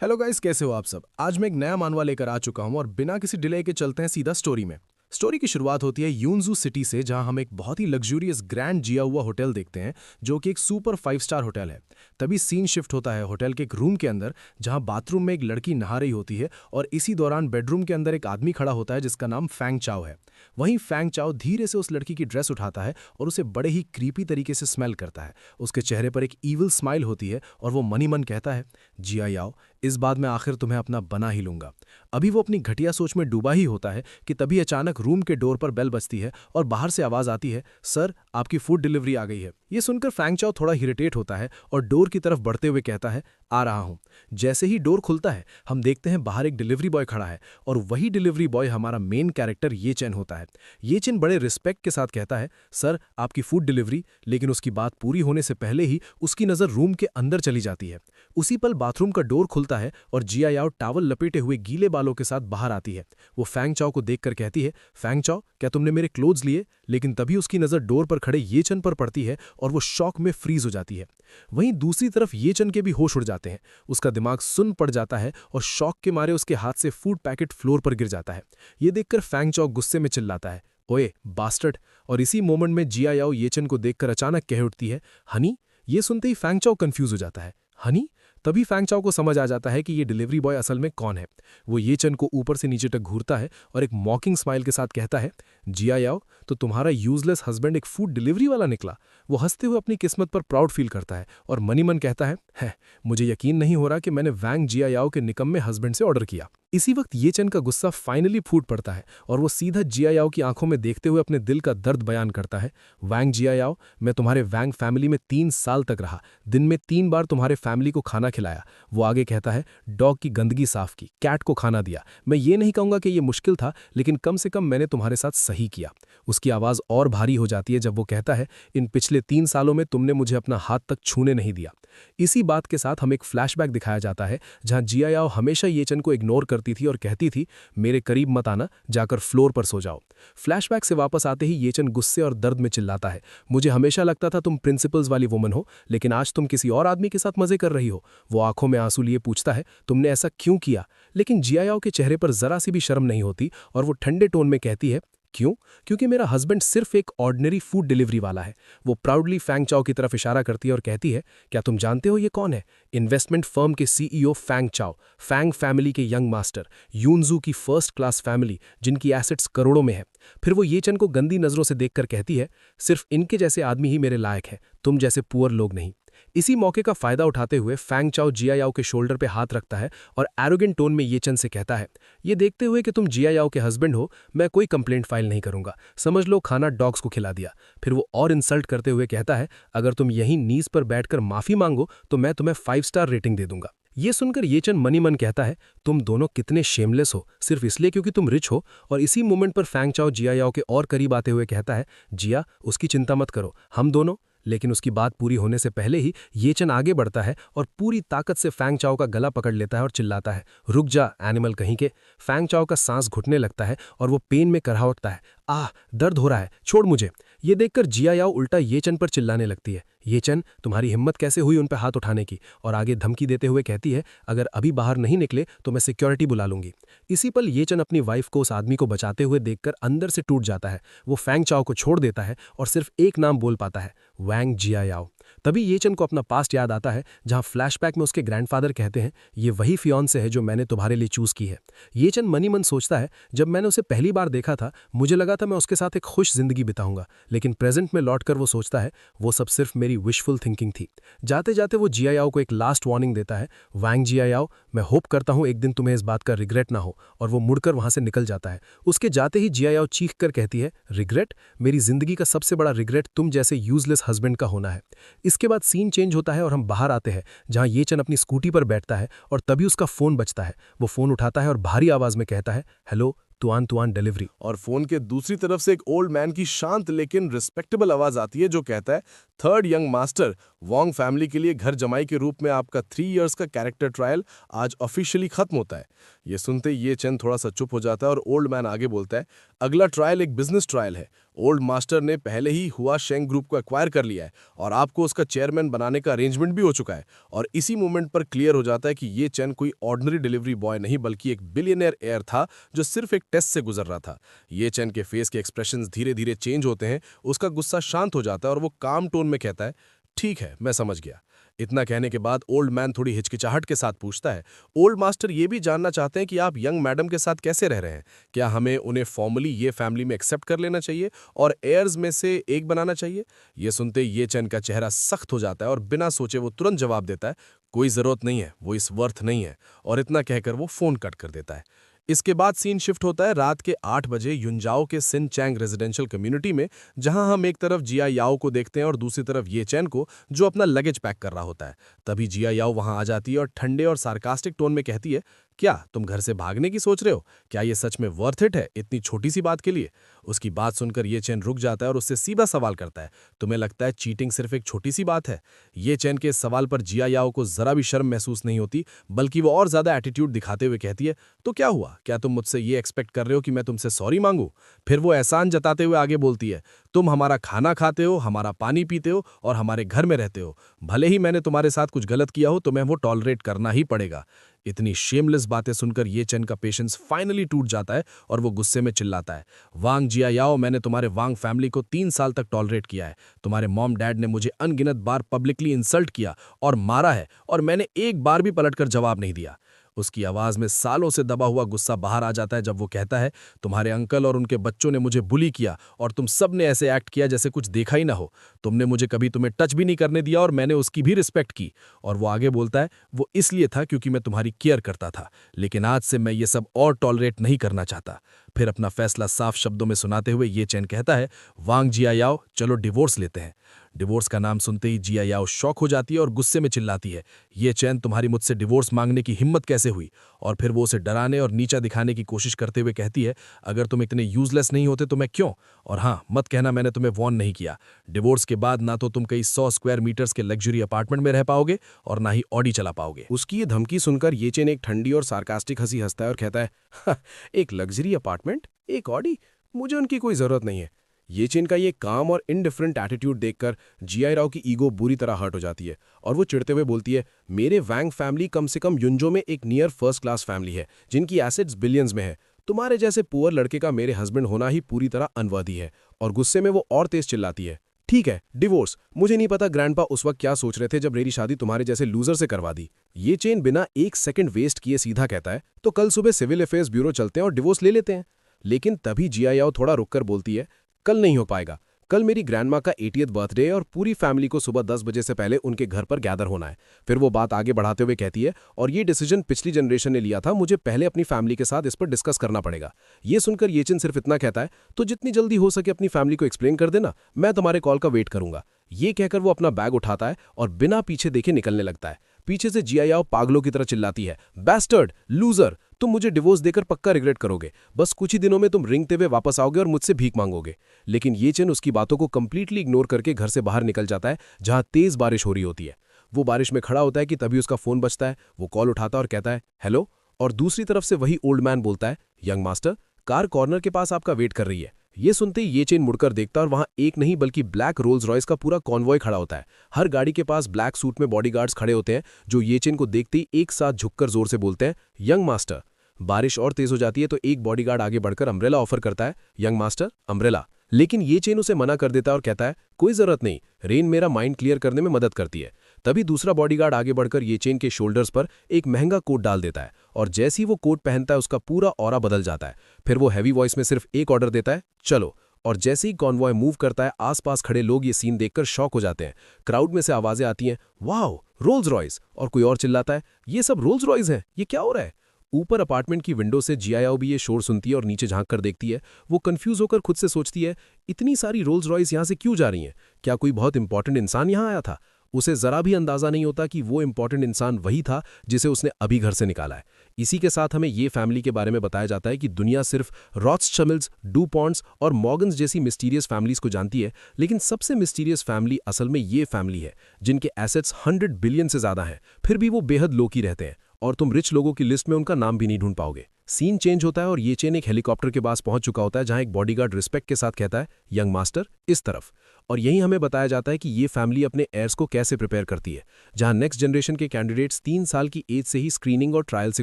Hello guys, कैसे हो आप सब। आज मैं एक नया मानवा लेकर आ चुका हूं और बिना किसी डिले के चलते हैं सीधा स्टोरी में। स्टोरी की शुरुआत होती है यूनजू सिटी से, जहां हम एक बहुत ही लग्जूरियस ग्रैंड जिया हुआ होटल देखते हैं, जो कि एक सुपर 5 स्टार होटल है। तभी सीन शिफ्ट होता है होटल के एक रूम के अंदर, जहां बाथरूम में एक लड़की नहा रही होती है और इसी दौरान बेडरूम के अंदर एक आदमी खड़ा होता है जिसका नाम फैंग चाओ है। वहीं फैंग चाओ धीरे से उस लड़की की ड्रेस उठाता है और उसे बड़े ही क्रीपी तरीके से स्मेल करता है। उसके चेहरे पर एक ईविल स्माइल होती है और वो मनी मन कहता है, जिया याओ, इस बात में आखिर तुम्हें अपना बना ही लूंगा। अभी वो अपनी घटिया सोच में डूबा ही होता है कि तभी अचानक रूम के डोर पर बेल बजती है और बाहर से आवाज आती है, सर आपकी फूड डिलीवरी आ गई है। ये सुनकर फैंग चाओ थोड़ा इरिटेट होता है और डोर की तरफ बढ़ते हुए कहता है, आ रहा हूं। जैसे ही डोर खुलता है हम देखते हैं बाहर एक डिलीवरी बॉय खड़ा है और वही डिलीवरी बॉय हमारा मेन कैरेक्टर ये चेन होता है। ये चेन बड़े रिस्पेक्ट के साथ कहता है, सर आपकी फूड डिलीवरी। लेकिन उसकी बात पूरी होने से पहले ही उसकी नजर रूम के अंदर चली जाती है। उसी पल बाथरूम का डोर खुलता है और जिया याओ टावल लपेटे हुए गीले बालों के साथ बाहर आती है। वो फैंग चाओ को देखकर कहती है, फैंग चाओ क्या तुमने मेरे क्लोथ्स लिए। लेकिन तभी उसकी नजर डोर पर खड़े ये चन पर पड़ती है और वो शॉक में फ्रीज हो जाती है। वहीं दूसरी तरफ ये चन के भी होश उड़ जाते हैं। उसका दिमाग सुन्न पड़ जाता है और शॉक के मारे उसके हाथ से फूड पैकेट फ्लोर पर गिर जाता है। ये देखकर फैंग चाओ गुस्से में चिल्लाता है, ओए बास्टर्ड। और इसी मोमेंट में जिया याओ येचन को देखकर अचानक कह उठती है, हनी। ये सुनते ही फैंग चाओ कंफ्यूज हो जाता है, हनी। तभी फैंग चाओ को समझ आ जाता है कि ये डिलीवरी बॉय असल में कौन है। वो ये चन को ऊपर से नीचे तक घूरता है और एक मॉकिंग स्माइल के साथ कहता है, जिया याओ, तो तुम्हारा यूजलेस हस्बैंड एक फूड डिलीवरी वाला निकला। वो हंसते हुए अपनी किस्मत पर प्राउड फील करता है और मनी मन कहता है, मुझे यकीन नहीं हो रहा कि मैंने वैंग जिया याओ के निकम्मे हस्बैंड से ऑर्डर किया। इसी वक्त ये चन का गुस्सा फाइनली फूट पड़ता है और वो सीधा जिया याओ की आंखों में देखते हुए अपने दिल का दर्द बयान करता है, वैंग जिया याओ, मैं तुम्हारे वैंग फैमिली में 3 साल तक रहा, दिन में 3 बार तुम्हारे फैमिली को खाना खिलाया। वो आगे कहता है, डॉग की गंदगी साफ की, कैट को खाना दिया। मैं ये नहीं कहूंगा कि ये मुश्किल था, लेकिन कम से कम मैंने तुम्हारे साथ सही किया। उसकी आवाज और भारी हो जाती है जब वो कहता है, इन पिछले 3 सालों में तुमने मुझे अपना हाथ तक छूने नहीं दिया। इसी बात के साथ हम एक फ्लैशबैक दिखाया जाता है जहां जिया याओ हमेशा ये चन को इग्नोर करती थी और कहती थी, मेरे करीब मत आना, जाकर फ्लोर पर सो जाओ। फ्लैशबैक से वापस आते ही ये चन गुस्से और दर्द में चिल्लाता है, मुझे हमेशा लगता था तुम प्रिंसिपल्स वाली वुमन हो, लेकिन आज तुम किसी और आदमी के साथ मजे कर रही हो। वो आंखों में आंसू लिए पूछता है, तुमने ऐसा क्यों किया। लेकिन जिया याओ के चेहरे पर जरा सी भी शर्म नहीं होती और वो ठंडे टोन में कहती है, क्यों, क्योंकि मेरा हस्बैंड सिर्फ एक ऑर्डिनरी फूड डिलीवरी वाला है। वो प्राउडली फैंग चाओ की तरफ इशारा करती है और कहती है, क्या तुम जानते हो ये कौन है। इन्वेस्टमेंट फर्म के सीईओ फैंग चाओ, फैंग फैमिली के यंग मास्टर, यूनजू की फर्स्ट क्लास फैमिली जिनकी एसेट्स करोड़ों में है। फिर वो ये चन को गंदी नजरों से देखकर कहती है, सिर्फ इनके जैसे आदमी ही मेरे लायक है, तुम जैसे पुअर लोग नहीं। इसी मौके का फायदा उठाते हुए फैंग चाओ जिया याओ के शोल्डर पे हाथ रखता है और एरोगेंट टोन में ये चन से कहता है, ये देखते हुए कि तुम जिया याओ के हस्बैंड हो, मैं कोई कंप्लेंट फाइल नहीं करूंगा, समझ लो खाना डॉग्स को खिला दिया। फिर वो और इंसल्ट करते हुए कहता है, अगर तुम यहीं नीज पर बैठकर माफी मांगो तो मैं तुम्हें 5 स्टार रेटिंग दे दूंगा। ये सुनकर ये चन मनी मन कहता है, तुम दोनों कितने शेमलेस हो, सिर्फ इसलिए क्योंकि तुम रिच हो। और इसी मोमेंट पर फैंग चाओ जिया याओ के और करीब आते हुए कहता है, जिया उसकी चिंता मत करो, हम दोनों। लेकिन उसकी बात पूरी होने से पहले ही ये चन आगे बढ़ता है और पूरी ताकत से फैंग चाओ का गला पकड़ लेता है और चिल्लाता है, रुक जा एनिमल कहीं के। फैंग चाओ का सांस घुटने लगता है और वो पेन में करहा उठता है, आह दर्द हो रहा है, छोड़ मुझे। ये देखकर जिया याओ उल्टा ये चन पर चिल्लाने लगती है, ये चन तुम्हारी हिम्मत कैसे हुई उन पर हाथ उठाने की। और आगे धमकी देते हुए कहती है, अगर अभी बाहर नहीं निकले तो मैं सिक्योरिटी बुला लूंगी। इसी पल ये चन अपनी वाइफ को उस आदमी को बचाते हुए देखकर अंदर से टूट जाता है। वो फैंग चाओ को छोड़ देता है और सिर्फ एक नाम बोल पाता है, वैंग जिया याओ। तभी ये चन को अपना पास्ट याद आता है जहां फ्लैशबैक में उसके ग्रैंडफादर कहते हैं, ये वही फियांसे है जो मैंने तुम्हारे लिए चूज की है। ये चन मनी मन सोचता है, जब मैंने उसे पहली बार देखा था मुझे लगा था मैं उसके साथ एक खुश जिंदगी बिताऊंगा, लेकिन प्रेजेंट में लौटकर वो सोचता है वो सब सिर्फ मेरी विशफुल थिंकिंग थी। जाते जाते वो जिया याओ को एक लास्ट वार्निंग देता है, वैंग जिया याओ, मैं होप करता हूं एक दिन तुम्हें इस बात का रिग्रेट ना हो। और वो मुड़कर वहां से निकल जाता है। उसके जाते ही जिया याओ चीख कर कहती है, रिग्रेट, मेरी जिंदगी का सबसे बड़ा रिग्रेट तुम जैसे यूजलेस हस्बैंड का होना है। इसके बाद सीन चेंज होता है और हम बाहर आते हैं जहां ये चन अपनी स्कूटी पर बैठता है और तभी उसका फोन बजता है। वो फोन उठाता है और भारी आवाज में कहता है, हेलो तुआन तुआन डिलीवरी। और फोन के दूसरी तरफ से एक ओल्ड मैन की शांत लेकिन रिस्पेक्टेबल आवाज आती है जो कहता है, third young master, Wong family के लिए घर जमाई के रूप में आपका 3 इयर्स का कैरेक्टर ट्रायल आज ऑफिशियली खत्म होता है। ये सुनते ये चंद थोड़ा सा चुप हो जाता है और ओल्ड मैन आगे बोलता है, अगला ट्रायल एक बिजनेस ट्रायल है ओल्ड मास्टर ने पहले ही हुआ शेंग ग्रुप को एक्वायर कर लिया है और आपको उसका चेयरमैन बनाने का अरेंजमेंट भी हो चुका है। और इसी मोमेंट पर क्लियर हो जाता है कि ये चेन कोई ऑर्डिनरी डिलीवरी बॉय नहीं बल्कि एक बिलियनियर एयर था जो सिर्फ एक टेस्ट से गुजर रहा था। ये चेन के फेस के एक्सप्रेशंस धीरे धीरे चेंज होते हैं, उसका गुस्सा शांत हो जाता है और वो काम टोन में कहता है, ठीक है, मैं समझ गया। इतना कहने के बाद ओल्ड मैन थोड़ी हिचकिचाहट के साथ पूछता है, ओल्ड मास्टर ये भी जानना चाहते हैं कि आप यंग मैडम के साथ कैसे रह रहे हैं। क्या हमें उन्हें फॉर्मली ये फैमिली में एक्सेप्ट कर लेना चाहिए और एयर्स में से एक बनाना चाहिए? ये सुनते ही ये चैन का चेहरा सख्त हो जाता है और बिना सोचे वो तुरंत जवाब देता है, कोई जरूरत नहीं है, वो इस वर्थ नहीं है। और इतना कहकर वो फोन कट कर देता है। इसके बाद सीन शिफ्ट होता है रात के 8 बजे युनजाओ के सिन चैंग रेजिडेंशियल कम्युनिटी में, जहां हम एक तरफ जिया याओ को देखते हैं और दूसरी तरफ ये चैन को, जो अपना लगेज पैक कर रहा होता है। तभी जिया याओ वहां आ जाती है और ठंडे और सार्कास्टिक टोन में कहती है, क्या तुम घर से भागने की सोच रहे हो? क्या ये सच में वर्थ इट है इतनी छोटी सी बात के लिए? उसकी बात सुनकर ये चैन रुक जाता है और उससे सीधा सवाल करता है, तुम्हें लगता है चीटिंग सिर्फ एक छोटी सी बात है? ये चैन के इस सवाल पर जिया याओ को जरा भी शर्म महसूस नहीं होती, बल्कि वो और ज्यादा एटीट्यूड दिखाते हुए कहती है, तो क्या हुआ? क्या तुम मुझसे ये एक्सपेक्ट कर रहे हो कि मैं तुमसे सॉरी मांगू? फिर वो एहसान जताते हुए आगे बोलती है, तुम हमारा खाना खाते हो, हमारा पानी पीते हो और हमारे घर में रहते हो। भले ही मैंने तुम्हारे साथ कुछ गलत किया हो, तुम्हें वो टॉलरेट करना ही पड़ेगा। इतनी शेमलेस बातें सुनकर ये चैन का पेशेंस फाइनली टूट जाता है और वो गुस्से में चिल्लाता है, वांग जिया याओ, मैंने तुम्हारे वांग फैमिली को 3 साल तक टॉलरेट किया है। तुम्हारे मॉम डैड ने मुझे अनगिनत बार पब्लिकली इंसल्ट किया और मारा है और मैंने एक बार भी पलटकर जवाब नहीं दिया। उसकी आवाज में सालों से दबा हुआ गुस्सा बाहर आ जाता है जब वो कहता है, तुम्हारे अंकल और उनके बच्चों ने मुझे बुली किया और तुम सब ने ऐसे एक्ट किया जैसे कुछ देखा ही ना हो। तुमने मुझे कभी तुम्हें टच भी नहीं करने दिया और मैंने उसकी भी रिस्पेक्ट की। और वो आगे बोलता है, वो इसलिए था क्योंकि मैं तुम्हारी केयर करता था, लेकिन आज से मैं ये सब और टॉलरेट नहीं करना चाहता। फिर अपना फैसला साफ शब्दों में सुनाते हुए ये चैन कहता है, वांग जिया याओ, चलो डिवोर्स लेते हैं। डिवोर्स का नाम सुनते ही जिया याओ शॉक हो जाती है और गुस्से में चिल्लाती है, ये चैन, तुम्हारी मुझसे डिवोर्स मांगने की हिम्मत कैसे हुई? और फिर वो उसे डराने और नीचा दिखाने की कोशिश करते हुए कहती है, अगर तुम इतने यूजलेस नहीं होते तो मैं क्यों? और हाँ, मत कहना मैंने तुम्हें वॉर्न नहीं किया। डिवोर्स के बाद ना तो तुम कई 100 स्क्वायर मीटर्स के लग्जरी अपार्टमेंट में रह पाओगे और ना ही ऑडी चला पाओगे। उसकी ये धमकी सुनकर ये चैन एक ठंडी और सार्कास्टिक हंसी हंसता है और कहता है, एक लग्जरी अपार्टमेंट, एक ऑडी, मुझे उनकी कोई जरूरत नहीं है। ये चेन का ये काम और इनडिफरेंट एटीट्यूड देखकर जिया राव की ईगो बुरी तरह हर्ट हो जाती है और वो चिढ़ते हुए बोलती है, मेरे वैंग फैमिली कम से कम युनजो में एक नियर फर्स्ट क्लास फैमिली है जिनकी एसेट्स बिलियंस में है। तुम्हारे जैसे पुअर लड़के का मेरे हस्बैंड होना ही पूरी तरह अनवर्दी है। और गुस्से में वो और तेज चिल्लाती है, ठीक है, डिवोर्स। मुझे नहीं पता ग्रैंडपा उस वक्त क्या सोच रहे थे जब मेरी शादी तुम्हारे जैसे लूजर से करवा दी। ये चेन बिना एक सेकंड वेस्ट किए सीधा कहता है, तो कल सुबह सिविल अफेयर्स ब्यूरो चलते हैं और डिवोर्स ले लेते हैं। लेकिन तभी जिया याओ थोड़ा रुककर बोलती है, कल नहीं हो पाएगा। कल मेरी ग्रैंडमा का 80th बर्थडे है और पूरी फैमिली को सुबह 10 बजे से पहले उनके घर पर गैदर होना है। फिर वो बात आगे बढ़ाते हुए कहती है, और ये डिसीजन पिछली जनरेशन ने लिया था, मुझे पहले अपनी फैमिली के साथ इस पर डिस्कस करना पड़ेगा। ये सुनकर ये चिन सिर्फ इतना कहता है, तो जितनी जल्दी हो सके अपनी फैमिली को एक्सप्लेन कर देना, मैं तुम्हारे कॉल का वेट करूंगा। ये कहकर वो अपना बैग उठाता है और बिना पीछे देखे निकलने लगता है। पीछे से जिया याओ पागलों की तरह चिल्लाती है, बैस्टर्ड, लूजर, तुम मुझे डिवोर्स देकर पक्का रिग्रेट करोगे। बस कुछ ही दिनों में तुम रिंगते हुए वापस आओगे और मुझसे भीख मांगोगे। लेकिन ये चेन उसकी बातों को कंप्लीटली इग्नोर करके घर से बाहर निकल जाता है, जहां तेज बारिश हो रही होती है। वो बारिश में खड़ा होता है कि तभी उसका फोन बजता है। वो कॉल उठाता और कहता है, हेलो। और दूसरी तरफ से वही ओल्ड मैन बोलता है, यंग मास्टर, कार कॉर्नर के पास आपका वेट कर रही है। ये सुनते ही ये चेन मुड़कर देखता और वहां एक नहीं बल्कि ब्लैक रोल्स रॉयस का पूरा कॉन्वॉय खड़ा होता है। हर गाड़ी के पास ब्लैक सूट में बॉडीगार्ड्स खड़े होते हैं, जो ये चेन को देखते ही एक साथ झुककर जोर से बोलते हैं, यंग मास्टर। बारिश और तेज हो जाती है तो एक बॉडीगार्ड आगे बढ़कर अम्ब्रेला ऑफर करता है, यंग मास्टर, अम्ब्रेला। लेकिन ये चेन उसे मना कर देता है और कहता है, कोई जरूरत नहीं, रेन मेरा माइंड क्लियर करने में मदद करती है। तभी दूसरा बॉडीगार्ड आगे बढ़कर ये चेन के शोल्डर्स पर एक महंगा कोट डाल देता है और जैसे ही वो कोट पहनता है उसका पूरा ऑरा बदल जाता है। फिर वो हैवी वॉइस में सिर्फ एक ऑर्डर देता है, चलो। और जैसे ही कॉन्वॉय मूव करता है, आसपास खड़े लोग ये सीन देखकर शॉक हो जाते हैं। क्राउड में से आवाजें आती हैं, वाओ, रोल्स रॉयस। और कोई और चिल्लाता है, ये सब रोल्स रॉयस हैं, ये क्या हो रहा है? ऊपर अपार्टमेंट की विंडो से जिया याओ भी ये शोर सुनती है और नीचे झांक कर देखती है। वो कंफ्यूज होकर खुद से सोचती है, इतनी सारी रोल्स रॉयस यहाँ से क्यों जा रही हैं? क्या कोई बहुत इंपॉर्टेंट इंसान यहाँ आया था? उसे जरा भी अंदाजा नहीं होता कि वो इंपॉर्टेंट इंसान वही था जिसे उसने अभी घर से निकाला है। इसी के साथ हमें ये फैमिली के बारे में बताया जाता है कि दुनिया सिर्फ रॉथस्चिल्ड्स, डुपॉन्ट्स और मॉर्गन्स जैसी मिस्टीरियस फैमिलीज को जानती है, लेकिन सबसे मिस्टीरियस फैमिली असल में ये फैमिली है जिनके एसेट्स 100 बिलियन से ज्यादा हैं, फिर भी वो बेहद लो की रहते हैं और तुम रिच लोगों की लिस्ट में उनका नाम भी नहीं ढूंढ पाओगे। सीन चेंज होता है और ये चेन एक हेलीकॉप्टर के पास पहुंच चुका होता है जहां एक बॉडीगार्ड रिस्पेक्ट के साथ कहता है, यंग मास्टर इस तरफ। और यही हमें बताया जाता है कि ये फैमिली अपने एयर्स को कैसे प्रिपेयर करती है, जहां नेक्स्ट जनरेशन के कैंडिडेट्स 3 साल की एज से ही स्क्रीनिंग और ट्रायल से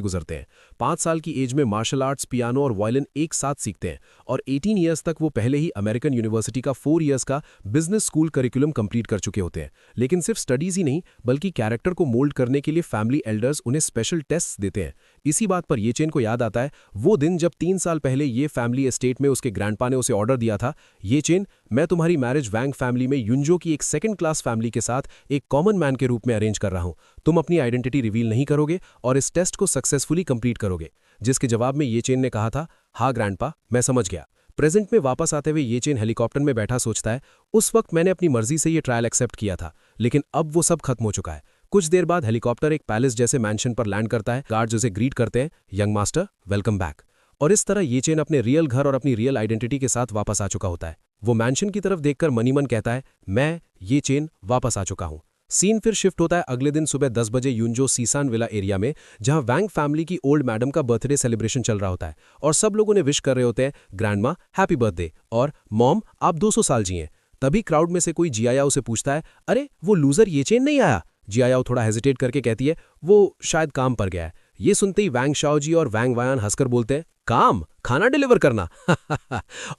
गुजरते हैं। 5 साल की एज में मार्शल आर्ट्स, पियानो और वायलिन एक साथ सीखते हैं और 18 ईयर्स तक वो पहले ही अमेरिकन यूनिवर्सिटी का 4 ईयर्स का बिजनेस स्कूल करिकुलम कंप्लीट कर चुके होते हैं। लेकिन सिर्फ स्टडीज ही नहीं बल्कि कैरेक्टर को मोल्ड करने के लिए फैमिली एल्डर्स उन्हें स्पेशल टेस्ट देते हैं। इसी बात पर ये चेन को याद आता है वो दिन जब 3 साल पहले ये फैमिली एस्टेट में उसके ग्रैंडपा ने उसे ऑर्डर दिया था, ये चेन, मैं तुम्हारी मैरिज वैंग फैमिली में युंजो की एक सेकंड क्लास फैमिली के साथ एक कॉमन मैन के रूप में अरेंज कर रहा हूं। तुम अपनी आइडेंटिटी रिवील नहीं करोगे और इस टेस्ट को सक्सेसफुली कंप्लीट करोगे। जिसके जवाब में ये चेन ने कहा था, हाँ ग्रैंडपा, मैं समझ गया। प्रेजेंट में वापस आते हुए ये चेन हेलीकॉप्टर में बैठा सोचता है, उस वक्त मैंने अपनी मर्जी से ये ट्रायल एक्सेप्ट किया था, लेकिन अब वो सब खत्म हो चुका है। कुछ देर बाद हेलीकॉप्टर एक पैलेस जैसे मैंशन पर लैंड करता है। गार्ड्स उसे ग्रीट करते हैं, यंग मास्टर वेलकम बैक। और इस तरह ये चेन अपने रियल घर और अपनी रियल आइडेंटिटी के साथ वापस आ चुका होता है। वो मैंशन की तरफ देखकर मनी मन कहता है, मैं ये चेन वापस आ चुका हूं। सीन फिर शिफ्ट होता है अगले दिन सुबह 10 बजे युंजो सीसान विला एरिया में, जहां वैंग फैमिली की ओल्ड मैडम का बर्थडे सेलिब्रेशन चल रहा होता है और सब लोग उन्हें विश कर रहे होते हैं, ग्रैंडमा हैप्पी बर्थडे और मॉम आप 200 साल जिए। तभी क्राउड में से कोई जियायाओ से पूछता है, अरे वो लूजर ये चेन नहीं आया? जियायाओ थोड़ा हेजिटेट करके कहती है, वो शायद काम पर गया है। ये सुनते ही वैंग शाओजी और वैंग वायान हंसकर बोलते हैं, काम, खाना डिलीवर करना।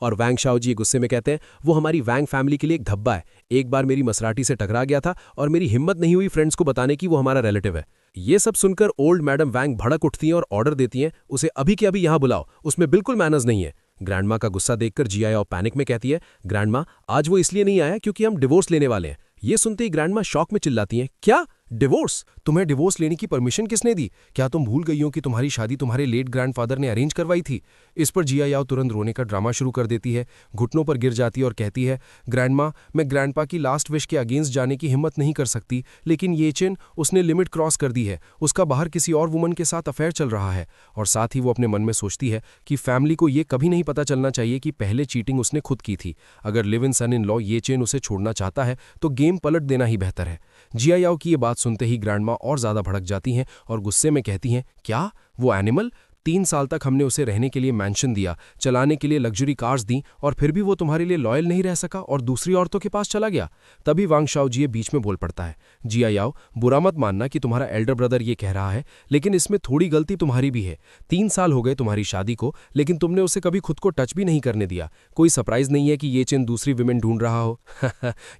और वैंग शाओजी गुस्से में कहते हैं, वो हमारी वैंग फैमिली के लिए एक धब्बा है। एक बार मेरी मसराटी से टकरा गया था और मेरी हिम्मत नहीं हुई फ्रेंड्स को बताने की वो हमारा रिलेटिव है। ये सब सुनकर ओल्ड मैडम वैंग भड़क उठती हैं और ऑर्डर देती हैं, उसे अभी के अभी यहां बुलाओ, उसमें बिल्कुल मैनर्स नहीं है। ग्रैंडमा का गुस्सा देखकर जियायाओ पैनिक में कहती है, ग्रैंडमा आज वो इसलिए नहीं आया क्योंकि हम डिवोर्स लेने वाले हैं। ये सुनते ही ग्रैंडमा शॉक में चिल्लाती हैं, क्या डिवोर्स? तुम्हें डिवोर्स लेने की परमिशन किसने दी? क्या तुम भूल गई हो कि तुम्हारी शादी तुम्हारे लेट ग्रैंडफादर ने अरेंज करवाई थी? इस पर जियायाओ तुरंत रोने का ड्रामा शुरू कर देती है, घुटनों पर गिर जाती है और कहती है, ग्रैंडमा मैं ग्रैंडपा की लास्ट विश के अगेंस्ट जाने की हिम्मत नहीं कर सकती, लेकिन ये चेन उसने लिमिट क्रॉस कर दी है, उसका बाहर किसी और वुमन के साथ अफेयर चल रहा है। और साथ ही वो अपने मन में सोचती है कि फैमिली को ये कभी नहीं पता चलना चाहिए कि पहले चीटिंग उसने खुद की थी। अगर live in son in law ये चेन उसे छोड़ना चाहता है तो गेम पलट देना ही बेहतर है। जियायाओ की ये बात सुनते ही ग्रैंडमा और ज्यादा भड़क जाती हैं और गुस्से में कहती हैं, क्या वो एनिमल? 3 साल तक हमने उसे रहने के लिए मैंशन दिया, चलाने के लिए लग्जरी कार्स दी और फिर भी वो तुम्हारे लिए लॉयल नहीं रह सका और दूसरी औरतों के पास चला गया। तभी वांग शाओजी बीच में बोल पड़ता है, जियायाओ बुरा मत मानना कि तुम्हारा एल्डर ब्रदर ये कह रहा है, लेकिन इसमें थोड़ी गलती तुम्हारी भी है। 3 साल हो गए तुम्हारी शादी को, लेकिन तुमने उसे कभी खुद को टच भी नहीं करने दिया। कोई सरप्राइज नहीं है कि ये चेन दूसरी विमेन ढूंढ रहा हो।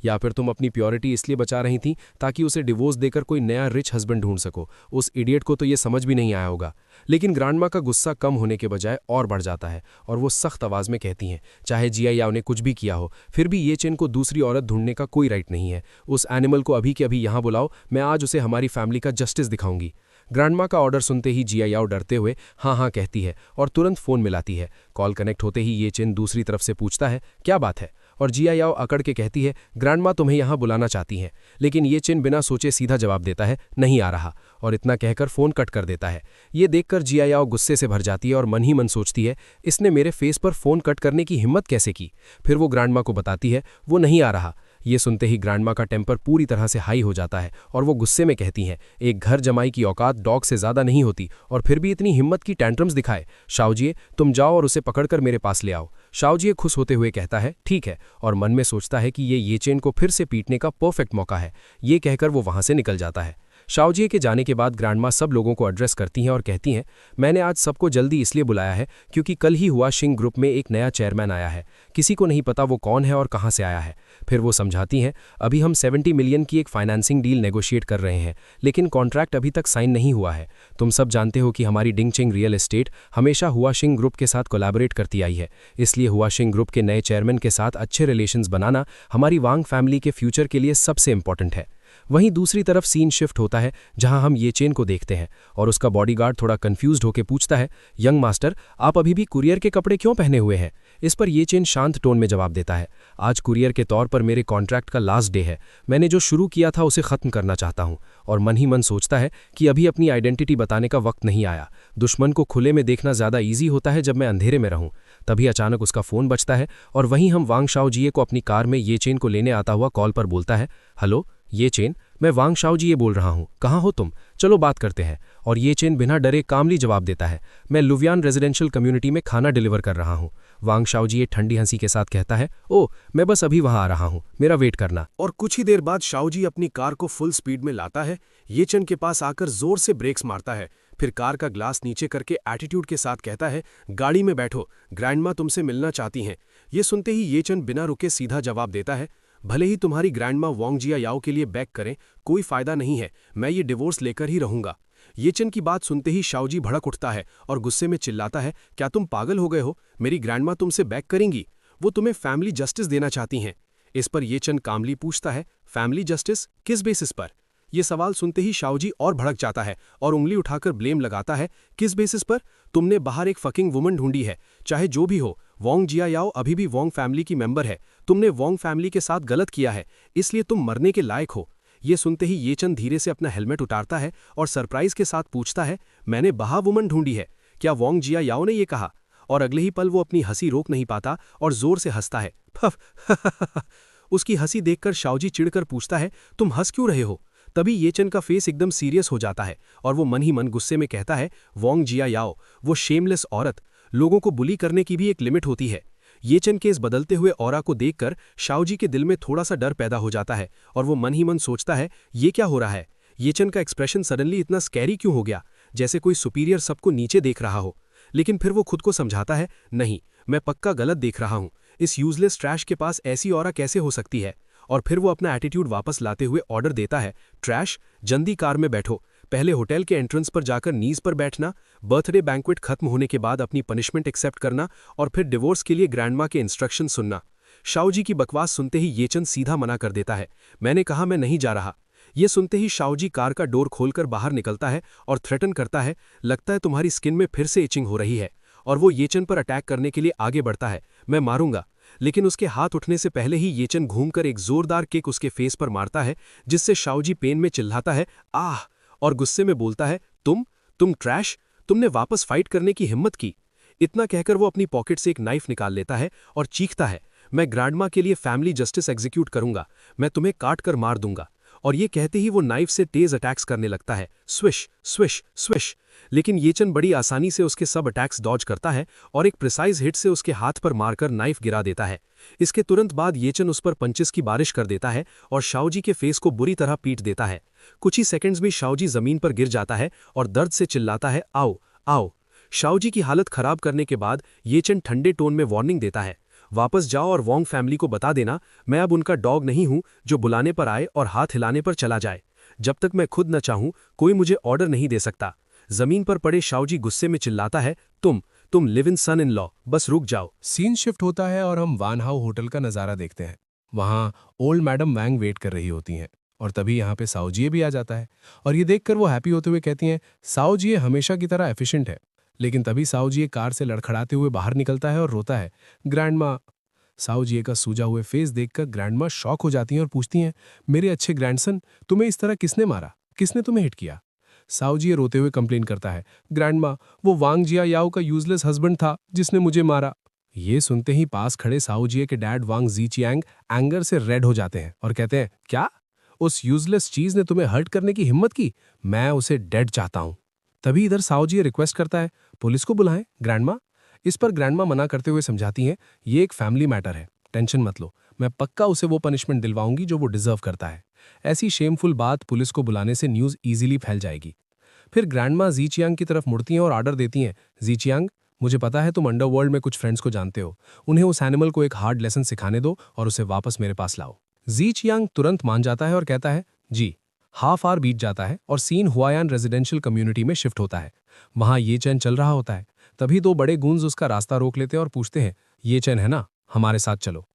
या फिर तुम अपनी प्योरिटी इसलिए बचा रही थी ताकि उसे डिवोर्स देकर कोई नया रिच हस्बैंड ढूंढ सको। उस इडियट को तो ये समझ भी नहीं आया होगा। लेकिन ग्रैंडमा का गुस्सा कम होने के बजाय और बढ़ जाता है और वो सख्त आवाज में कहती हैं, चाहे जियायाओ ने कुछ भी किया हो, फिर भी ये चेन को दूसरी औरत ढूंढने का कोई राइट नहीं है। उस एनिमल को अभी के अभी यहां बुलाओ, मैं आज उसे हमारी फैमिली का जस्टिस दिखाऊंगी। ग्रैंडमा का ऑर्डर सुनते ही जियायाओ डरते हुए हाँ हाँ कहती है और तुरंत फोन मिलाती है। कॉल कनेक्ट होते ही ये चेन दूसरी तरफ से पूछता है, क्या बात है? और जियायाओ अकड़ के कहती है, ग्रैंडमा तुम्हें यहां बुलाना चाहती हैं। लेकिन ये चेन बिना सोचे सीधा जवाब देता है, नहीं आ रहा, और इतना कहकर फोन कट कर देता है। ये देखकर जियायाओ गुस्से से भर जाती है और मन ही मन सोचती है, इसने मेरे फेस पर फोन कट करने की हिम्मत कैसे की? फिर वो ग्रैंडमा को बताती है, वो नहीं आ रहा। ये सुनते ही ग्रैंडमा का टेम्पर पूरी तरह से हाई हो जाता है और वो गुस्से में कहती हैं, एक घर जमाई की औकात डॉग से ज्यादा नहीं होती और फिर भी इतनी हिम्मत की टैंट्रम्स दिखाए। शाओजिए तुम जाओ और उसे पकड़कर मेरे पास ले आओ। शाओजिए खुश होते हुए कहता है, ठीक है, और मन में सोचता है कि ये चेन को फिर से पीटने का परफेक्ट मौका है। ये कहकर वो वहां से निकल जाता है। शाओजिए के जाने के बाद ग्रैंडमा सब लोगों को एड्रेस करती हैं और कहती हैं, मैंने आज सबको जल्दी इसलिए बुलाया है क्योंकि कल ही हुआ शिंग ग्रुप में एक नया चेयरमैन आया है। किसी को नहीं पता वो कौन है और कहां से आया है। फिर वो समझाती हैं, अभी हम 70 मिलियन की एक फाइनेंसिंग डील नेगोशिएट कर रहे हैं, लेकिन कॉन्ट्रैक्ट अभी तक साइन नहीं हुआ है। तुम सब जानते हो कि हमारी डिंगचिंग रियल एस्टेट हमेशा हुआ शिंग ग्रुप के साथ कोलैबोरेट करती आई है, इसलिए हुआ शिंग ग्रुप के नए चेयरमैन के साथ अच्छे रिलेशंस बनाना हमारी वांग फैमिली के फ्यूचर के लिए सबसे इंपॉर्टेंट है। वहीं दूसरी तरफ सीन शिफ्ट होता है जहां हम ये चेन को देखते हैं और उसका बॉडीगार्ड थोड़ा कंफ्यूज्ड होकर पूछता है, यंग मास्टर आप अभी भी कुरियर के कपड़े क्यों पहने हुए हैं? इस पर ये चेन शांत टोन में जवाब देता है, आज कुरियर के तौर पर मेरे कॉन्ट्रैक्ट का लास्ट डे है, मैंने जो शुरू किया था उसे खत्म करना चाहता हूं। और मन ही मन सोचता है कि अभी अपनी आइडेंटिटी बताने का वक्त नहीं आया, दुश्मन को खुले में देखना ज्यादा ईजी होता है जब मैं अंधेरे में रहूं। तभी अचानक उसका फोन बजता है और वहीं हम वांग शाओजिए को अपनी कार में ये चेन को लेने आता हुआ कॉल पर बोलता है, हेलो ये चेन, मैं वांग शाओजी ये बोल रहा हूँ, कहाँ हो तुम, चलो बात करते हैं। और ये चेन बिना डरे कामली जवाब देता है, मैं लुवियान रेजिडेंशियल कम्युनिटी में खाना डिलीवर कर रहा हूँ। वांग शाओजी ये ठंडी हंसी के साथ कहता है, ओ मैं बस अभी वहाँ आ रहा हूँ, मेरा वेट करना। और कुछ ही देर बाद शाओजी अपनी कार को फुल स्पीड में लाता है, ये चन के पास आकर जोर से ब्रेक्स मारता है, फिर कार का ग्लास नीचे करके एटीट्यूड के साथ कहता है, गाड़ी में बैठो, ग्रैंडमा तुमसे मिलना चाहती हैं। ये सुनते ही ये चन बिना रुके सीधा जवाब देता है, भले ही तुम्हारी ग्रैंडमा वांग जिया याओ के लिए बैक करें, कोई फायदा नहीं है, मैं ये डिवोर्स लेकर ही रहूंगा। ये चन की बात सुनते ही शाओजी भड़क उठता है और गुस्से में चिल्लाता है, क्या तुम पागल हो गए हो, मेरी ग्रैंडमा तुमसे बैक करेंगी, वो तुम्हें फैमिली जस्टिस देना चाहती हैं। इस पर ये चन कामली पूछता है, फैमिली जस्टिस किस बेसिस पर? यह सवाल सुनते ही शाओजी और भड़क जाता है और उंगली उठाकर ब्लेम लगाता है, किस बेसिस पर? तुमने बाहर एक फकिंग वुमन ढूंढी है, चाहे जो भी हो, वांग जिया याओ अभी भी वांग फैमिली की मेंबर है, तुमने वांग फैमिली के साथ गलत किया है, इसलिए तुम मरने के लायक हो। ये सुनते ही ये चन धीरे से अपना हेलमेट उतारता है और सरप्राइज के साथ पूछता है, मैंने बाहर वुमन ढूंढी है, क्या वांग जिया याओ ने ये कहा? और अगले ही पल वो अपनी हंसी रोक नहीं पाता और जोर से हंसता है, फफ। उसकी हंसी देखकर शाओजी चिढ़कर पूछता है, तुम हंस क्यों रहे हो? तभी ये चन का फेस एकदम सीरियस हो जाता है और वो मन ही मन गुस्से में कहता है, वांग जिया याओ, वो शेमलेस औरत, लोगों को बुली करने की भी एक लिमिट होती है। ये चन के इस बदलते हुए ऑरा को देखकर शाओजी के दिल में थोड़ा सा डर पैदा हो जाता है और वो मन ही मन सोचता है, ये क्या हो रहा है? ये चन का एक्सप्रेशन सडनली इतना स्कैरी क्यों हो गया, जैसे कोई सुपीरियर सबको नीचे देख रहा हो। लेकिन फिर वो खुद को समझाता है, नहीं, मैं पक्का गलत देख रहा हूँ, इस यूजलेस ट्रैश के पास ऐसी ऑरा कैसे हो सकती है? और फिर वो अपना एटीट्यूड वापस लाते हुए ऑर्डर देता है, ट्रैश, जल्दी कार में बैठो, पहले होटल के एंट्रेंस पर जाकर नीज पर बैठना, बर्थडे बैंक्वेट खत्म होने के बाद अपनी पनिशमेंट एक्सेप्ट करना और फिर डिवोर्स के लिए ग्रैंडमा के इंस्ट्रक्शन सुनना। शाओजी की बकवास सुनते ही ये चन सीधा मना कर देता है, मैंने कहा मैं नहीं जा रहा। ये सुनते ही शाओजी कार का डोर खोलकर बाहर निकलता है और थ्रेटन करता है, लगता है तुम्हारी स्किन में फिर से इचिंग हो रही है। और वो येचन पर अटैक करने के लिए आगे बढ़ता है, मैं मारूंगा। लेकिन उसके हाथ उठने से पहले ही येचन घूमकर एक जोरदार किक उसके फेस पर मारता है, जिससे शाओजी पेन में चिल्लाता है, आह, और गुस्से में बोलता है, तुम ट्रैश, तुमने वापस फाइट करने की हिम्मत की। इतना कहकर वो अपनी पॉकेट से एक नाइफ निकाल लेता है और चीखता है, मैं ग्रैंडमा के लिए फैमिली जस्टिस एग्जीक्यूट करूंगा, मैं तुम्हें काट कर मार दूंगा। और ये कहते ही वो नाइफ से तेज अटैक्स करने लगता है, स्विश स्विश स्विश। लेकिन येचन बड़ी आसानी से उसके सब अटैक्स डॉज करता है और एक प्रिसाइज हिट से उसके हाथ पर मारकर नाइफ गिरा देता है। इसके तुरंत बाद येचन उस पर पंचेस की बारिश कर देता है और शाओजी के फेस को बुरी तरह पीट देता है। कुछ ही सेकंड्स में शाओजी जमीन पर गिर जाता है और दर्द से चिल्लाता है, आओ आओ। शाओजी की हालत खराब करने के बाद येचन ठंडे टोन में वार्निंग देता है, वापस जाओ और वांग फैमिली को बता देना, मैं अब उनका डॉग नहीं हूं जो बुलाने पर आए और हाथ हिलाने पर चला जाए। जब तक मैं खुद न चाहूं कोई मुझे ऑर्डर नहीं दे सकता। जमीन पर पड़े शाओजी गुस्से में चिल्लाता है, तुम live in son in law, बस रुक जाओ। सीन शिफ्ट होता है और हम वान हाउ होटल का नज़ारा देखते हैं। वहाँ ओल्ड मैडम वैंग वेट कर रही होती हैं और तभी यहाँ पे साओजिए भी आ जाता है और ये देखकर वो हैप्पी होते हुए कहती हैं, साओजिए हमेशा की तरह एफिशिएंट है। लेकिन तभी साओजिए कार से लड़खड़ाते हुए बाहर निकलता है और रोता है, ग्रैंडमा। साओजिए का सूजा हुए फेस देखकर ग्रैंडमा शॉक हो जाती हैं और पूछती हैं, मेरे अच्छे ग्रैंडसन, तुम्हें इस तरह किसने मारा, किसने तुम्हें हिट किया? साओजिए रोते हुए कंप्लेन करता है, ग्रैंडमा, वो वांग जिया याओ का यूजलेस हस्बैंड था जिसने मुझे मारा। ये सुनते ही पास खड़े साओजिए के डैड वांग जीचियांग एंगर से रेड हो जाते हैं और कहते हैं, क्या उस यूजलेस चीज ने तुम्हें हर्ट करने की हिम्मत की? मैं उसे डेड चाहता हूं। तभी इधर साओजिए रिक्वेस्ट करता है, पुलिस को बुलाएं ग्रैंडमा। इस पर ग्रैंडमा मना करते हुए समझाती हैं, ये एक फैमिली मैटर है, टेंशन मत लो, मैं पक्का उसे वो पनिशमेंट दिलवाऊंगी जो वो डिजर्व करता है। ऐसी शेमफुल बात पुलिस को बुलाने से न्यूज इजीली फैल जाएगी। फिर ग्रैंडमा जीचियांग की तरफ मुड़ती हैं और ऑर्डर देती हैं, जीचियांग, मुझे पता है तुम अंडरवर्ल्ड में कुछ फ्रेंड्स को जानते हो, उन्हें उस एनिमल को एक हार्ड लेसन सिखाने दो और उसे वापस मेरे पास लाओ। जीचियांग तुरंत मान जाता है और कहता है, जी। हाफ आवर बीत जाता है और सीन हुआयान रेजिडेंशियल कम्युनिटी में शिफ्ट होता है। वहां ये चैन चल रहा होता है। तभी दो बड़े गूंज उसका रास्ता रोक लेते हैं और पूछते हैं, ये चैन है ना, हमारे साथ चलो।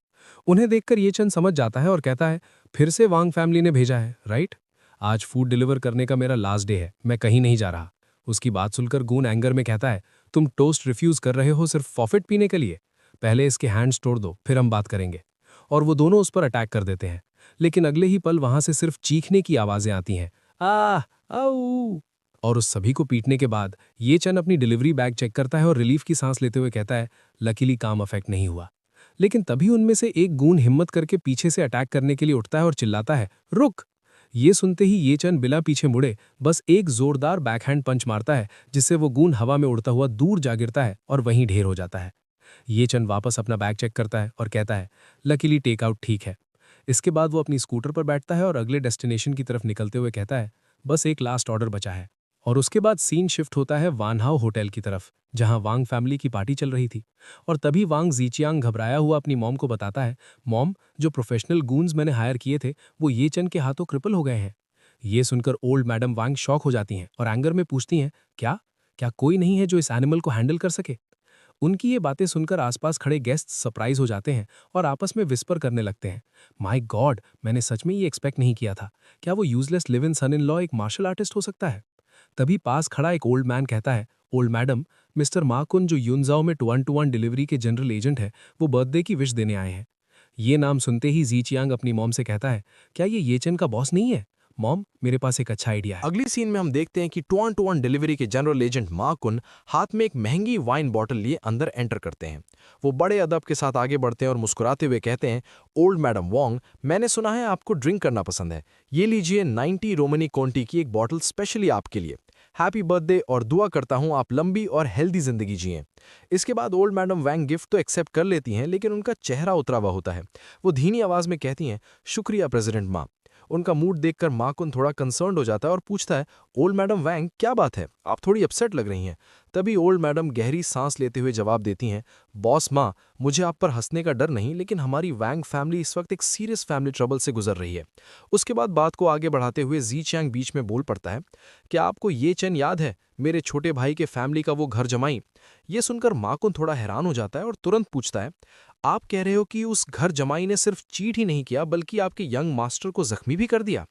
उन्हें देखकर ये चैन समझ जाता है और कहता है, फिर से वांग फैमिली ने भेजा है, राइट? आज फूड डिलीवर करने का मेरा लास्ट डे है, मैं कहीं नहीं जा रहा। उसकी बात सुनकर गून एंगर में कहता है, तुम टोस्ट रिफ्यूज कर रहे हो सिर्फ फॉफिट पीने के लिए? पहले इसके हैंड्स तोड़ दो, फिर हम बात करेंगे। और वो दोनों उस पर अटैक कर देते हैं। लेकिन अगले ही पल वहां से सिर्फ चीखने की आवाजें आती हैं, आह, आऊ। और उस सभी को पीटने के बाद ये चन अपनी डिलीवरी बैग चेक करता है और रिलीफ की सांस लेते हुए कहता है, लकीली काम अफेक्ट नहीं हुआ। लेकिन तभी उनमें से एक गून हिम्मत करके पीछे से अटैक करने के लिए उठता है और चिल्लाता है, रुक। ये सुनते ही ये चन बिना पीछे मुड़े बस एक जोरदार बैकहैंड पंच मारता है, जिससे वो गूंद हवा में उड़ता हुआ दूर जा गिरता है और वहीं ढेर हो जाता है। ये चन वापस अपना बैग चेक करता है और कहता है, लकीली टेक आउट ठीक है। इसके बाद वो अपनी स्कूटर पर बैठता है और अगले डेस्टिनेशन की तरफ निकलते हुए कहता है, बस एक लास्ट ऑर्डर बचा है। और उसके बाद सीन शिफ्ट होता है वानहाउ होटल की तरफ, जहां वांग फैमिली की पार्टी चल रही थी। और तभी वांग जीचियांग घबराया हुआ अपनी मॉम को बताता है, मॉम, जो प्रोफेशनल गूंज मैंने हायर किए थे वो ये चन के हाथों क्रिपल हो गए हैं। ये सुनकर ओल्ड मैडम वांग शॉक हो जाती हैं और एंगर में पूछती हैं, क्या क्या कोई नहीं है जो इस एनिमल को हैंडल कर सके? उनकी ये बातें सुनकर आसपास खड़े गेस्ट सरप्राइज हो जाते हैं और आपस में विस्पर करने लगते हैं, माय गॉड, मैंने सच में ये एक्सपेक्ट नहीं किया था। क्या वो useless live in son in law एक मार्शल आर्टिस्ट हो सकता है? तभी पास खड़ा एक ओल्ड मैन कहता है, ओल्ड मैडम, मिस्टर माकुन जो युनजाओ में 1-to-1 डिलीवरी के जनरल एजेंट है, वो बर्थडे की विश देने आए हैं। ये नाम सुनते ही जीचियांग अपनी मॉम से कहता है, क्या ये येचन का बॉस नहीं है? मॉम, मेरे पास एक अच्छा आइडिया है। अगली सीन में हम देखते हैं कि 2-on-2 डिलीवरी के जनरल एजेंट मा कुन हाथ में एक महंगी वाइन बॉटल लिए अंदर एंटर करते हैं। वो बड़े अदब के साथ आगे बढ़ते हैं और मुस्कुराते हुए कहते हैं, ओल्ड मैडम वोंग, मैंने सुना है आपको ड्रिंक करना पसंद है। ये लीजिए 90 रोमनी कोंटी की एक बॉटल स्पेशली आपके लिए। हैप्पी बर्थडे और दुआ करता हूं आप लंबी और हेल्दी जिंदगी जिएं। इसके बाद ओल्ड मैडम वैंग गिफ्ट तो एक्सेप्ट कर लेती हैं, लेकिन उनका चेहरा उतरा हुआ होता है। वो धीमी आवाज में कहती हैं, शुक्रिया प्रेसिडेंट माँ। उनका मूड देखकर माकुन थोड़ा कंसर्न्ड हो जाता है और पूछता है, ओल्ड मैडम वैंग, क्या बात है, आप थोड़ी अपसेट लग रही हैं। तभी ओल्ड मैडम गहरी सांस लेते हुए जवाब देती हैं, बॉस माँ, मुझे आप पर हंसने का डर नहीं, लेकिन हमारी वैंग फैमिली इस वक्त एक सीरियस फैमिली ट्रबल से गुजर रही है। उसके बाद बात को आगे बढ़ाते हुए जी चैंग बीच में बोल पड़ता है, क्या आपको ये चैन याद है, मेरे छोटे भाई के फैमिली का वो घर जमाई? ये सुनकर माकुन थोड़ा हैरान हो जाता है और तुरंत पूछता है, आप कह रहे हो कि उस घर जमाई ने सिर्फ चीट ही नहीं किया बल्कि आपके यंग मास्टर को जख्मी भी कर दिया?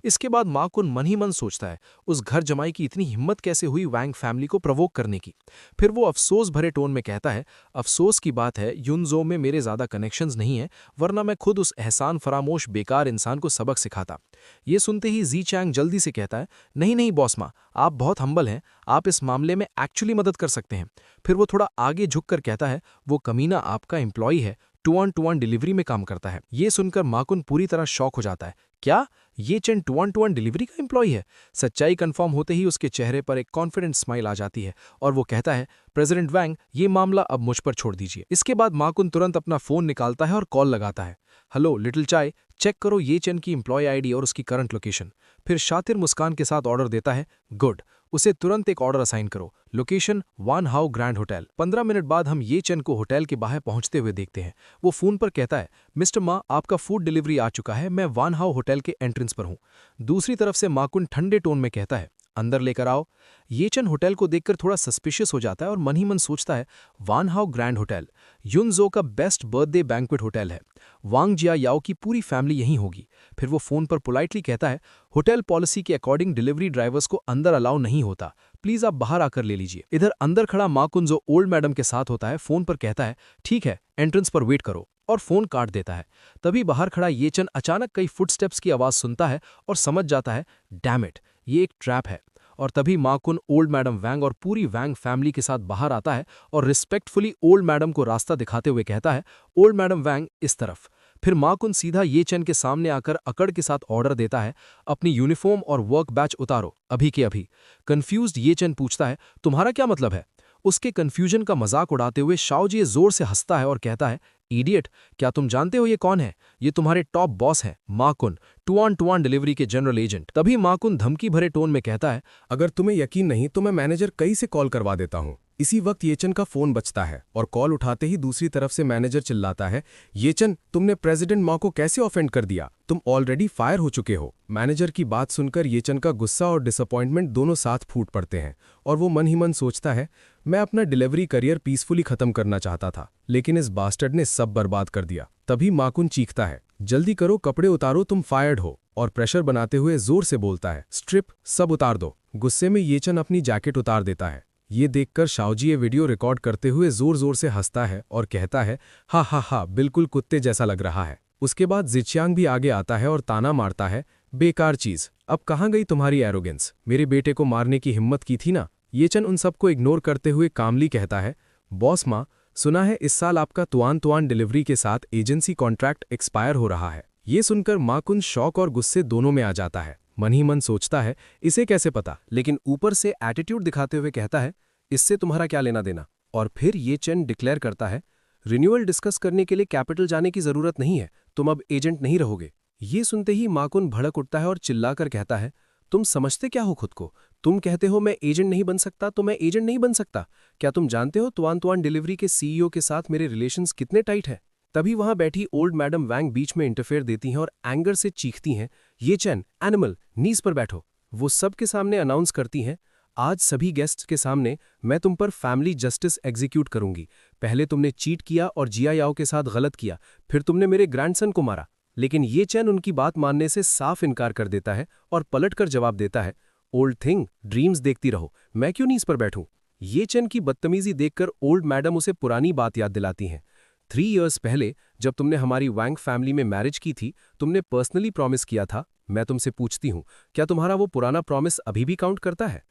इसके बाद माकुन मन ही मन सोचता है, उस घर जमाई की इतनी हिम्मत कैसे हुई वैंग फैमिली को प्रवोक करने की। फिर वो अफसोस भरे टोन में कहता है, अफसोस की बात है युनजो में मेरे ज्यादा कनेक्शंस नहीं है, वरना मैं खुद उस एहसान फरामोश बेकार इंसान को सबक सिखाता। ये सुनते ही जी चैंग जल्दी से कहता है, नहीं नहीं बॉस माँ, आप बहुत हम्बल हैं, आप इस मामले में एक्चुअली मदद कर सकते हैं। फिर वो थोड़ा आगे झुककर कहता है, वो कमीना आपका एम्प्लॉय है, 2-on-2 डिलीवरी में काम करता है। ये सुनकर माकुन पूरी तरह शॉक हो जाता है, क्या ये चेन 2-on-2 डिलीवरी का एम्प्लॉय है? सच्चाई कंफर्म होते ही उसके चेहरे पर एक कॉन्फिडेंट स्माइल आ जाती है और वो कहता है, प्रेसिडेंट वैंग, ये मामला अब मुझ पर छोड़ दीजिए। इसके बाद माकुन तुरंत अपना फोन निकालता है और कॉल लगाता है, हेलो लिटिल चाय, चेक करो ये चेन की एम्प्लॉय आईडी और उसकी करंट लोकेशन। फिर शातिर मुस्कान के साथ ऑर्डर देता है, गुड, उसे तुरंत एक ऑर्डर असाइन करो, लोकेशन वानहाउ ग्रैंड होटल। 15 मिनट बाद हम ये चन को होटल के बाहर पहुंचते हुए देखते हैं। वो फोन पर कहता है, मिस्टर मा, आपका फूड डिलीवरी आ चुका है, मैं वानहाउ होटल के एंट्रेंस पर हूं। दूसरी तरफ से माकुन ठंडे टोन में कहता है, अंदर लेकर आओ। ये चन होटल को देखकर थोड़ा सस्पिशियस हो जाता है और मन ही मन सोचता है, वानहाउ ग्रैंड होटल युनजो का बेस्ट बर्थडे बैंक्वेट होटल है, वांग जिया याओ की पूरी फैमिली यहीं होगी। फिर वो फोन पर पोलाइटली कहता है, होटल पॉलिसी के अकॉर्डिंग डिलीवरी ड्राइवर्स को अंदर अलाउ नहीं होता, प्लीज आप बाहर आकर ले लीजिए। इधर अंदर खड़ा माकुन जो ओल्ड मैडम के साथ होता है, फोन पर कहता है, ठीक है, एंट्रेंस पर वेट करो, और फोन काट देता है। तभी बाहर खड़ा ये चन अचानक कई फुटस्टेप्स की आवाज सुनता है और समझ जाता है, डैम इट, ये एक ट्रैप है। और तभी माकुन ओल्ड मैडम वैंग और पूरी वैंग फैमिली के साथ बाहर आता है और रिस्पेक्टफुली ओल्ड मैडम को रास्ता दिखाते हुए कहता है, ओल्ड मैडम वैंग इस तरफ। फिर माकुन सीधा ये चन के सामने आकर अकड़ के साथ ऑर्डर देता है, अपनी यूनिफॉर्म और वर्क बैच उतारो, अभी के अभी। कंफ्यूज्ड ये चन पूछता है, तुम्हारा क्या मतलब है? उसके कंफ्यूजन का मजाक उड़ाते हुए शाओजी जोर से हंसता है और कहता है, इडियट, क्या तुम जानते हो ये कौन है? ये तुम्हारे टॉप बॉस हैं, माकुन, 2-on-2 डिलीवरी के जनरल एजेंट। तभी माकुन धमकी भरे टोन में कहता है, अगर तुम्हें यकीन नहीं तो मैं मैनेजर कई से कॉल करवा देता हूं। इसी वक्त येचन का फोन बजता है और कॉल उठाते ही दूसरी तरफ से मैनेजर चिल्लाता है, येचन, तुमने प्रेसिडेंट मा को कैसे ऑफेंड कर दिया? तुम ऑलरेडी फायर हो चुके हो। मैनेजर की बात सुनकर येचन का गुस्सा और डिसअपॉइंटमेंट दोनों साथ फूट पड़ते हैं और वो मन ही मन सोचता है, मैं अपना डिलीवरी करियर पीसफुली खत्म करना चाहता था, लेकिन इस बास्टर्ड ने सब बर्बाद कर दिया। तभी माकुन चीखता है, जल्दी करो, कपड़े उतारो, तुम फायर्ड हो, और प्रेशर बनाते हुए जोर से बोलता है, स्ट्रिप, सब उतार दो। गुस्से में येचन अपनी जैकेट उतार देता है। ये देखकर शाओजी ये वीडियो रिकॉर्ड करते हुए जोर जोर से हंसता है और कहता है, हा हा हा, बिल्कुल कुत्ते जैसा लग रहा है। उसके बाद जिचियांग भी आगे आता है और ताना मारता है, बेकार चीज, अब कहाँ गई तुम्हारी एरोगेंस? मेरे बेटे को मारने की हिम्मत की थी ना? येचन उन सबको इग्नोर करते हुए कामली कहता है, बॉस माँ, सुना है इस साल आपका तुआन डिलीवरी के साथ एजेंसी कॉन्ट्रैक्ट एक्सपायर हो रहा है। ये सुनकर माकुन शौक और गुस्से दोनों में आ जाता है। मन ही मन सोचता है इसे कैसे पता, लेकिन ऊपर से एटीट्यूड दिखाते हुए कहता है इससे तुम्हारा क्या लेना देना। और फिर ये चेन डिक्लेयर करता है रिन्यूअल डिस्कस करने के लिए कैपिटल जाने की जरूरत नहीं है, तुम अब एजेंट नहीं रहोगे। ये सुनते ही माकुन भड़क उठता है और चिल्लाकर कहता है तुम समझते क्या हो खुद को? तुम कहते हो मैं एजेंट नहीं बन सकता तो मैं एजेंट नहीं बन सकता। क्या तुम जानते हो तुआन तुआन डिलीवरी के सीईओ के साथ मेरे रिलेशंस कितने टाइट हैं? तभी वहां बैठी ओल्ड मैडम वैंग बीच में इंटरफेयर देती हैं और एंगर से चीखती हैं ये चैन एनिमल नीज पर बैठो। वो सबके सामने अनाउंस करती हैं आज सभी गेस्ट्स के सामने मैं तुम पर फैमिली जस्टिस एग्जीक्यूट करूंगी। पहले तुमने चीट किया और जिया याओ के साथ गलत किया, फिर तुमने मेरे ग्रैंडसन को मारा। लेकिन ये चैन उनकी बात मानने से साफ इनकार कर देता है और पलटकर जवाब देता है ओल्ड थिंग ड्रीम्स देखती रहो, मैं क्यों नीज पर बैठूं। ये चैन की बदतमीजी देखकर ओल्ड मैडम उसे पुरानी बात याद दिलाती हैं। 3 इयर्स पहले जब तुमने हमारी वैंग फैमिली में मैरिज की थी, तुमने पर्सनली प्रॉमिस किया था। मैं तुमसे पूछती हूं क्या तुम्हारा वो पुराना प्रॉमिस अभी भी काउंट करता है?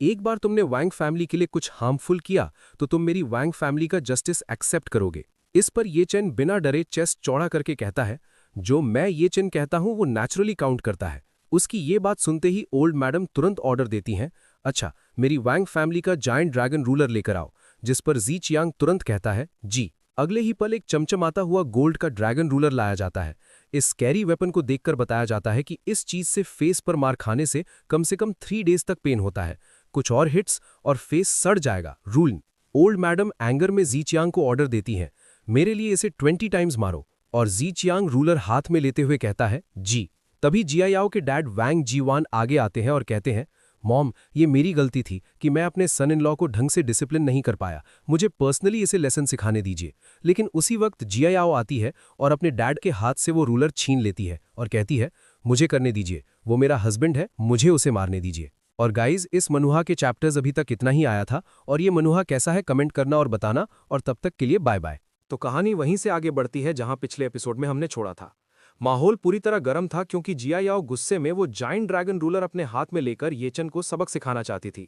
एक बार तुमने वैंग फैमिली के लिए कुछ हार्मफुल किया तो तुम मेरी वैंग फैमिली का जस्टिस एक्सेप्ट करोगे। इस पर ये चेन बिना डरे चेस्ट चौड़ा करके कहता है जो मैं ये चेन कहता हूं वो नेचुरली काउंट करता है। उसकी ये बात सुनते ही ओल्ड मैडम तुरंत ऑर्डर देती हैं अच्छा मेरी वैंग फैमिली का जायंट ड्रैगन रूलर लेकर आओ। जिस पर जी चियांग तुरंत कहता है जी। अगले ही पल एक चमचमाता हुआ गोल्ड का ड्रैगन रूलर लाया जाता है। इस स्कैरी वेपन को देखकर बताया जाता है कि इस चीज से फेस पर मार खाने से कम 3 डेज तक पेन होता है। कुछ और हिट्स और फेस सड़ जाएगा। रूल। ओल्ड मैडम एंगर में जी चियांग को ऑर्डर देती हैं मेरे लिए इसे 20 टाइम्स मारो। और जी चियांग रूलर हाथ में लेते हुए कहता है जी। तभी जिया याओ के डैड वैंग जीवान आगे आते हैं और कहते हैं मॉम ये मेरी गलती थी कि मैं अपने सन इन लॉ को ढंग से डिसिप्लिन नहीं कर पाया, मुझे पर्सनली इसे लेसन सिखाने दीजिए। लेकिन उसी वक्त जिया याओ आती है और अपने डैड के हाथ से वो रूलर छीन लेती है और कहती है मुझे करने दीजिए, वो मेरा हस्बैंड है, मुझे उसे मारने दीजिए। और गाइज इस मनुहा के चैप्टर्स अभी तक इतना ही आया था और ये मनुहा कैसा है कमेंट करना और बताना, और तब तक के लिए बाय बाय। तो कहानी वहीं से आगे बढ़ती है जहां पिछले एपिसोड में हमने छोड़ा था। माहौल पूरी तरह गर्म था क्योंकि जिया याओ गुस्से में वो जायंट ड्रैगन रूलर अपने हाथ में लेकर येचन को सबक सिखाना चाहती थी।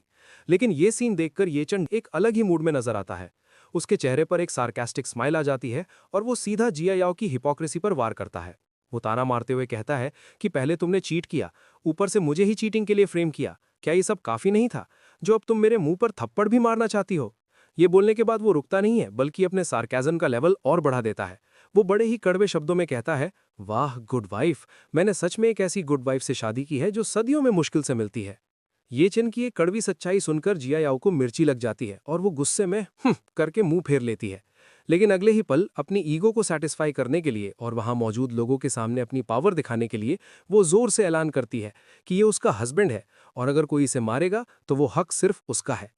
लेकिन ये सीन देखकर येचन एक अलग ही मूड में नजर आता है। उसके चेहरे पर एक सार्कास्टिक स्माइल आ जाती है और वो सीधा जिया याओ की हिपोक्रेसी पर वार करता है। वो ताना मारते हुए कहता है कि पहले तुमने चीट किया, ऊपर से मुझे ही चीटिंग के लिए फ्रेम किया, क्या ये सब काफी नहीं था जो अब तुम मेरे मुंह पर थप्पड़ भी मारना चाहती हो? ये बोलने के बाद वो रुकता नहीं है बल्कि अपने सार्केज़म का लेवल और बढ़ा देता है। वो बड़े ही कड़वे शब्दों में कहता है वाह गुड वाइफ, मैंने सच में एक ऐसी गुड वाइफ से शादी की है जो सदियों में मुश्किल से मिलती है। ये चिन की एक कड़वी सच्चाई सुनकर जिया याओ को मिर्ची लग जाती है और वो गुस्से में करके मुंह फेर लेती है। लेकिन अगले ही पल अपनी ईगो को सेटिस्फाई करने के लिए और वहां मौजूद लोगों के सामने अपनी पावर दिखाने के लिए वो जोर से ऐलान करती है कि ये उसका हस्बैंड है और अगर कोई इसे मारेगा तो वो हक सिर्फ उसका है।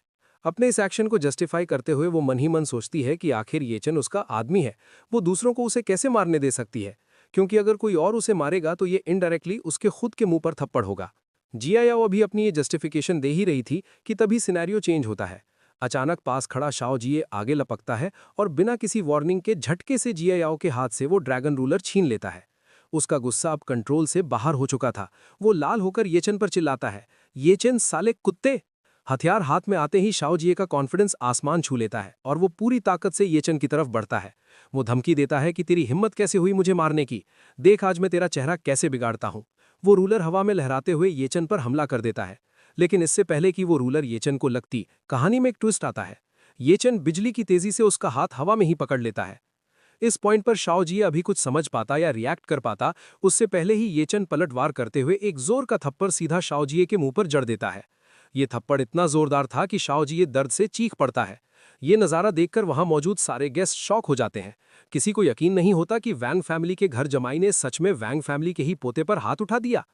अपने इस एक्शन को जस्टिफाई करते हुए वो मन ही मन सोचती है कि आखिर येचन उसका आदमी है, वो दूसरों को उसे कैसे मारने दे सकती है, क्योंकि अगर कोई और उसे मारेगा तो ये इनडायरेक्टली उसके खुद के मुंह पर थप्पड़ होगा। जिया याओ अभी अपनी ये जस्टिफिकेशन दे ही रही थी कि तभी सिनेरियो चेंज होता है। अचानक पास खड़ा शाओ जिये आगे लपकता है और बिना किसी वार्निंग के झटके से जिया याओ के हाथ से वो ड्रैगन रूलर छीन लेता है। उसका गुस्सा अब कंट्रोल से बाहर हो चुका था। वो लाल होकर येचन पर चिल्लाता है, येचन साले कुत्ते। हथियार हाथ में आते ही शाओ जिये का कॉन्फिडेंस आसमान छू लेता है और वो पूरी ताकत से येचन की तरफ बढ़ता है। वो धमकी देता है कि तेरी हिम्मत कैसे हुई मुझे मारने की, देख आज मैं तेरा चेहरा कैसे बिगाड़ता हूं। वो रूलर हवा में लहराते हुए येचन पर हमला कर देता है। लेकिन इससे पहले कि वो रूलर येचन को लगती, कहानी में एक ट्विस्ट आता है। येचन बिजली की तेजी से उसका हाथ हवा में ही पकड़ लेता है। इस पॉइंट पर शाओ जिये अभी कुछ समझ पाता या रिएक्ट कर पाता, उससे पहले ही येचन पलटवार करते हुए एक जोर का थप्पड़ सीधा शाओ जिये के मुंह पर जड़ देता है। ये थप्पड़ इतना जोरदार था कि शाओ जिये दर्द से चीख पड़ता है। ये नज़ारा देखकर वहां मौजूद सारे गेस्ट शॉक हो जाते हैं। किसी को यकीन नहीं होता कि वैंग फैमिली के घर जमाई ने सच में वैंग फैमिली के ही पोते पर हाथ उठा दिया।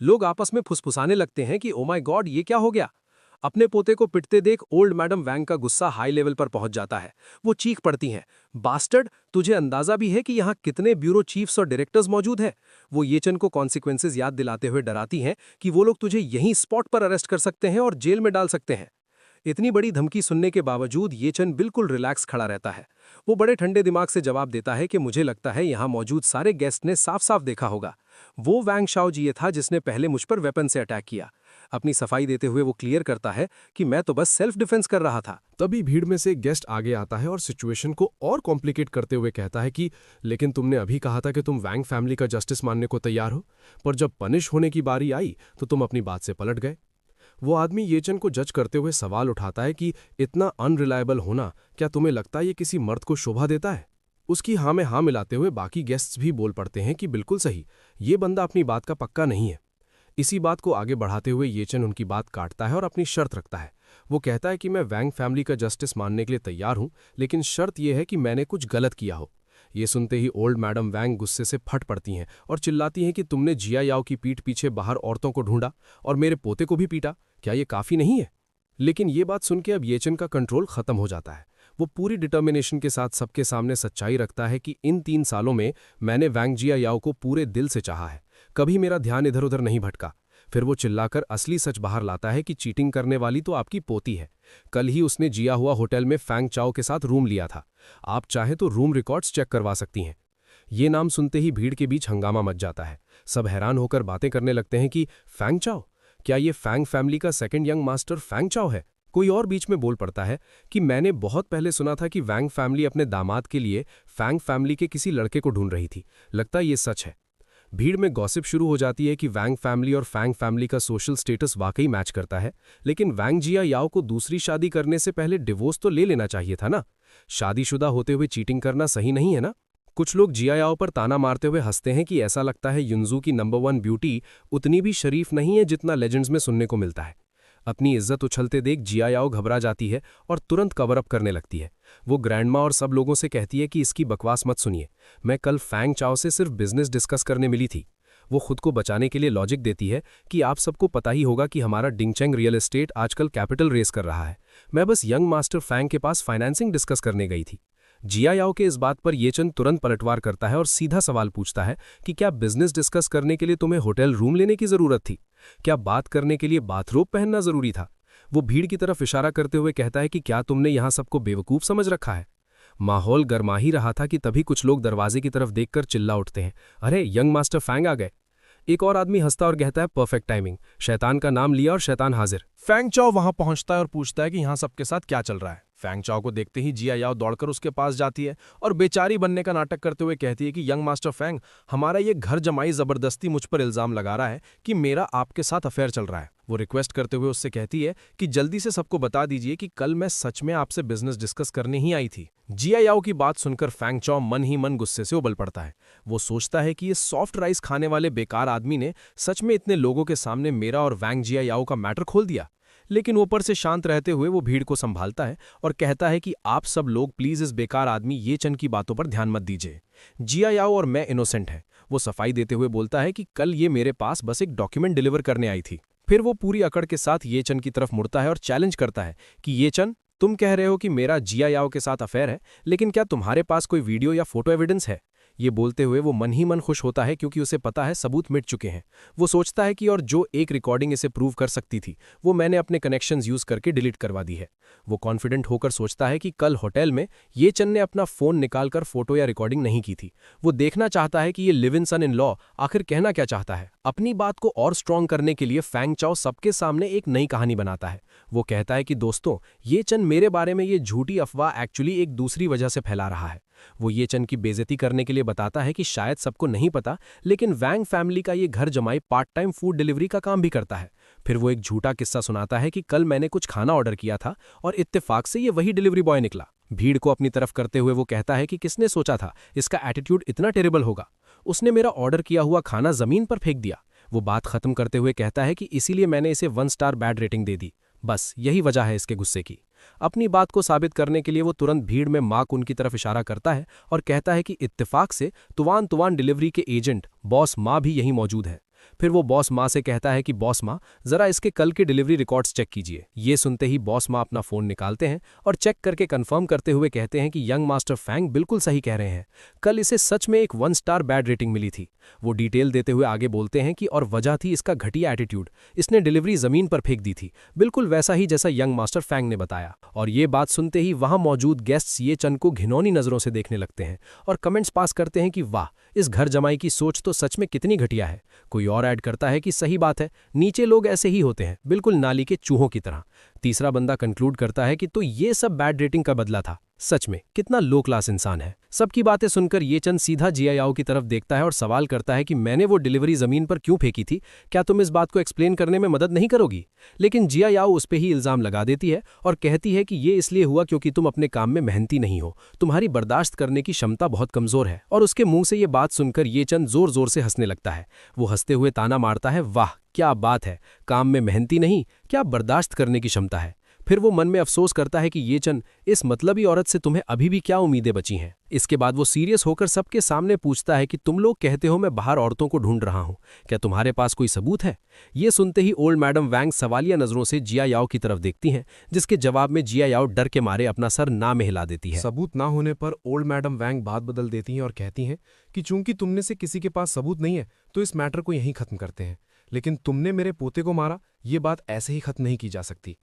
लोग आपस में फुसफुसाने लगते हैं कि ओ माय गॉड ये क्या हो गया। अपने पोते को पिटते देख ओल्ड मैडम वैंग का गुस्सा हाई लेवल पर पहुंच जाता है। वो चीख पड़ती हैं, बास्टर्ड, तुझे अंदाजा भी है कि यहाँ कितने ब्यूरो चीफ्स और डायरेक्टर्स मौजूद हैं? वो येचन को कॉन्सिक्वेंसेज याद दिलाते हुए डराती हैं कि वो लोग तुझे यहीं स्पॉट पर अरेस्ट कर सकते हैं और जेल में डाल सकते हैं। इतनी बड़ी धमकी सुनने के बावजूद ये चन बिल्कुल रिलैक्स खड़ा रहता है। वो बड़े ठंडे दिमाग से जवाब देता है कि मुझे लगता है यहाँ मौजूद सारे गेस्ट ने साफ साफ देखा होगा। वो वैंग शाओजी था जिसने पहले मुझ पर वेपन से अटैक किया। अपनी सफाई देते हुए वो क्लियर करता है कि मैं तो बस सेल्फ डिफेंस कर रहा था। तभी भीड़ में से एक गेस्ट आगे आता है और सिचुएशन को और कॉम्प्लिकेट करते हुए कहता है कि लेकिन तुमने अभी कहा था कि तुम वैंग फैमिली का जस्टिस मानने को तैयार हो, पर जब पनिश होने की बारी आई तो तुम अपनी बात से पलट गए। वो आदमी येचन को जज करते हुए सवाल उठाता है कि इतना अनरिलायबल होना क्या तुम्हें लगता है ये किसी मर्द को शोभा देता है? उसकी हाँ में हाँ मिलाते हुए बाकी गेस्ट्स भी बोल पड़ते हैं कि बिल्कुल सही, ये बंदा अपनी बात का पक्का नहीं है। इसी बात को आगे बढ़ाते हुए येचन उनकी बात काटता है और अपनी शर्त रखता है। वो कहता है कि मैं वैंग फैमिली का जस्टिस मानने के लिए तैयार हूं, लेकिन शर्त यह है कि मैंने कुछ गलत किया हो। ये सुनते ही ओल्ड मैडम वैंग गुस्से से फट पड़ती हैं और चिल्लाती हैं कि तुमने जिया याओ की पीठ पीछे बाहर औरतों को ढूंढा और मेरे पोते को भी पीटा, क्या ये काफी नहीं है? लेकिन ये बात सुनकर अब येचन का कंट्रोल खत्म हो जाता है। वो पूरी डिटर्मिनेशन के साथ सबके सामने सच्चाई रखता है कि इन 3 सालों में मैंने वैंग जिया याओ को पूरे दिल से चाहा है, कभी मेरा ध्यान इधर उधर नहीं भटका। फिर वो चिल्लाकर असली सच बाहर लाता है कि चीटिंग करने वाली तो आपकी पोती है। कल ही उसने जिया हुआ होटल में फैंग चाओ के साथ रूम लिया था। आप चाहें तो रूम रिकॉर्ड्स चेक करवा सकती हैं। ये नाम सुनते ही भीड़ के बीच हंगामा मच जाता है। सब हैरान होकर बातें करने लगते हैं कि फैंग चाओ, क्या ये फैंग फैमिली का सेकंड यंग मास्टर फैंग चाओ है? कोई और बीच में बोल पड़ता है कि मैंने बहुत पहले सुना था कि वैंग फैमिली अपने दामाद के लिए फैंग फैमिली के किसी लड़के को ढूंढ रही थी। लगता ये सच है। भीड़ में गॉसिप शुरू हो जाती है कि वैंग फैमिली और फैंग फैमिली का सोशल स्टेटस वाकई मैच करता है, लेकिन वैंग जिया याओ को दूसरी शादी करने से पहले डिवोर्स तो ले लेना चाहिए था ना। शादीशुदा होते हुए चीटिंग करना सही नहीं है ना। कुछ लोग जिया याओ पर ताना मारते हुए हंसते हैं कि ऐसा लगता है युनजू की नंबर 1 ब्यूटी उतनी भी शरीफ नहीं है जितना लेजेंड्स में सुनने को मिलता है। अपनी इज्जत उछलते देख जिया याओ घबरा जाती है और तुरंत कवर अप करने लगती है। वो ग्रैंडमा और सब लोगों से कहती है कि इसकी बकवास मत सुनिए, मैं कल फैंग चाओ से सिर्फ बिजनेस डिस्कस करने मिली थी। वो खुद को बचाने के लिए लॉजिक देती है कि आप सबको पता ही होगा कि हमारा डिंगचेंग रियल एस्टेट आजकल कैपिटल रेस कर रहा है, मैं बस यंग मास्टर फैंग के पास फाइनेंसिंग डिस्कस करने गई थी। जिया याओ के इस बात पर येचन तुरंत पलटवार करता है और सीधा सवाल पूछता है कि क्या बिजनेस डिस्कस करने के लिए तुम्हें होटल रूम लेने की जरूरत थी? क्या बात करने के लिए बाथरोब पहनना जरूरी था? वो भीड़ की तरफ इशारा करते हुए कहता है कि क्या तुमने यहां सबको बेवकूफ समझ रखा है? माहौल गर्मा ही रहा था कि तभी कुछ लोग दरवाजे की तरफ देखकर चिल्ला उठते हैं, अरे यंग मास्टर फैंग आ गए। एक और आदमी हंसता और कहता है, परफेक्ट टाइमिंग, शैतान का नाम लिया और शैतान हाजिर। फैंग चाओ वहां पहुंचता है और पूछता है कि यहाँ सबके साथ क्या चल रहा है। फैंग चाओ को देखते ही जिया याओ दौड़कर उसके पास जाती है और बेचारी बनने का नाटक करते हुए कहती है कि यंग मास्टर फैंग, हमारा ये घर जमाई जबरदस्ती मुझ पर इल्जाम लगा रहा है कि मेरा आपके साथ अफेयर चल रहा है। वो रिक्वेस्ट करते हुए उससे कहती है कि जल्दी से सबको बता दीजिए कि कल मैं सच में आपसे बिजनेस डिस्कस करने ही आई थी। जिया याओ की बात सुनकर फैंग चाओ मन ही मन गुस्से से उबल पड़ता है। वो सोचता है कि ये सॉफ्ट राइस खाने वाले बेकार आदमी ने सच में इतने लोगों के सामने मेरा और वैंग जिया याओ का मैटर खोल दिया। लेकिन ऊपर से शांत रहते हुए वो भीड़ को संभालता है और कहता है कि आप सब लोग प्लीज इस बेकार आदमी ये चन की बातों पर ध्यान मत दीजिए। जिया याओ और मैं इनोसेंट है। वो सफाई देते हुए बोलता है कि कल ये मेरे पास बस एक डॉक्यूमेंट डिलीवर करने आई थी। फिर वो पूरी अकड़ के साथ ये चन की तरफ मुड़ता है और चैलेंज करता है कि ये चन, तुम कह रहे हो कि मेरा जिया याओ के साथ अफेयर है, लेकिन क्या तुम्हारे पास कोई वीडियो या फोटो एविडेंस है? ये बोलते हुए वो मन ही मन खुश होता है क्योंकि उसे पता है सबूत मिट चुके हैं। वो सोचता है कि और जो एक रिकॉर्डिंग इसे प्रूव कर सकती थी वो मैंने अपने कनेक्शंस यूज करके डिलीट करवा दी है। वो कॉन्फिडेंट होकर सोचता है कि कल होटल में ये चन ने अपना फोन निकालकर फोटो या रिकॉर्डिंग नहीं की थी। वो देखना चाहता है कि ये live in son in law आखिर कहना क्या चाहता है। अपनी बात को और स्ट्रांग करने के लिए फैंग चाओ सबके सामने एक नई कहानी बनाता है। वो कहता है कि दोस्तों, ये चन मेरे बारे में ये झूठी अफवाह एक्चुअली एक दूसरी वजह से फैला रहा है। वो ये चन की बेइज्जती करने के लिए बताता है कि शायद सबको नहीं पता, लेकिन वैंग फैमिली का ये घर जमाई पार्ट टाइम फूड डिलीवरी का काम भी करता है। फिर वो एक झूठा किस्सा सुनाता है कि कल मैंने कुछ खाना ऑर्डर किया था और इत्तेफाक से ये वही डिलीवरी बॉय निकला। भीड़ को अपनी तरफ करते हुए वो कहता है कि किसने सोचा था इसका एटीट्यूड इतना टेरेबल होगा। उसने मेरा ऑर्डर किया हुआ खाना जमीन पर फेंक दिया। वो बात खत्म करते हुए कहता है कि इसीलिए मैंने इसे 1 स्टार बैड रेटिंग दे दी। बस यही वजह है इसके गुस्से की। अपनी बात को साबित करने के लिए वो तुरंत भीड़ में माँ उनकी तरफ इशारा करता है और कहता है कि इत्तेफाक से तुवान तुवान डिलीवरी के एजेंट बॉस माँ भी यहीं मौजूद है। फिर वो बॉस माँ से कहता है कि बॉस माँ, जरा इसके कल के डिलीवरी रिकॉर्ड्स चेक कीजिए। ये सुनते ही बॉस माँ अपना फोन निकालते हैं और चेक करके कंफर्म करते हुए कहते हैं कि यंग मास्टर फैंग बिल्कुल सही कह रहे हैं, कल इसे सच में एक 1 स्टार बैड रेटिंग मिली थी। वो डिटेल देते हुए आगे बोलते हैं कि और वजह थी इसका घटिया एटीट्यूड, इसने डिलीवरी जमीन पर फेंक दी थी, बिल्कुल वैसा ही जैसा यंग मास्टर फैंग ने बताया। और ये बात सुनते ही वहां मौजूद गेस्ट्स ये चन को घिनौनी नजरों से देखने लगते हैं और कमेंट्स पास करते हैं कि वाह, इस घर जमाई की सोच तो सच में कितनी घटिया है। कोई और ऐड करता है कि सही बात है, नीचे लोग ऐसे ही होते हैं, बिल्कुल नाली के चूहों की तरह। तीसरा बंदा कंक्लूड करता है कि तो ये सब बैड रेटिंग का बदला था, सच में कितना लो क्लास इंसान है। सबकी बातें सुनकर ये चंद सीधा जियायाओ की तरफ देखता है और सवाल करता है कि मैंने वो डिलीवरी जमीन पर क्यों फेंकी थी, क्या तुम इस बात को एक्सप्लेन करने में मदद नहीं करोगी। लेकिन जियायाओ उस पे ही इल्जाम लगा देती है और कहती है कि ये इसलिए हुआ क्योंकि तुम अपने काम में मेहनती नहीं हो, तुम्हारी बर्दाश्त करने की क्षमता बहुत कमजोर है। और उसके मुंह से ये बात सुनकर ये चंद जोर जोर से हंसने लगता है। वो हंसते हुए ताना मारता है, वाह क्या बात है, काम में मेहनती नहीं, क्या बर्दाश्त करने की क्षमता है। फिर वो मन में अफसोस करता है कि ये चन, इस मतलबी औरत से तुम्हें अभी भी क्या उम्मीदें बची हैं। इसके बाद वो सीरियस होकर सबके सामने पूछता है कि तुम लोग कहते हो मैं बाहर औरतों को ढूंढ रहा हूं, क्या तुम्हारे पास कोई सबूत है। ये सुनते ही ओल्ड मैडम वैंग सवालिया नजरों से जियायाओ की तरफ देखती हैं, जिसके जवाब में जियायाओ डर के मारे अपना सर ना में हिला देती है। सबूत ना होने पर ओल्ड मैडम वैंग बात बदल देती हैं और कहती हैं कि चूंकि तुमने से किसी के पास सबूत नहीं है तो इस मैटर को यहीं खत्म करते हैं, लेकिन तुमने मेरे पोते को मारा, ये बात ऐसे ही खत्म नहीं की जा सकती।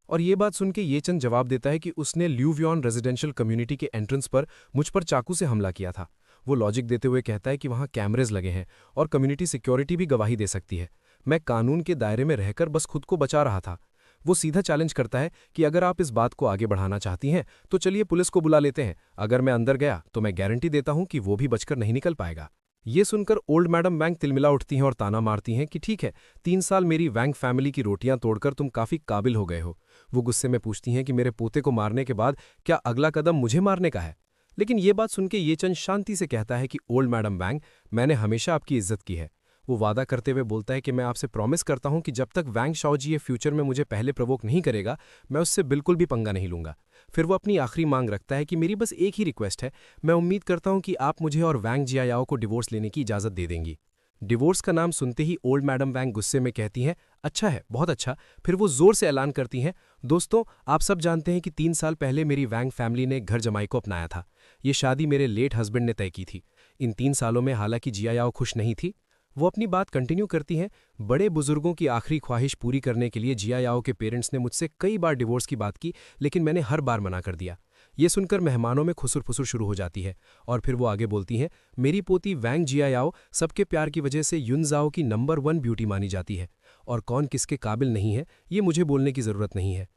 और ये बात सुन के ये चंद जवाब देता है कि उसने ल्यूवियन रेजिडेंशियल कम्युनिटी के एंट्रेंस पर मुझ पर चाकू से हमला किया था। वो लॉजिक देते हुए कहता है कि वहाँ कैमरेज लगे हैं और कम्युनिटी सिक्योरिटी भी गवाही दे सकती है। मैं कानून के दायरे में रहकर बस खुद को बचा रहा था। वो सीधा चैलेंज करता है कि अगर आप इस बात को आगे बढ़ाना चाहती हैं तो चलिए पुलिस को बुला लेते हैं, अगर मैं अंदर गया तो मैं गारंटी देता हूं कि वो भी बचकर नहीं निकल पाएगा। ये सुनकर ओल्ड मैडम वैंग तिलमिला उठती हैं और ताना मारती हैं कि ठीक है, 3 साल मेरी वैंग फैमिली की रोटियां तोड़कर तुम काफी काबिल हो गए हो। वो गुस्से में पूछती हैं कि मेरे पोते को मारने के बाद क्या अगला कदम मुझे मारने का है। लेकिन ये बात सुनकर ये चंद शांति से कहता है कि ओल्ड मैडम वैंग, मैंने हमेशा आपकी इज्जत की है। वो वादा करते हुए बोलता है कि मैं आपसे प्रॉमिस करता हूं कि जब तक वैंग शाओजी ये फ्यूचर में मुझे पहले प्रवोक नहीं करेगा, मैं उससे बिल्कुल भी पंगा नहीं लूंगा। फिर वो अपनी आखिरी मांग रखता है कि मेरी बस एक ही रिक्वेस्ट है, मैं उम्मीद करता हूं कि आप मुझे और वैंग जियायाओ को डिवोर्स लेने की इजाजत दे देंगी। डिवोर्स का नाम सुनते ही ओल्ड मैडम वैंग गुस्से में कहती हैं, अच्छा है, बहुत अच्छा। फिर वो जोर से ऐलान करती हैं, दोस्तों आप सब जानते हैं कि 3 साल पहले मेरी वैंग फैमिली ने घर जमाई को अपनाया था। ये शादी मेरे लेट हस्बैंड ने तय की थी। इन 3 सालों में हालांकि जियायाओ खुश नहीं थी। वो अपनी बात कंटिन्यू करती हैं, बड़े बुजुर्गों की आखिरी ख्वाहिश पूरी करने के लिए जियायाओ के पेरेंट्स ने मुझसे कई बार डिवोर्स की बात की, लेकिन मैंने हर बार मना कर दिया। ये सुनकर मेहमानों में खुसुर फुसुर शुरू हो जाती है और फिर वो आगे बोलती हैं, मेरी पोती वैंग जियायाओ सबके प्यार की वजह से युनजाओ की नंबर 1 ब्यूटी मानी जाती है, और कौन किसके काबिल नहीं है ये मुझे बोलने की ज़रूरत नहीं है।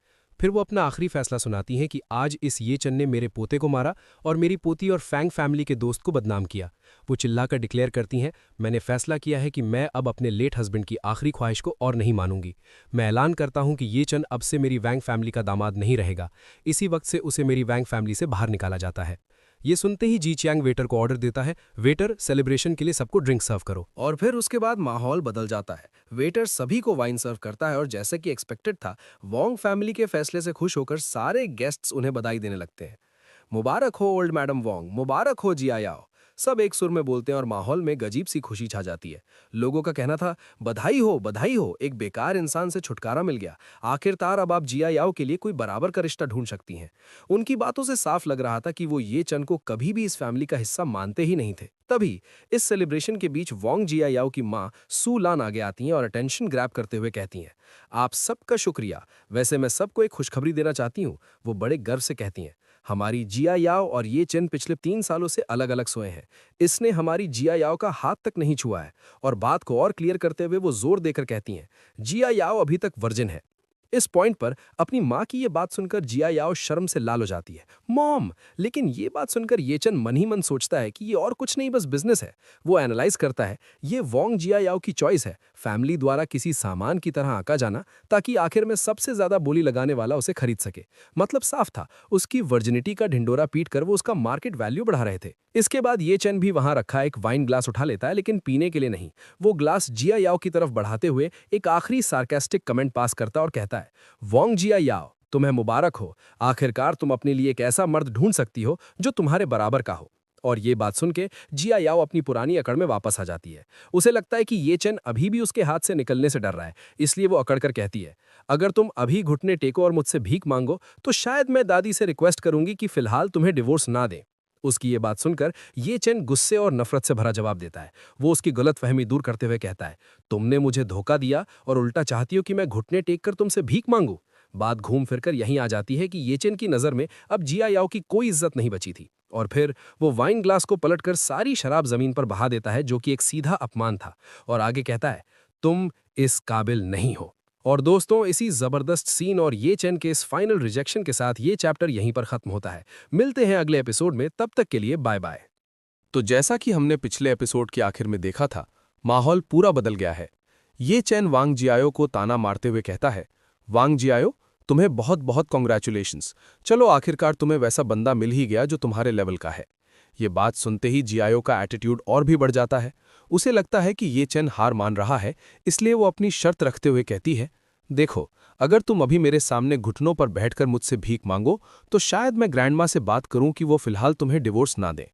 फिर वो अपना आखिरी फैसला सुनाती हैं कि आज इस ये चन ने मेरे पोते को मारा और मेरी पोती और फैंग फैमिली के दोस्त को बदनाम किया। वो चिल्लाकर डिक्लेयर करती हैं, मैंने फैसला किया है कि मैं अब अपने लेट हस्बैंड की आखिरी ख्वाहिश को और नहीं मानूंगी। मैं ऐलान करता हूं कि ये चन अब से मेरी वैंग फैमिली का दामाद नहीं रहेगा। इसी वक्त से उसे मेरी वैंग फैमिली से बाहर निकाला जाता है। ये सुनते ही जी चियांग वेटर को ऑर्डर देता है, वेटर सेलिब्रेशन के लिए सबको ड्रिंक सर्व करो। और फिर उसके बाद माहौल बदल जाता है। वेटर सभी को वाइन सर्व करता है और जैसे कि एक्सपेक्टेड था, वोंग फैमिली के फैसले से खुश होकर सारे गेस्ट्स उन्हें बधाई देने लगते हैं। मुबारक हो ओल्ड मैडम वोंग, मुबारक हो जियायाओ, सब एक सुर में बोलते हैं और माहौल में गजीब सी खुशी छा जाती है। लोगों का कहना था, बधाई हो, एक बेकार इंसान से छुटकारा मिल गया। आखिरकार अब आप जियायाओ के लिए कोई बराबर का रिश्ता ढूंढ सकती हैं। उनकी बातों से साफ लग रहा था कि वो ये चन को कभी भी इस फैमिली का हिस्सा मानते ही नहीं थे। तभी इस सेलिब्रेशन के बीच वोंग जियायाओ की मां सू लान आगे आती हैं और अटेंशन ग्रैब करते हुए कहती हैं, आप सबका शुक्रिया, वैसे मैं सबको एक खुशखबरी देना चाहती हूँ। वो बड़े गर्व से कहती हैं, हमारी जियायाओ और ये चेन पिछले 3 सालों से अलग अलग सोए हैं। इसने हमारी जियायाओ का हाथ तक नहीं छुआ है। और बात को और क्लियर करते हुए वो जोर देकर कहती हैं, जियायाओ अभी तक वर्जिन है। इस पॉइंट पर अपनी मां की ये बात सुनकर जियायाओ शर्म से लाल हो जाती है, मॉम। लेकिन ये बात सुनकर येचन मन ही मन सोचता है कि ये और कुछ नहीं, बस बिजनेस है। वो एनालाइज करता है, ये वोंग जियायाओ की चॉइस है, फैमिली द्वारा किसी सामान की तरह आंका जाना, ताकि आखिर में सबसे ज्यादा बोली लगाने वाला उसे खरीद सके। मतलब साफ था, उसकी वर्जिनिटी का ढिंडोरा पीट कर वो उसका मार्केट वैल्यू बढ़ा रहे थे। इसके बाद ये चैन भी वहां रखा एक वाइन ग्लास उठा लेता है, लेकिन पीने के लिए नहीं। वो ग्लास जियायाओ की तरफ बढ़ाते हुए एक आखिरी सार्केस्टिक कमेंट पास करता और कहता है, वोंग जियायाओ, तुम्हें मुबारक हो, आखिरकार तुम अपने लिए एक ऐसा मर्द ढूंढ सकती हो जो तुम्हारे बराबर का हो। और ये बात सुन के जिया याओ अपनी पुरानी अकड़ में वापस आ जाती है। उसे लगता है कि ये चेन अभी भी उसके हाथ से निकलने से डर रहा है, इसलिए वो अकड़ कर कहती है, अगर तुम अभी घुटने टेको और मुझसे भीख मांगो तो शायद मैं दादी से रिक्वेस्ट करूंगी कि फिलहाल तुम्हें डिवोर्स ना दें। उसकी ये बात सुनकर ये चेन गुस्से और नफरत से भरा जवाब देता है। वो उसकी गलतफहमी दूर करते हुए कहता है, तुमने मुझे धोखा दिया और उल्टा चाहती हो कि मैं घुटने टेक कर तुमसे भीख मांगू। बात घूम फिरकर यहीं आ जाती है कि ये चेन की नज़र में अब जिया याओ की कोई इज्जत नहीं बची थी, और फिर वो वाइन ग्लास को पलटकर सारी शराब जमीन पर बहा देता है, जो कि एक सीधा अपमान था, और आगे कहता है, तुम इस काबिल नहीं हो। और दोस्तों, इसी जबरदस्त सीन और ये चेन के इस फाइनल रिजेक्शन के साथ ये चैप्टर यहीं पर खत्म होता है। मिलते हैं अगले एपिसोड में, तब तक के लिए बाय बाय। तो जैसा कि हमने पिछले एपिसोड के आखिर में देखा था, माहौल पूरा बदल गया है। ये चैन वांग जियाओ को ताना मारते हुए कहता है, वांग जियाओ, तुम्हें बहुत बहुत कॉन्ग्रेचुलेशंस। चलो, आखिरकार तुम्हें वैसा बंदा मिल ही गया जो तुम्हारे लेवल का है। ये बात सुनते ही जियाओ का एटीट्यूड और भी बढ़ जाता है। उसे लगता है कि ये चैन हार मान रहा है, इसलिए वो अपनी शर्त रखते हुए कहती है, देखो, अगर तुम अभी मेरे सामने घुटनों पर बैठकर मुझसे भीख मांगो तो शायद मैं ग्रैंडमा से बात करूं कि वो फिलहाल तुम्हें डिवोर्स ना दें।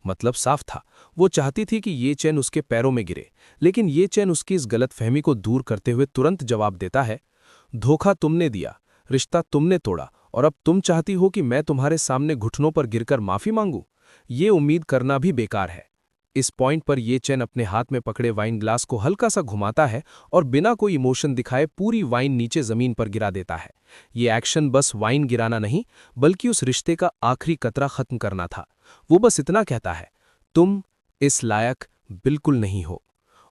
मतलब साफ था, वो चाहती थी कि ये चैन उसके पैरों में गिरे, लेकिन ये चैन उसकी इस गलतफहमी को दूर करते हुए तुरंत जवाब देता है, धोखा तुमने दिया, रिश्ता तुमने तोड़ा, और अब तुम चाहती हो कि मैं तुम्हारे सामने घुटनों पर गिरकर माफी मांगूं? ये उम्मीद करना भी बेकार है। इस पॉइंट पर ये चैन अपने हाथ में पकड़े वाइन ग्लास को हल्का सा घुमाता है और बिना कोई इमोशन दिखाए पूरी वाइन नीचे जमीन पर गिरा देता है। ये एक्शन बस वाइन गिराना नहीं, बल्कि उस रिश्ते का आखिरी कतरा खत्म करना था। वो बस इतना कहता है, तुम इस लायक बिल्कुल नहीं हो।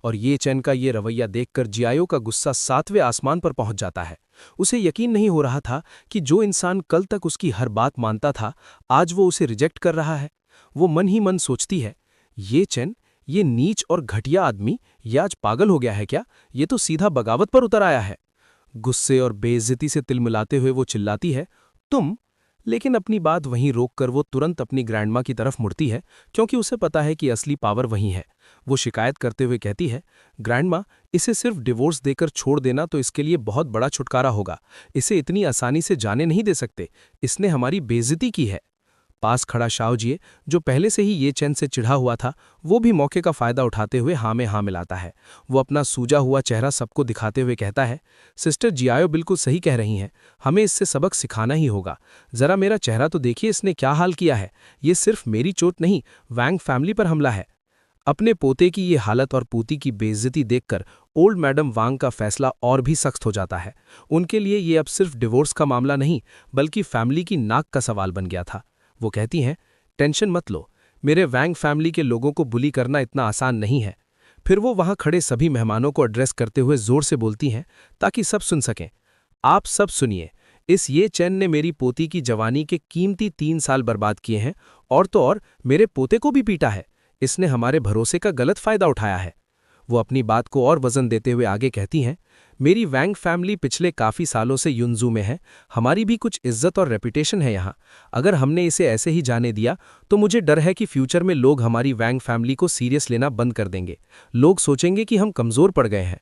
और ये चैन का ये रवैया देखकर जियाओ का गुस्सा 7वें आसमान पर पहुंच जाता है। उसे यकीन नहीं हो रहा था कि जो इंसान कल तक उसकी हर बात मानता था, आज वो उसे रिजेक्ट कर रहा है। वो मन ही मन सोचती है, ये चैन, ये नीच और घटिया आदमी, ये आज पागल हो गया है क्या? ये तो सीधा बगावत पर उतर आया है। गुस्से और बेइज्जती से तिलमिलाते हुए वो चिल्लाती है, तुम। लेकिन अपनी बात वहीं रोककर वो तुरंत अपनी ग्रैंडमा की तरफ मुड़ती है, क्योंकि उसे पता है कि असली पावर वहीं है। वो शिकायत करते हुए कहती है, ग्रैंडमा, इसे सिर्फ डिवोर्स देकर छोड़ देना तो इसके लिए बहुत बड़ा छुटकारा होगा। इसे इतनी आसानी से जाने नहीं दे सकते, इसने हमारी बेइज्जती की है। पास खड़ा शाओजिए, जो पहले से ही ये चैन से चिढ़ा हुआ था, वो भी मौके का फायदा उठाते हुए हाँ में हाँ मिलाता है। वो अपना सूजा हुआ चेहरा सबको दिखाते हुए कहता है, सिस्टर जियाओ बिल्कुल सही कह रही हैं, हमें इससे सबक सिखाना ही होगा। जरा मेरा चेहरा तो देखिए, इसने क्या हाल किया है। ये सिर्फ मेरी चोट नहीं, वैंग फैमिली पर हमला है। अपने पोते की ये हालत और पूती की बेइज्जती देखकर ओल्ड मैडम वांग का फैसला और भी सख्त हो जाता है। उनके लिए ये अब सिर्फ डिवोर्स का मामला नहीं, बल्कि फैमिली की नाक का सवाल बन गया था। वो कहती हैं, टेंशन मत लो, मेरे वैंग फैमिली के लोगों को बुली करना इतना आसान नहीं है। फिर वो वहां खड़े सभी मेहमानों को एड्रेस करते हुए जोर से बोलती हैं, ताकि सब सुन सकें, आप सब सुनिए, इस ये चैन ने मेरी पोती की जवानी के कीमती 3 साल बर्बाद किए हैं, और तो और मेरे पोते को भी पीटा है। इसने हमारे भरोसे का गलत फायदा उठाया है। वो अपनी बात को और वजन देते हुए आगे कहती हैं, मेरी वैंग फैमिली पिछले काफ़ी सालों से युनजू में है, हमारी भी कुछ इज्जत और रेपुटेशन है यहाँ। अगर हमने इसे ऐसे ही जाने दिया तो मुझे डर है कि फ्यूचर में लोग हमारी वैंग फैमिली को सीरियस लेना बंद कर देंगे। लोग सोचेंगे कि हम कमज़ोर पड़ गए हैं।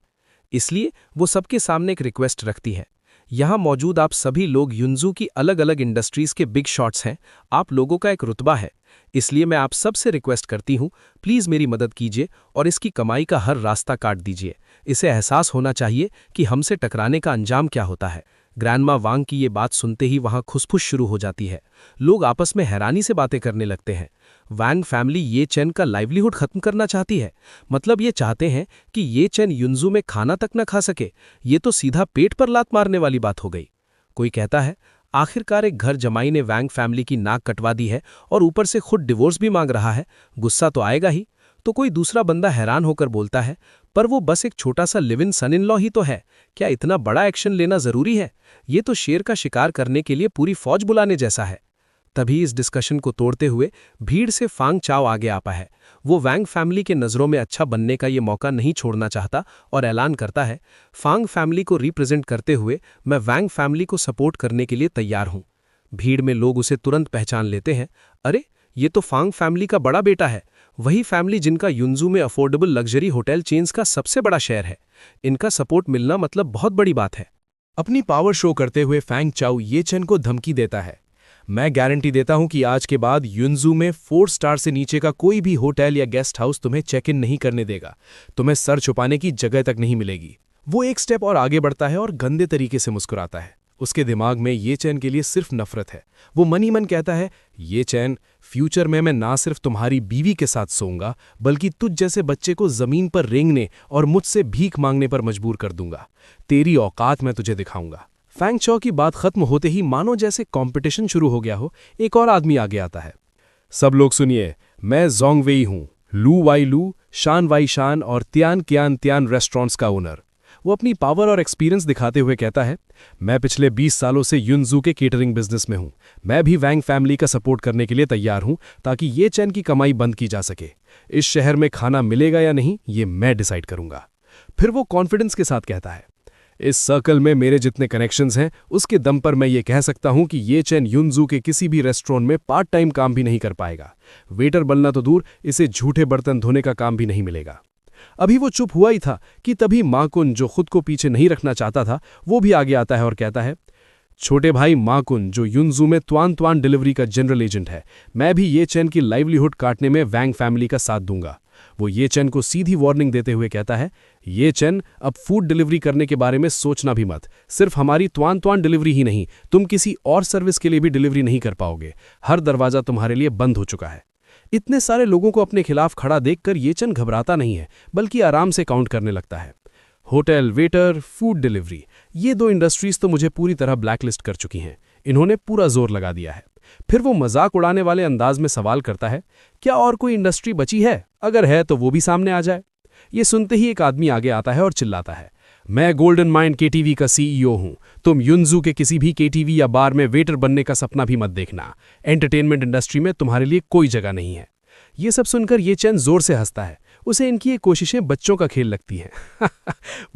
इसलिए वो सबके सामने एक रिक्वेस्ट रखती है, यहाँ मौजूद आप सभी लोग युनजू की अलग अलग इंडस्ट्रीज़ के बिग शॉट्स हैं, आप लोगों का एक रुतबा है। इसलिए मैं आप सबसे रिक्वेस्ट करती हूँ, प्लीज़ मेरी मदद कीजिए और इसकी कमाई का हर रास्ता काट दीजिए। इसे एहसास होना चाहिए कि हमसे टकराने का अंजाम क्या होता है। ग्रैंडमा वांग की ये बात सुनते ही वहाँ खुसफुस शुरू हो जाती है। लोग आपस में हैरानी से बातें करने लगते हैं। वैंग फैमिली ये चैन का लाइवलीहुड खत्म करना चाहती है। मतलब ये चाहते हैं कि ये चैन युनजू में खाना तक न खा सके। ये तो सीधा पेट पर लात मारने वाली बात हो गई। कोई कहता है, आखिरकार एक घर जमाई ने वैंग फैमिली की नाक कटवा दी है और ऊपर से खुद डिवोर्स भी मांग रहा है, गुस्सा तो आएगा ही। तो कोई दूसरा बंदा हैरान होकर बोलता है, पर वो बस एक छोटा सा live in son in law ही तो है, क्या इतना बड़ा एक्शन लेना जरूरी है? ये तो शेर का शिकार करने के लिए पूरी फौज बुलाने जैसा है। तभी इस डिस्कशन को तोड़ते हुए भीड़ से फांग चाओ आगे आता है। वो वैंग फैमिली के नज़रों में अच्छा बनने का ये मौका नहीं छोड़ना चाहता और ऐलान करता है, फांग फैमिली को रिप्रेजेंट करते हुए मैं वैंग फैमिली को सपोर्ट करने के लिए तैयार हूँ। भीड़ में लोग उसे तुरंत पहचान लेते हैं, अरे ये तो फांग फैमिली का बड़ा बेटा है, वही फैमिली जिनका युनजू में अफोर्डेबल लग्जरी होटल चेन्स का सबसे बड़ा शेयर है। इनका सपोर्ट मिलना मतलब बहुत बड़ी बात है। अपनी पावर शो करते हुए फैंग चाओ ये चैन को धमकी देता है, मैं गारंटी देता हूं कि आज के बाद युनजू में 4 स्टार से नीचे का कोई भी होटल या गेस्ट हाउस तुम्हें चेक इन नहीं करने देगा। तुम्हें सर छुपाने की जगह तक नहीं मिलेगी। वो एक स्टेप और आगे बढ़ता है और गंदे तरीके से मुस्कुराता है। उसके दिमाग में ये चैन के लिए सिर्फ नफरत है। वो मन ही मन कहता है, ये चैन, फ्यूचर में मैं ना सिर्फ तुम्हारी बीवी के साथ सोऊंगा बल्कि तुझ जैसे बच्चे को जमीन पर रेंगने और मुझसे भीख मांगने पर मजबूर कर दूंगा। तेरी औकात मैं तुझे दिखाऊंगा। फैंग चौ की बात खत्म होते ही मानो जैसे कंपटीशन शुरू हो गया हो, एक और आदमी आगे आता है। सब लोग सुनिए, मैं जोंग वेई हूं, लू वाई लू, शान वाई शान और त्यान क्यान त्यान रेस्टोरेंट्स का ओनर। वो अपनी पावर और एक्सपीरियंस दिखाते हुए कहता है, मैं पिछले 20 सालों से युनजू के केटरिंग बिजनेस में हूं। मैं भी वैंग फैमिली का सपोर्ट करने के लिए तैयार हूं ताकि ये चैन की कमाई बंद की जा सके। इस शहर में खाना मिलेगा या नहीं, ये मैं डिसाइड करूंगा। फिर वो कॉन्फिडेंस के साथ कहता है, इस सर्कल में मेरे जितने कनेक्शंस हैं उसके दम पर मैं ये कह सकता हूं कि ये चैन युनजू के किसी भी रेस्टोरेंट में पार्ट टाइम काम भी नहीं कर पाएगा। वेटर बनना तो दूर, इसे झूठे बर्तन धोने का काम भी नहीं मिलेगा। अभी वो चुप हुआ ही था कि तभी माकुन, जो खुद को पीछे नहीं रखना चाहता था, वो भी आगे आता है और कहता है, छोटे भाई माकुन, जो युनजू में त्वान त्वान डिलीवरी का जनरल एजेंट है, मैं भी ये चैन की लाइवलीहुड काटने में वैंग फैमिली का साथ दूंगा। वो ये चैन को सीधी वार्निंग देते हुए कहता है, ये चैन, अब फूड डिलीवरी करने के बारे में सोचना भी मत। सिर्फ हमारी त्वान त्वान डिलीवरी ही नहीं, तुम किसी और सर्विस के लिए भी डिलीवरी नहीं कर पाओगे। हर दरवाजा तुम्हारे लिए बंद हो चुका है। इतने सारे लोगों को अपने खिलाफ खड़ा देखकर ये चैन घबराता नहीं है, बल्कि आराम से काउंट करने लगता है। होटल, वेटर, फूड डिलीवरी, ये 2 इंडस्ट्रीज तो मुझे पूरी तरह ब्लैकलिस्ट कर चुकी हैं। इन्होंने पूरा जोर लगा दिया है। फिर वो मजाक उड़ाने वाले अंदाज में सवाल करता है, क्या और कोई इंडस्ट्री बची है? अगर है तो वो भी सामने आ जाए। ये सुनते ही एक आदमी आगे आता है और चिल्लाता है, मैं गोल्डन माइंड केटीवी का सीईओ हूं। तुम युनजू के किसी भी केटीवी या बार में वेटर बनने का सपना भी मत देखना। एंटरटेनमेंट इंडस्ट्री में तुम्हारे लिए कोई जगह नहीं है। ये सब सुनकर ये चैन जोर से हंसता है। उसे इनकी ये कोशिशें बच्चों का खेल लगती हैं।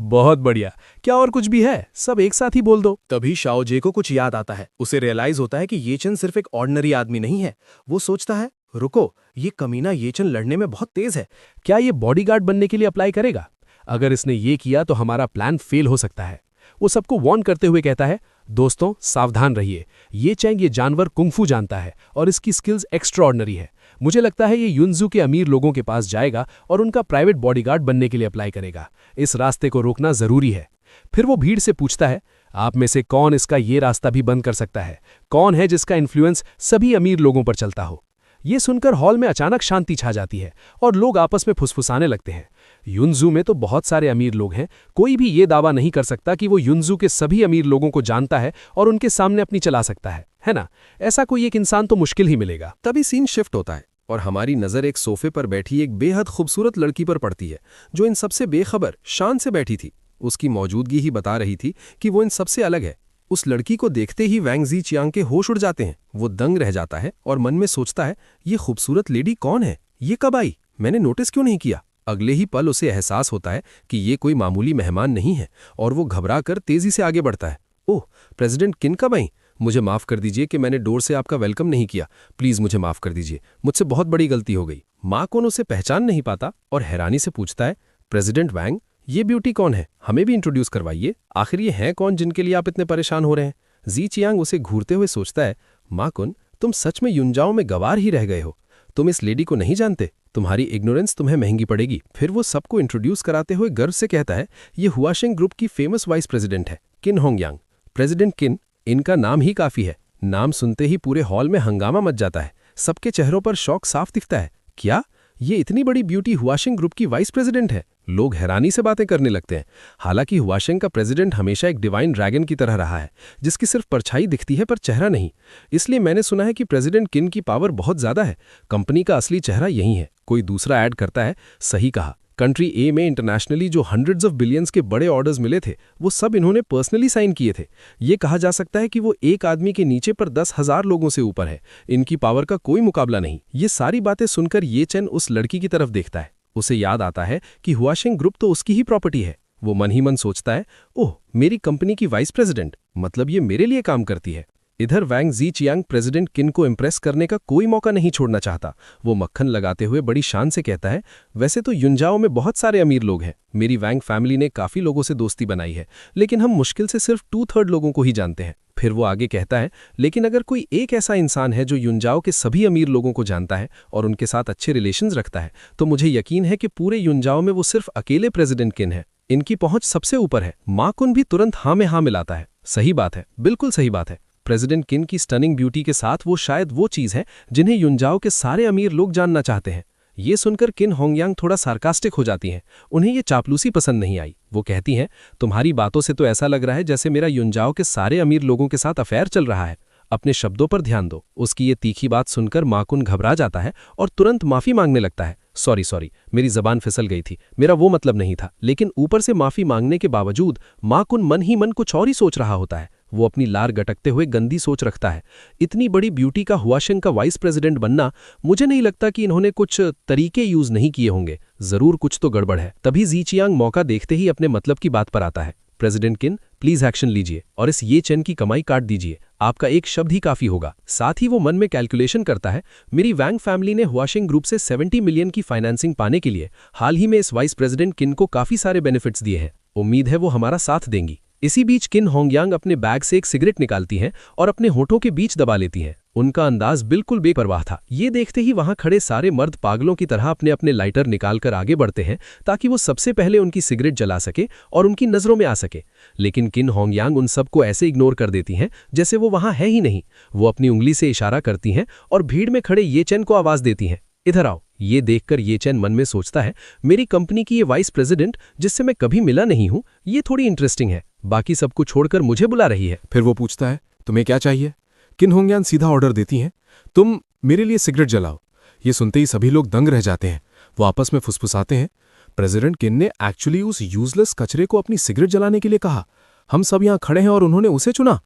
बहुत बढ़िया, क्या और कुछ भी है? सब एक साथ ही बोल दो। तभी शाओजे को कुछ याद आता है। उसे रियलाइज होता है कि ये चैन सिर्फ एक ऑर्डिनरी आदमी नहीं है। वो सोचता है, रुको, ये कमीना ये चैन लड़ने में बहुत तेज है। क्या ये बॉडीगार्ड बनने के लिए अप्लाई करेगा? अगर इसने ये किया तो हमारा प्लान फेल हो सकता है। वो सबको वार्न करते हुए कहता है, दोस्तों सावधान रहिए। ये चैंग ये जानवर कुंफू जानता है और इसकी स्किल्स एक्स्ट्राऑर्डिनरी है। मुझे लगता है ये युनजू के अमीर लोगों के पास जाएगा और उनका प्राइवेट बॉडीगार्ड बनने के लिए अप्लाई करेगा। इस रास्ते को रोकना जरूरी है। फिर वो भीड़ से पूछता है, आप में से कौन इसका ये रास्ता भी बंद कर सकता है? कौन है जिसका इन्फ्लुएंस सभी अमीर लोगों पर चलता हो? ये सुनकर हॉल में अचानक शांति छा जाती है और लोग आपस में फुसफुसाने लगते हैं। युनजू में तो बहुत सारे अमीर लोग हैं, कोई भी ये दावा नहीं कर सकता कि वो युनजू के सभी अमीर लोगों को जानता है और उनके सामने अपनी चला सकता है ना? ऐसा कोई एक इंसान तो मुश्किल ही मिलेगा। तभी सीन शिफ्ट होता है और हमारी नजर एक सोफे पर बैठी एक बेहद खूबसूरत लड़की पर पड़ती है, जो इन सबसे बेखबर शान से बैठी थी। उसकी मौजूदगी ही बता रही थी कि वो इन सबसे अलग है। उस लड़की को देखते ही वैंग ज़ीचियांग के होश उड़ जाते हैं। वो दंग रह जाता है और मन में सोचता है, ये खूबसूरत लेडी कौन है? ये कब आई? मैंने नोटिस क्यों नहीं किया? अगले ही पल उसे एहसास होता है कि ये कोई मामूली मेहमान नहीं है और वो घबरा कर तेजी से आगे बढ़ता है। ओह, प्रेसिडेंट किन कब आई? मुझे माफ़ कर दीजिए कि मैंने डोर से आपका वेलकम नहीं किया। प्लीज़ मुझे माफ़ कर दीजिए, मुझसे बहुत बड़ी गलती हो गई। माकुन उसे पहचान नहीं पाता और हैरानी से पूछता है, प्रेसिडेंट वैंग, ये ब्यूटी कौन है? हमें भी इंट्रोड्यूस करवाइए। आखिर ये हैं कौन जिनके लिए आप इतने परेशान हो रहे हैं? ज़ीचियांग उसे घूरते हुए सोचता है, माकुन, तुम सच में युनजाओ में गवार ही रह गए हो। तुम इस लेडी को नहीं जानते। तुम्हारी इग्नोरेंस तुम्हें महंगी पड़ेगी। फिर वो सबको इंट्रोड्यूस कराते हुए गर्व से कहता है, ये हुआशेंग ग्रुप की फेमस वाइस प्रेसिडेंट है, किन होंगयांग। प्रेसिडेंट किन, इनका नाम ही काफी है। नाम सुनते ही पूरे हॉल में हंगामा मच जाता है। सबके चेहरों पर शौक साफ दिखता है। क्या ये इतनी बड़ी ब्यूटी हुआशेंग ग्रुप की वाइस प्रेसिडेंट है? लोग हैरानी से बातें करने लगते हैं। हालांकि हुआशेंग का प्रेसिडेंट हमेशा एक डिवाइन ड्रैगन की तरह रहा है, जिसकी सिर्फ परछाई दिखती है पर चेहरा नहीं। इसलिए मैंने सुना है कि प्रेसिडेंट किन की पावर बहुत ज्यादा है। कंपनी का असली चेहरा यही है। कोई दूसरा ऐड करता है, सही कहा। कंट्री ए में इंटरनेशनली जो हंड्रेड्स ऑफ बिलियंस के बड़े ऑर्डर्स मिले थे, वो सब इन्होंने पर्सनली साइन किए थे। ये कहा जा सकता है कि वो एक आदमी के नीचे पर 10,000 लोगों से ऊपर है। इनकी पावर का कोई मुकाबला नहीं। ये सारी बातें सुनकर ये चैन उस लड़की की तरफ देखता है। उसे याद आता है कि हुआशेंग ग्रुप तो उसकी ही प्रॉपर्टी है। वो मन ही मन सोचता है, ओह, मेरी कंपनी की वाइस प्रेसिडेंट, मतलब ये मेरे लिए काम करती है। इधर वैंग जी चियांग प्रेसिडेंट किन को इम्प्रेस करने का कोई मौका नहीं छोड़ना चाहता। वो मक्खन लगाते हुए बड़ी शान से कहता है, वैसे तो युनजाओ में बहुत सारे अमीर लोग हैं, मेरी वैंग फैमिली ने काफ़ी लोगों से दोस्ती बनाई है, लेकिन हम मुश्किल से सिर्फ 2/3 लोगों को ही जानते हैं। फिर वो आगे कहता है, लेकिन अगर कोई एक ऐसा इंसान है जो युनजाओ के सभी अमीर लोगों को जानता है और उनके साथ अच्छे रिलेशंस रखता है, तो मुझे यकीन है कि पूरे युनजाओ में वो सिर्फ अकेले प्रेसिडेंट किन है। इनकी पहुंच सबसे ऊपर है। मा कुन भी तुरंत हाँ में हाँ मिलाता है। सही बात है, बिल्कुल सही बात है। प्रेसिडेंट किन की स्टनिंग ब्यूटी के साथ वो शायद वो चीज़ है जिन्हें युनजाओ के सारे अमीर लोग जानना चाहते हैं। ये सुनकर किन होंगयांग थोड़ा सार्कास्टिक हो जाती हैं। उन्हें ये चापलूसी पसंद नहीं आई। वो कहती हैं, तुम्हारी बातों से तो ऐसा लग रहा है जैसे मेरा युनजाओ के सारे अमीर लोगों के साथ अफेयर चल रहा है। अपने शब्दों पर ध्यान दो। उसकी ये तीखी बात सुनकर माकुन घबरा जाता है और तुरंत माफी मांगने लगता है। सॉरी, मेरी जबान फिसल गई थी, मेरा वो मतलब नहीं था। लेकिन ऊपर से माफी मांगने के बावजूद माकुन मन ही मन कुछ और ही सोच रहा होता है। वो अपनी लार गटकते हुए गंदी सोच रखता है। इतनी बड़ी ब्यूटी का हुआशेंग का वाइस प्रेसिडेंट बनना, मुझे नहीं लगता कि इन्होंने कुछ तरीके यूज नहीं किए होंगे। जरूर कुछ तो गड़बड़ है। तभी जी चियांग मौका देखते ही अपने मतलब की बात पर आता है। प्रेसिडेंट किन, प्लीज एक्शन लीजिए और इस ये चेन की कमाई काट दीजिए। आपका एक शब्द ही काफी होगा। साथ ही वो मन में कैलकुलेशन करता है, मेरी वैंग फैमिली ने हुआशिंग ग्रुप से 70 मिलियन की फाइनेंसिंग पाने के लिए हाल ही में इस वाइस प्रेसिडेंट किन को काफी सारे बेनिफिट्स दिए हैं। उम्मीद है वो हमारा साथ देंगी। इसी बीच किन होंगयांग अपने बैग से एक सिगरेट निकालती हैं और अपने होठों के बीच दबा लेती हैं। उनका अंदाज बिल्कुल बेपरवाह था। ये देखते ही वहां खड़े सारे मर्द पागलों की तरह अपने अपने लाइटर निकालकर आगे बढ़ते हैं ताकि वो सबसे पहले उनकी सिगरेट जला सके और उनकी नजरों में आ सके। लेकिन किन होंगयांग उन सबको ऐसे इग्नोर कर देती हैं जैसे वो वहां है ही नहीं। वो अपनी उंगली से इशारा करती हैं और भीड़ में खड़े ये चेन को आवाज देती हैं, इधर आओ। ये देखकर ये चेन मन में सोचता है, मेरी कंपनी की ये वाइस प्रेसिडेंट जिससे मैं कभी मिला नहीं हूं, ये थोड़ी इंटरेस्टिंग है। बाकी सबको छोड़कर मुझे बुला रही है। फिर वो पूछता है, तुम्हें क्या चाहिए? किन होंगयान सीधा ऑर्डर देती हैं, तुम मेरे लिए सिगरेट जलाओ। ये सुनते ही सभी लोग दंग रह जाते हैं। वो आपस में फुसफुसाते हैं, प्रेसिडेंट किन ने एक्चुअली उस यूजलेस कचरे को अपनी सिगरेट जलाने के लिए कहा। हम सब यहाँ खड़े हैं और उन्होंने उसे चुना।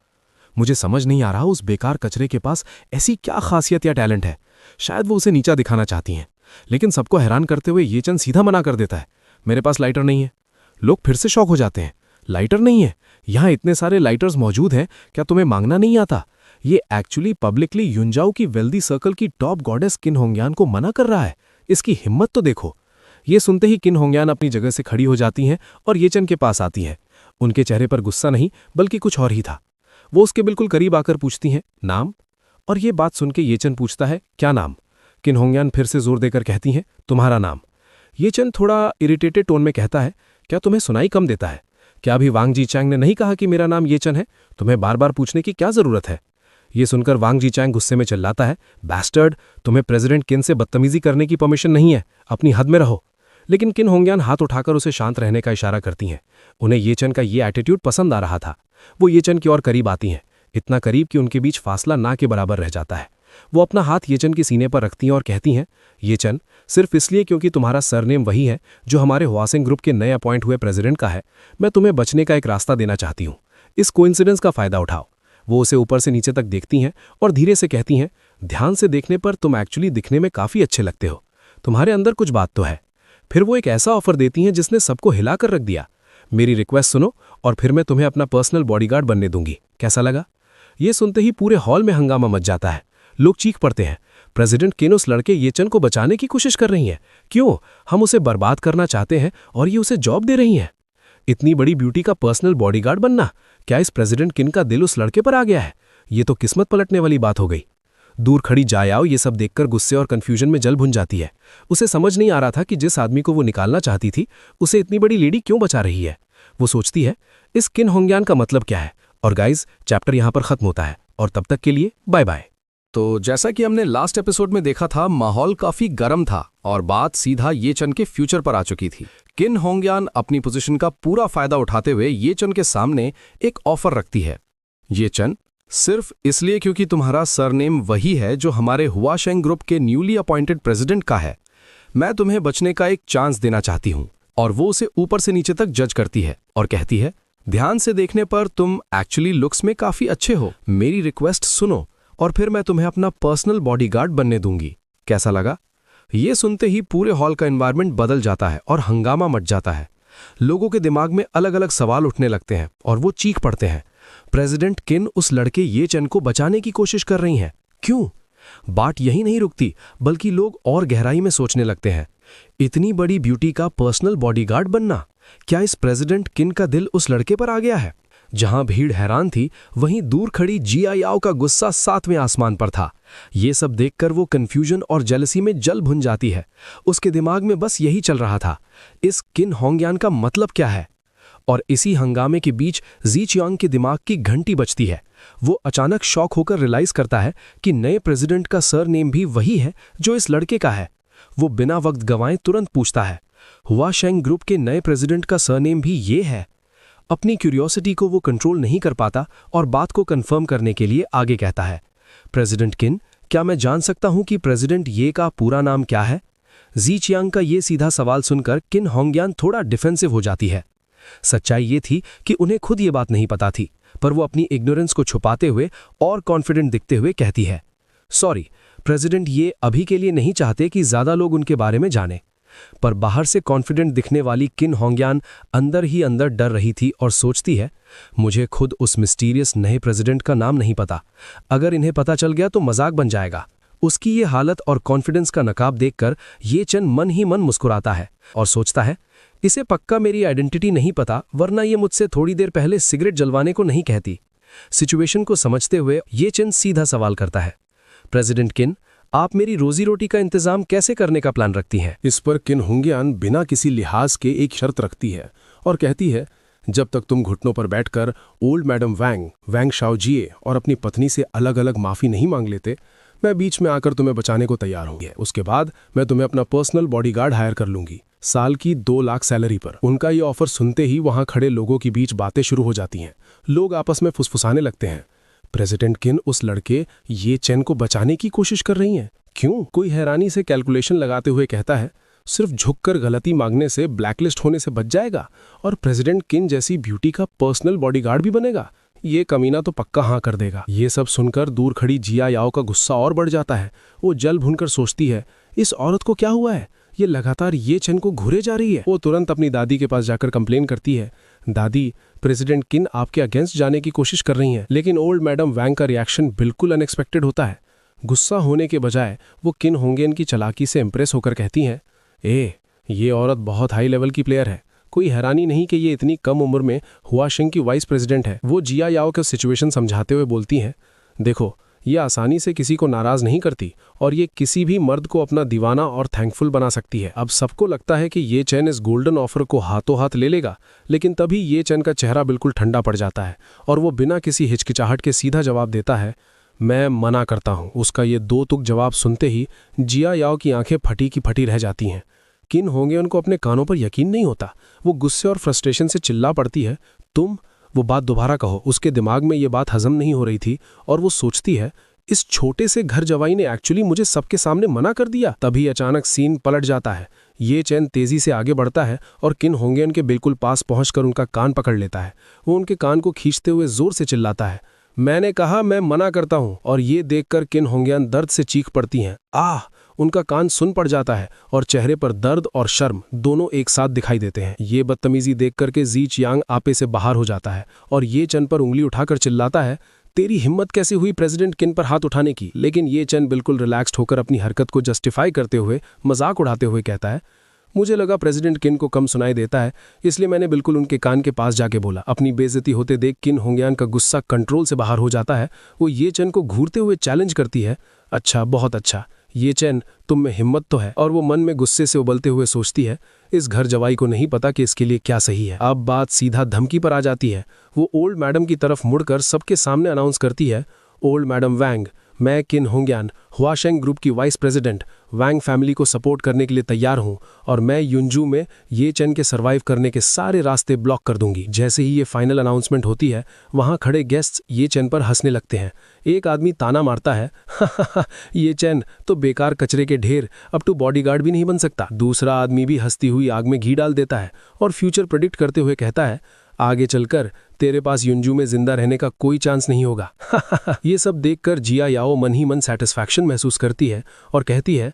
मुझे समझ नहीं आ रहा उस बेकार कचरे के पास ऐसी क्या खासियत या टैलेंट है। शायद वो उसे नीचा दिखाना चाहती हैं। लेकिन सबको हैरान करते हुए ये चंद सीधा मना कर देता है, मेरे पास लाइटर नहीं है। लोग फिर से शॉक हो जाते हैं, लाइटर नहीं है? यहाँ इतने सारे लाइटर्स मौजूद हैं, क्या तुम्हें मांगना नहीं आता? ये एक्चुअली पब्लिकली युनजाओ की वेल्दी सर्कल की टॉप गॉडेस किन होंगयान को मना कर रहा है। इसकी हिम्मत तो देखो। ये सुनते ही किन होंगयान अपनी जगह से खड़ी हो जाती हैं और येचन के पास आती हैं। उनके चेहरे पर गुस्सा नहीं बल्कि कुछ और ही था। वो उसके बिल्कुल करीब आकर पूछती हैं, नाम? और ये बात सुनकर येचन पूछता है, क्या नाम? किन होंगयान फिर से जोर देकर कहती हैं, तुम्हारा नाम। येचन थोड़ा इरिटेटेड टोन में कहता है, क्या तुम्हें सुनाई कम देता है? क्या अभी वांग जीचैंग ने नहीं कहा कि मेरा नाम येचन है? तुम्हें बार बार पूछने की क्या जरूरत है? ये सुनकर वांग जीचैंग गुस्से में चिल्लाता है, बैस्टर्ड, तुम्हें प्रेसिडेंट किन से बदतमीजी करने की परमिशन नहीं है, अपनी हद में रहो। लेकिन किन होंगयान हाथ उठाकर उसे शांत रहने का इशारा करती हैं। उन्हें येचन का ये एटीट्यूड पसंद आ रहा था। वो येचन की ओर करीब आती हैं, इतना करीब कि उनके बीच फासला ना के बराबर रह जाता है। वो अपना हाथ येचन की सीने पर रखती हैं और कहती हैं, येचन, सिर्फ इसलिए क्योंकि तुम्हारा सरनेम वही है जो हमारे हुआसिंग ग्रुप के नए अपॉइंट हुए प्रेसिडेंट का है, मैं तुम्हें बचने का एक रास्ता देना चाहती हूँ। इस कोइंसिडेंस का फायदा उठाओ। वो उसे ऊपर से नीचे तक देखती हैं और धीरे से कहती हैं, ध्यान से देखने पर तुम एक्चुअली दिखने में काफी अच्छे लगते हो। तुम्हारे अंदर कुछ बात तो है। फिर वो एक ऐसा ऑफर देती हैं जिसने सबको हिलाकर रख दिया। मेरी रिक्वेस्ट सुनो और फिर मैं तुम्हें अपना पर्सनल बॉडीगार्ड बनने दूंगी। कैसा लगा? ये सुनते ही पूरे हॉल में हंगामा मच जाता है। लोग चीख पड़ते हैं, प्रेसिडेंट किन उस लड़के येचन को बचाने की कोशिश कर रही हैं। क्यों? हम उसे बर्बाद करना चाहते हैं और ये उसे जॉब दे रही हैं। इतनी बड़ी ब्यूटी का पर्सनल बॉडीगार्ड बनना, क्या इस प्रेसिडेंट किन का दिल उस लड़के पर आ गया है? ये तो किस्मत पलटने वाली बात हो गई। दूर खड़ी जायाओ ये सब देखकर गुस्से और कंफ्यूजन में जल भुन जाती है। उसे समझ नहीं आ रहा था कि जिस आदमी को वो निकालना चाहती थी उसे इतनी बड़ी लेडी क्यों बचा रही है। वो सोचती है, इस किन होंगयान का मतलब क्या है? और गाइज, चैप्टर यहां पर खत्म होता है और तब तक के लिए बाय बाय। तो जैसा कि हमने लास्ट एपिसोड में देखा था, माहौल काफी गर्म था और बात सीधा येचन के फ्यूचर पर आ चुकी थी। किन होंगयान अपनी पोजीशन का पूरा फायदा उठाते हुए येचन के सामने एक ऑफर रखती है। येचन, सिर्फ इसलिए क्योंकि तुम्हारा सरनेम वही है जो हमारे हुआशेंग ग्रुप के न्यूली अपॉइंटेड प्रेसिडेंट का है, मैं तुम्हें बचने का एक चांस देना चाहती हूं। और वो उसे ऊपर से नीचे तक जज करती है और कहती है, ध्यान से देखने पर तुम एक्चुअली लुक्स में काफी अच्छे हो। मेरी रिक्वेस्ट सुनो और फिर मैं तुम्हें अपना पर्सनल बॉडीगार्ड बनने दूंगी। कैसा लगा? ये सुनते ही पूरे हॉल का एनवायरनमेंट बदल जाता है और हंगामा मच जाता है। लोगों के दिमाग में अलग अलग सवाल उठने लगते हैं और वो चीख पड़ते हैं। प्रेसिडेंट किन उस लड़के ये चेन को बचाने की कोशिश कर रही हैं। क्यों? बात यही नहीं रुकती, बल्कि लोग और गहराई में सोचने लगते हैं। इतनी बड़ी ब्यूटी का पर्सनल बॉडीगार्ड बनना, क्या इस प्रेसिडेंट किन का दिल उस लड़के पर आ गया है? जहां भीड़ हैरान थी, वहीं दूर खड़ी जिया याओ का गुस्सा 7वें आसमान पर था। ये सब देखकर वो कंफ्यूजन और जेलसी में जल भुन जाती है। उसके दिमाग में बस यही चल रहा था, इस किन होंगयान का मतलब क्या है? और इसी हंगामे के बीच जी चियांग के दिमाग की घंटी बजती है। वो अचानक शॉक होकर रियलाइज करता है कि नए प्रेसिडेंट का सरनेम भी वही है जो इस लड़के का है। वो बिना वक्त गंवाए तुरंत पूछता है, हुआ शेंग ग्रुप के नए प्रेसिडेंट का सरनेम भी ये है? अपनी क्यूरियोसिटी को वो कंट्रोल नहीं कर पाता और बात को कंफर्म करने के लिए आगे कहता है, प्रेसिडेंट किन, क्या मैं जान सकता हूं कि प्रेसिडेंट ये का पूरा नाम क्या है? जी चियांग का ये सीधा सवाल सुनकर किन होंगयान थोड़ा डिफेंसिव हो जाती है। सच्चाई ये थी कि उन्हें खुद ये बात नहीं पता थी, पर वो अपनी इग्नोरेंस को छुपाते हुए और कॉन्फिडेंट दिखते हुए कहती है, सॉरी, प्रेसिडेंट ये अभी के लिए नहीं चाहते कि ज्यादा लोग उनके बारे में जाने। पर बाहर से कॉन्फिडेंट दिखने वाली किन होंगयान अंदर ही अंदर डर रही थी और सोचती है, मुझे खुद उस मिस्टीरियस नए प्रेसिडेंट का नाम नहीं पता। अगर इन्हें पता चल गया तो मजाक बन जाएगा। उसकी ये हालत और कॉन्फिडेंस का नकाब देखकर ये चेन मन ही मन मुस्कुराता है और सोचता है, इसे पक्का मेरी आइडेंटिटी नहीं पता, वरना ये मुझसे थोड़ी देर पहले सिगरेट जलवाने को नहीं कहती। सिचुएशन को समझते हुए ये चेन सीधा सवाल करता है, प्रेसिडेंट किन, आप मेरी रोजी रोटी का इंतजाम कैसे करने का प्लान रखती हैं? इस पर किन होंगयान बिना किसी लिहाज के एक शर्त रखती है और कहती है, जब तक तुम घुटनों पर बैठकर ओल्ड मैडम वैंग शाओजिए और अपनी पत्नी से अलग अलग माफी नहीं मांग लेते, मैं बीच में आकर तुम्हें बचाने को तैयार हूँ। उसके बाद मैं तुम्हें अपना पर्सनल बॉडीगार्ड हायर कर लूंगी, साल की 2 लाख सैलरी पर। उनका ये ऑफर सुनते ही वहां खड़े लोगों के बीच बातें शुरू हो जाती हैं। लोग आपस में फुसफुसाने लगते हैं, प्रेसिडेंट किन उस लड़के ये चेन को बचाने की कोशिश कर रही हैं। क्यों? कोई हैरानी से कैलकुलेशन लगाते हुए कहता है, सिर्फ झुककर गलती मांगने से ब्लैकलिस्ट होने से बच जाएगा और प्रेसिडेंट किन जैसी ब्यूटी का पर्सनल बॉडीगार्ड भी बनेगा। ये कमीना तो पक्का हाँ कर देगा। ये सब सुनकर दूर खड़ी जिया याओ का गुस्सा और बढ़ जाता है। वो जल भुनकर सोचती है, इस औरत को क्या हुआ है? ये लगातार ये चेन को घुरे जा रही है। वो तुरंत अपनी दादी के पास जाकर कंप्लेन करती है, दादी, प्रेसिडेंट किन आपके अगेंस्ट जाने की कोशिश कर रही हैं। लेकिन ओल्ड मैडम वैंग का रिएक्शन बिल्कुल अनएक्सपेक्टेड होता है। गुस्सा होने के बजाय वो किन होंगेन की चालाकी से इंप्रेस होकर कहती हैं, ये औरत बहुत हाई लेवल की प्लेयर है। कोई हैरानी नहीं कि ये इतनी कम उम्र में हुआ शेंग की वाइस प्रेसिडेंट है। वो जिया याओ को सिचुएशन समझाते हुए बोलती हैं, देखो, ये आसानी से किसी को नाराज नहीं करती और ये किसी भी मर्द को अपना दीवाना और थैंकफुल बना सकती है। अब सबको लगता है कि ये चैन इस गोल्डन ऑफर को हाथों हाथ ले लेगा, लेकिन तभी ये चैन का चेहरा बिल्कुल ठंडा पड़ जाता है और वो बिना किसी हिचकिचाहट के सीधा जवाब देता है, मैं मना करता हूँ। उसका ये 2 तुक जवाब सुनते ही जिया याओ की आंखें फटी की फटी रह जाती हैं। किन होंगे उनको अपने कानों पर यकीन नहीं होता। वो गुस्से और फ्रस्ट्रेशन से चिल्ला पड़ती है, तुम, वो बात दोबारा कहो। उसके दिमाग में ये बात हजम नहीं हो रही थी और वो सोचती है, इस छोटे से घर जवाई ने एक्चुअली मुझे सबके सामने मना कर दिया। तभी अचानक सीन पलट जाता है। ये चैन तेजी से आगे बढ़ता है और किन होंगेन के बिल्कुल पास पहुंचकर उनका कान पकड़ लेता है। वो उनके कान को खींचते हुए जोर से चिल्लाता है, मैंने कहा मैं मना करता हूं। और ये देखकर किन होंगयान दर्द से चीख पड़ती हैं। आह! उनका कान सुन पड़ जाता है और चेहरे पर दर्द और शर्म दोनों एक साथ दिखाई देते हैं। ये बदतमीजी देखकर के जी चियांग आपे से बाहर हो जाता है और ये चेन पर उंगली उठाकर चिल्लाता है, तेरी हिम्मत कैसे हुई प्रेसिडेंट किन पर हाथ उठाने की? लेकिन ये चेन बिल्कुल रिलैक्स्ड होकर अपनी हरकत को जस्टिफाई करते हुए मजाक उड़ाते हुए कहता है, मुझे लगा प्रेसिडेंट किन को कम सुनाई देता है, इसलिए मैंने बिल्कुल उनके कान के पास जाके बोला। अपनी बेइज्जती होते देख किन होंगयान का गुस्सा कंट्रोल से बाहर हो जाता है। वो ये चेन को घूरते हुए चैलेंज करती है, अच्छा, बहुत अच्छा, ये चेन, तुम में हिम्मत तो है। और वो मन में गुस्से से उबलते हुए सोचती है, इस घर जवाई को नहीं पता कि इसके लिए क्या सही है। अब बात सीधा धमकी पर आ जाती है। वो ओल्ड मैडम की तरफ मुड़कर सबके सामने अनाउंस करती है, ओल्ड मैडम वैंग, मैं किन होंगयान, हुआशेंग ग्रुप की वाइस प्रेसिडेंट, वैंग फैमिली को सपोर्ट करने के लिए तैयार हूं और मैं युनजू में ये चेन के सर्वाइव करने के सारे रास्ते ब्लॉक कर दूंगी। जैसे ही ये फाइनल अनाउंसमेंट होती है, वहां खड़े गेस्ट्स ये चेन पर हंसने लगते हैं। एक आदमी ताना मारता है, ये चेन तो बेकार कचरे के ढेर, अब तो बॉडीगार्ड भी नहीं बन सकता। दूसरा आदमी भी हंसती हुई आग में घी डाल देता है और फ्यूचर प्रेडिक्ट करते हुए कहता है, आगे चलकर तेरे पास युनजू में जिंदा रहने का कोई चांस नहीं होगा। ये सब देखकर जिया याओ मन ही मन सेटिस्फैक्शन महसूस करती है और कहती है,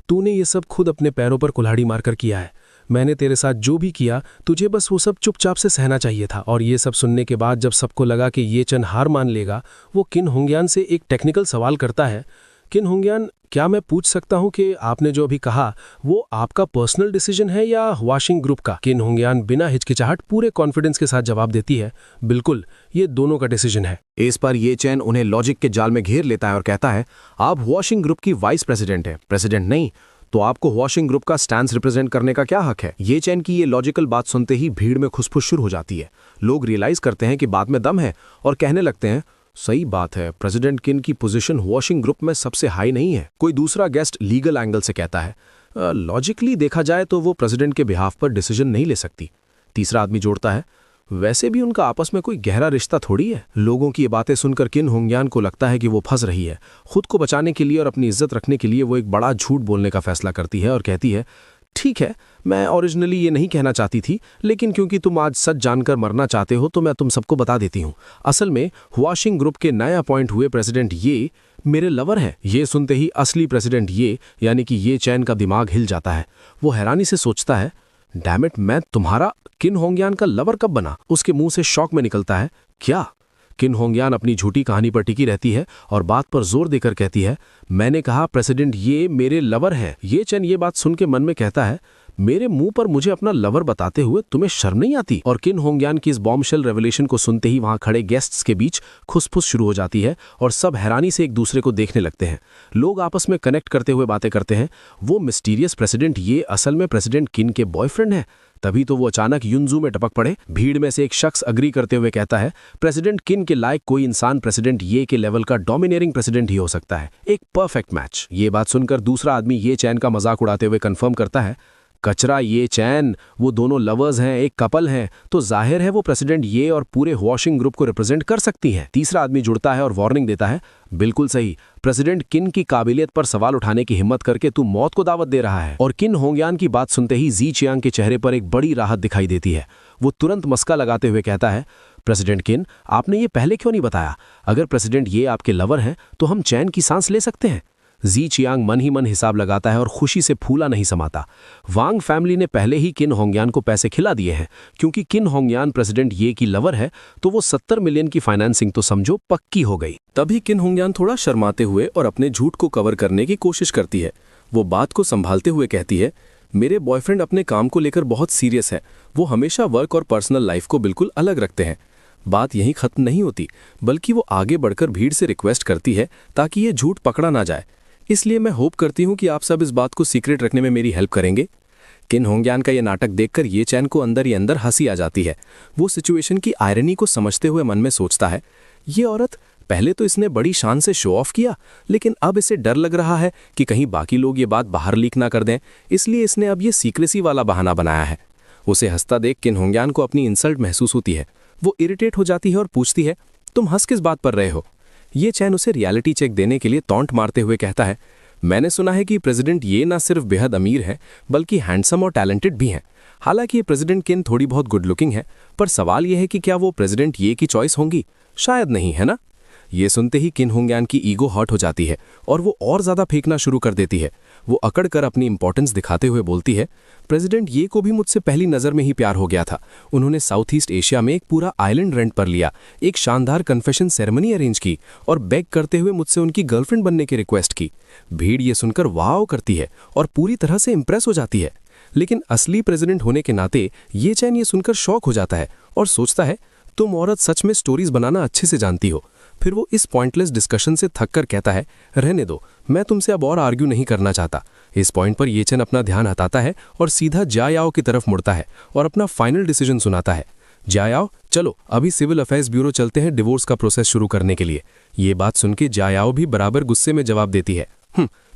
तूने ये सब खुद अपने पैरों पर कुल्हाड़ी मारकर किया है। मैंने तेरे साथ जो भी किया तुझे बस वो सब चुपचाप से सहना चाहिए था। और ये सब सुनने के बाद जब सबको लगा कि ये चेन हार मान लेगा, वो किन होंग्यान से एक टेक्निकल सवाल करता है। किन होंग्यान, क्या मैं पूछ सकता हूं कि आपने जो अभी कहा वो आपका पर्सनल डिसीजन है या वाशिंग ग्रुप का? किन होंग्यान बिना हिचकिचाहट पूरे कॉन्फिडेंस के साथ जवाब देती है, बिल्कुल, ये दोनों का डिसीजन है। इस पर ये चैन उन्हें लॉजिक के जाल में घेर लेता है और कहता है, आप वॉशिंग ग्रुप की वाइस प्रेसिडेंट हैं, प्रेसिडेंट नहीं, तो आपको वॉशिंग ग्रुप का स्टैंस रिप्रेजेंट करने का क्या हक है? ये चैन की ये लॉजिकल बात सुनते ही भीड़ में खुसफुस शुरू हो जाती है। लोग रियलाइज करते हैं कि बात में दम है और कहने लगते हैं, सही बात है, प्रेसिडेंट किन की पोजीशन वॉशिंग ग्रुप में सबसे हाई नहीं है। कोई दूसरा गेस्ट लीगल एंगल से कहता है, लॉजिकली देखा जाए तो वो प्रेसिडेंट के बिहाफ पर डिसीजन नहीं ले सकती। तीसरा आदमी जोड़ता है, वैसे भी उनका आपस में कोई गहरा रिश्ता थोड़ी है। लोगों की ये बातें सुनकर किन होंग्यान को लगता है कि वो फंस रही है। खुद को बचाने के लिए और अपनी इज्जत रखने के लिए वो एक बड़ा झूठ बोलने का फैसला करती है और कहती है, ठीक है, मैं ओरिजिनली ये नहीं कहना चाहती थी, लेकिन क्योंकि तुम आज सच जानकर मरना चाहते हो तो मैं तुम सबको बता देती हूँ। असल में वॉशिंग ग्रुप के नए अपॉइंट हुए प्रेसिडेंट ये मेरे लवर हैं। ये सुनते ही असली प्रेसिडेंट ये यानी कि ये चैन का दिमाग हिल जाता है। वो हैरानी से सोचता है, डैम इट, मैं तुम्हारा किन होंग्यान का लवर कब बना? उसके मुंह से शॉक में निकलता है, क्या? किन होंग्यान अपनी झूठी कहानी पर टिकी रहती है और बात पर जोर देकर कहती है, मैंने कहा प्रेसिडेंट ये मेरे लवर हैं। ये चैन ये बात सुन के मन में कहता है, मेरे मुंह पर मुझे अपना लवर बताते हुए तुम्हें शर्म नहीं आती? और किन होंग्यान की इस बॉम्बशेल रेवलेशन को सुनते ही वहां खड़े गेस्ट्स के बीच खुसफुस शुरू हो जाती है और सब हैरानी से एक दूसरे को देखने लगते हैं। लोग आपस में कनेक्ट करते हुए बातें करते हैं, वो मिस्टीरियस प्रेसिडेंट ये असल में प्रेसिडेंट किन के बॉयफ्रेंड है। तभी तो वो अचानक युनजू में टपक पड़े। भीड़ में से एक शख्स अग्री करते हुए कहता है, प्रेसिडेंट किन के लायक कोई इंसान प्रेसिडेंट ये के लेवल का डोमिनेटिंग प्रेसिडेंट ही हो सकता है। एक परफेक्ट मैच। ये बात सुनकर दूसरा आदमी ये चैन का मजाक उड़ाते हुए कंफर्म करता है, कचरा ये चैन, वो दोनों लवर्स हैं, एक कपल हैं, तो जाहिर है वो प्रेसिडेंट ये और पूरे वॉशिंग ग्रुप को रिप्रेजेंट कर सकती हैं। तीसरा आदमी जुड़ता है और वार्निंग देता है, बिल्कुल सही, प्रेसिडेंट किन की काबिलियत पर सवाल उठाने की हिम्मत करके तू मौत को दावत दे रहा है। और किन होंग्यान की बात सुनते ही जी चियांग के चेहरे पर एक बड़ी राहत दिखाई देती है। वो तुरंत मस्का लगाते हुए कहता है, प्रेसिडेंट किन, आपने ये पहले क्यों नहीं बताया? अगर प्रेसिडेंट ये आपके लवर हैं तो हम चैन की सांस ले सकते हैं। जी चियांग मन ही मन हिसाब लगाता है और खुशी से फूला नहीं समाता। वांग फैमिली ने पहले ही किन होंग्यान को पैसे खिला दिए हैं, क्योंकि किन होंग्यान प्रेसिडेंट ये की लवर है तो वो 70 मिलियन की फाइनेंसिंग तो समझो पक्की हो गई। तभी किन होंग्यान थोड़ा शर्माते हुए और अपने झूठ को कवर करने की कोशिश करती है। वो बात को संभालते हुए कहती है, मेरे बॉयफ्रेंड अपने काम को लेकर बहुत सीरियस है। वो हमेशा वर्क और पर्सनल लाइफ को बिल्कुल अलग रखते हैं। बात यहीं खत्म नहीं होती, बल्कि वो आगे बढ़कर भीड़ से रिक्वेस्ट करती है ताकि ये झूठ पकड़ा ना जाए। इसलिए मैं होप करती हूं कि आप सब इस बात को सीक्रेट रखने में मेरी हेल्प करेंगे। किन होंग्यान का ये नाटक देखकर ये चैन को अंदर ही अंदर हंसी आ जाती है। वो सिचुएशन की आयरनी को समझते हुए मन में सोचता है, ये औरत, पहले तो इसने बड़ी शान से शो ऑफ किया, लेकिन अब इसे डर लग रहा है कि कहीं बाकी लोग ये बात बाहर लीक ना कर दें, इसलिए इसने अब ये सीक्रेसी वाला बहाना बनाया है। उसे हंसता देख किन होंग्यान को अपनी इंसल्ट महसूस होती है। वो इरिटेट हो जाती है और पूछती है, तुम हंस किस बात पर रहे हो? ये चैन उसे रियलिटी चेक देने के लिए टॉन्ट मारते हुए कहता है, मैंने सुना है कि प्रेसिडेंट ये ना सिर्फ बेहद अमीर हैं, बल्कि हैंडसम और टैलेंटेड भी हैं। हालांकि ये प्रेसिडेंट किन थोड़ी बहुत गुड लुकिंग है, पर सवाल यह है कि क्या वो प्रेसिडेंट ये की चॉइस होंगी? शायद नहीं, है ना? ये सुनते ही किन होंग्यान की ईगो हर्ट हो जाती है और वो और ज्यादा फेंकना शुरू कर देती है। वो अकड़ कर अपनी इंपॉर्टेंस दिखाते हुए बोलती है, प्रेसिडेंट ये को भी मुझसे पहली नजर में ही प्यार हो गया था। उन्होंने साउथ ईस्ट एशिया में एक पूरा आइलैंड रेंट पर लिया, एक शानदार कन्फेशन सेरेमनी अरेंज की और बेग करते हुए मुझसे उनकी गर्लफ्रेंड बनने की रिक्वेस्ट की। भीड़ ये सुनकर वाव करती है और पूरी तरह से इंप्रेस हो जाती है। लेकिन असली प्रेसिडेंट होने के नाते ये चैन ये सुनकर शॉक हो जाता है और सोचता है, तुम औरत सच में स्टोरीज बनाना अच्छे से जानती हो। फिर वो इस पॉइंटलेस डिस्कशन से थक कर कहता है, रहने दो, मैं तुमसे अब और आर्ग्यू नहीं करना चाहता। इस पॉइंट पर ये चैन अपना ध्यान हटाता है और सीधा जायाओ की तरफ मुड़ता है और अपना फाइनल डिसीजन सुनाता है। जायाओ, चलो अभी सिविल अफेयर्स ब्यूरो चलते हैं डिवोर्स का प्रोसेस शुरू करने के लिए। ये बात सुन के जायाओ भी बराबर गुस्से में जवाब देती है,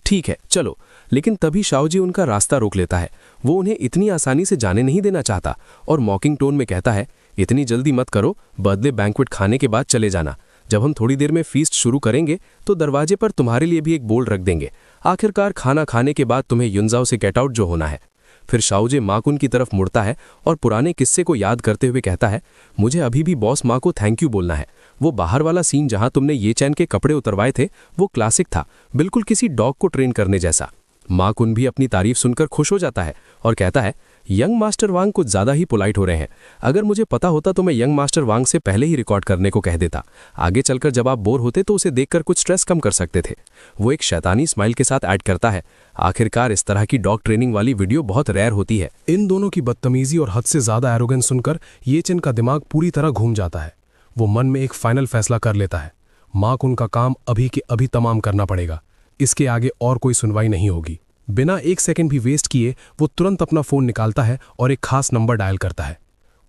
ठीक है चलो। लेकिन तभी शाओजी उनका रास्ता रोक लेता है। वो उन्हें इतनी आसानी से जाने नहीं देना चाहता और मॉकिंग टोन में कहता है, इतनी जल्दी मत करो, बर्थडे बैंक्वेट खाने के बाद चले जाना। जब हम थोड़ी देर में फीस्ट शुरू करेंगे तो दरवाजे पर तुम्हारे लिए भी एक बोर्ड रख देंगे। आखिरकार खाना खाने के बाद तुम्हें युनजाओ से गेट आउट जो होना है। फिर शाओजे माकुन की तरफ मुड़ता है और पुराने किस्से को याद करते हुए कहता है, मुझे अभी भी बॉस माँ को थैंक यू बोलना है। वो बाहर वाला सीन जहां तुमने ये चैन के कपड़े उतरवाए थे वो क्लासिक था, बिल्कुल किसी डॉग को ट्रेन करने जैसा। माकुन भी अपनी तारीफ सुनकर खुश हो जाता है और कहता है, यंग मास्टर वांग कुछ ज़्यादा ही पोलाइट हो रहे हैं। अगर मुझे पता होता तो मैं यंग मास्टर वांग से पहले ही रिकॉर्ड करने को कह देता। आगे चलकर जब आप बोर होते तो उसे देखकर कुछ स्ट्रेस कम कर सकते थे। वो एक शैतानी स्माइल के साथ ऐड करता है। आखिरकार इस तरह की डॉग ट्रेनिंग वाली वीडियो बहुत रेयर होती है। इन दोनों की बदतमीजी और हद से ज्यादा एरोगेंस सुनकर ये चेन का दिमाग पूरी तरह घूम जाता है। वो मन में एक फाइनल फैसला कर लेता है। माँ को उनका काम अभी के अभी तमाम करना पड़ेगा। इसके आगे और कोई सुनवाई नहीं होगी। बिना एक सेकंड भी वेस्ट किए वो तुरंत अपना फोन निकालता है और एक खास नंबर डायल करता है।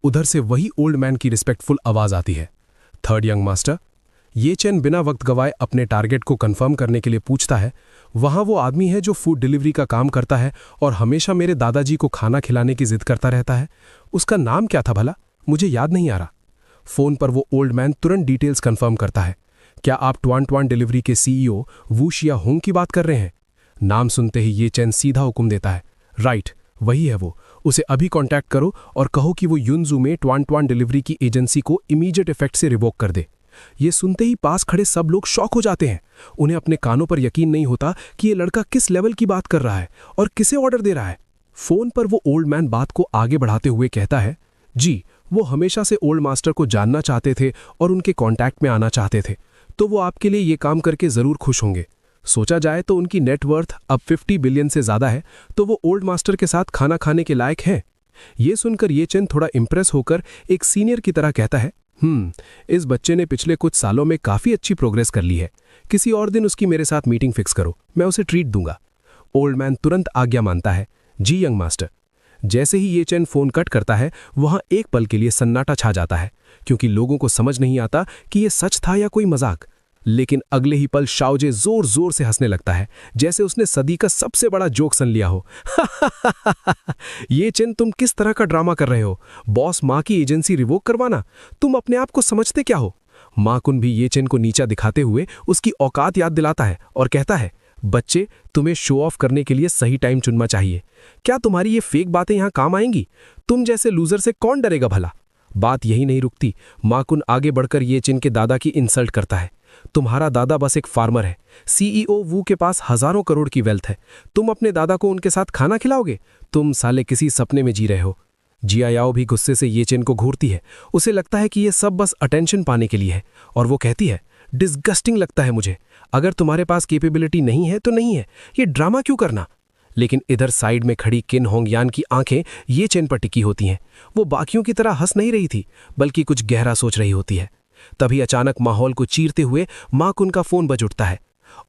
उधर से वही ओल्ड मैन की रिस्पेक्टफुल आवाज आती है। Third young master. ये चेन बिना वक्त गवाए अपने टारगेट को कंफर्म करने के लिए पूछता है, वहां वो आदमी है जो फूड डिलीवरी का काम करता है और हमेशा मेरे दादाजी को खाना खिलाने की जिद करता रहता है। उसका नाम क्या था भला? मुझे याद नहीं आ रहा। फोन पर वो ओल्ड मैन तुरंत डिटेल्स कंफर्म करता है। क्या आप ट्वान ट्वान डिलीवरी के सीईओ वू शिया होंग की बात कर रहे हैं? नाम सुनते ही ये चेन सीधा हुक्म देता है, राइट, वही है वो। उसे अभी कांटेक्ट करो और कहो कि वो यूनजू में ट्वान ट्वान डिलीवरी की एजेंसी को इमीडिएट इफेक्ट से रिवोक कर दे। ये सुनते ही पास खड़े सब लोग शॉक हो जाते हैं। उन्हें अपने कानों पर यकीन नहीं होता कि ये लड़का किस लेवल की बात कर रहा है और किसे ऑर्डर दे रहा है। फोन पर वो ओल्ड मैन बात को आगे बढ़ाते हुए कहता है, जी, वो हमेशा से ओल्ड मास्टर को जानना चाहते थे और उनके कांटेक्ट में आना चाहते थे, तो वो आपके लिए ये काम करके जरूर खुश होंगे। सोचा जाए तो उनकी नेटवर्थ अब 50 बिलियन से ज्यादा है, तो वो ओल्ड मास्टर के साथ खाना खाने के लायक है। ये सुनकर ये चेन थोड़ा इंप्रेस होकर एक सीनियर की तरह कहता है, इस बच्चे ने पिछले कुछ सालों में काफी अच्छी प्रोग्रेस कर ली है। किसी और दिन उसकी मेरे साथ मीटिंग फिक्स करो, मैं उसे ट्रीट दूंगा। ओल्ड मैन तुरंत आज्ञा मानता है, जी यंग मास्टर। जैसे ही ये चेन फोन कट करता है, वहां एक पल के लिए सन्नाटा छा जाता है, क्योंकि लोगों को समझ नहीं आता कि ये सच था या कोई मजाक। लेकिन अगले ही पल शाओजे जोर जोर से हंसने लगता है, जैसे उसने सदी का सबसे बड़ा जोक सुन लिया हो। ये चेन, तुम किस तरह का ड्रामा कर रहे हो? बॉस माँ की एजेंसी रिवोक करवाना? तुम अपने आप को समझते क्या हो? माकुन भी ये चेन को नीचा दिखाते हुए उसकी औकात याद दिलाता है और कहता है, बच्चे, तुम्हें शो ऑफ करने के लिए सही टाइम चुनना चाहिए। क्या तुम्हारी ये फेक बातें यहां काम आएंगी? तुम जैसे लूजर से कौन डरेगा भला? बात यही नहीं रुकती। माकुन आगे बढ़कर ये चेन के दादा की इंसल्ट करता है। तुम्हारा दादा बस एक फार्मर है। सीईओ वू के पास हजारों करोड़ की वेल्थ है। तुम अपने दादा को उनके साथ खाना खिलाओगे? तुम साले किसी सपने में जी रहे हो। जिया याओ भी गुस्से से ये चेन को घूरती है। उसे लगता है कि ये सब बस अटेंशन पाने के लिए है, और वो कहती है, डिस्गस्टिंग लगता है मुझे। अगर तुम्हारे पास कैपेबिलिटी नहीं है तो नहीं है, ये ड्रामा क्यों करना? लेकिन इधर साइड में खड़ी किन होंगयान की आंखें ये चेन पर टिकी होती हैं। वो बाकियों की तरह हंस नहीं रही थी, बल्कि कुछ गहरा सोच रही होती है। तभी अचानक माहौल को चीरते हुए माकुन का फोन बज उठता है,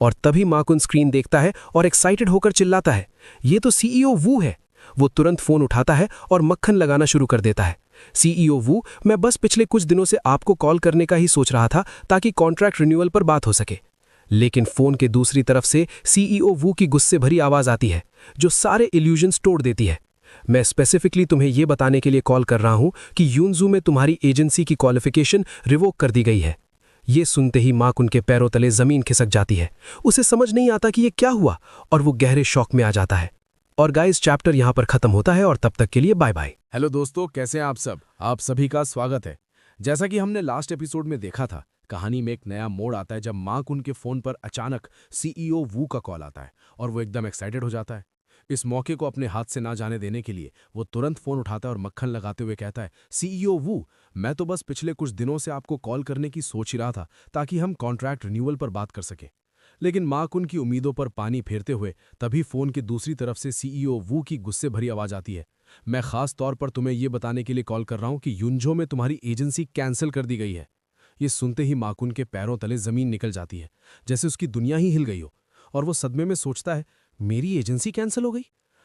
और तभी माकुन स्क्रीन देखता है और एक्साइटेड होकर चिल्लाता है, ये तो सीईओ वू है। वो तुरंत फोन उठाता है और मक्खन लगाना शुरू कर देता है। सीईओ वू, मैं बस पिछले कुछ दिनों से आपको कॉल करने का ही सोच रहा था, ताकि कॉन्ट्रैक्ट रिन्यूअल पर बात हो सके। लेकिन फोन के दूसरी तरफ से सीईओ वू की गुस्से भरी आवाज आती है, जो सारे इल्यूजन्स तोड़ देती है। मैं स्पेसिफिकली तुम्हें यह बताने के लिए कॉल कर रहा हूं कि यूनजू में तुम्हारी एजेंसी की क्वालिफिकेशन रिवोक कर दी गई है। ये सुनते ही माकुन के पैरों तले जमीन खिसक जाती है। उसे समझ नहीं आता कि ये क्या हुआ, और वो गहरे शौक में आ जाता है। और गाइस, चैप्टर यहां पर खत्म होता है, और तब तक के लिए बाय बाय। हेलो दोस्तों, कैसे हैं आप सब? आप सभी का स्वागत है। जैसा कि हमने लास्ट एपिसोड में देखा था, कहानी में एक नया मोड़ आता है जब माकुन के फोन पर अचानक सीईओ वू का कॉल आता है और वो एकदम एक्साइटेड हो जाता है। इस मौके को अपने हाथ से ना जाने देने के लिए वो तुरंत फोन उठाता है और मक्खन लगाते हुए कहता है, सीईओ वू, मैं तो बस पिछले कुछ दिनों से आपको कॉल करने की सोच ही रहा था, ताकि हम कॉन्ट्रैक्ट रिन्यूअल पर बात कर सकें। लेकिन माकुन की उम्मीदों पर पानी फेरते हुए तभी फोन की दूसरी तरफ से सीईओ वू की गुस्से भरी आवाज आती है, मैं खास तौर पर तुम्हें यह बताने के लिए कॉल कर रहा हूं कि यूनजो में तुम्हारी एजेंसी कैंसिल कर दी गई है। ये सुनते ही माकुन के पैरों तले जमीन निकल जाती है, जैसे उसकी दुनिया ही हिल गई हो, और वो सदमे में सोचता है, मेरी एजेंसी कैंसिल हो गई?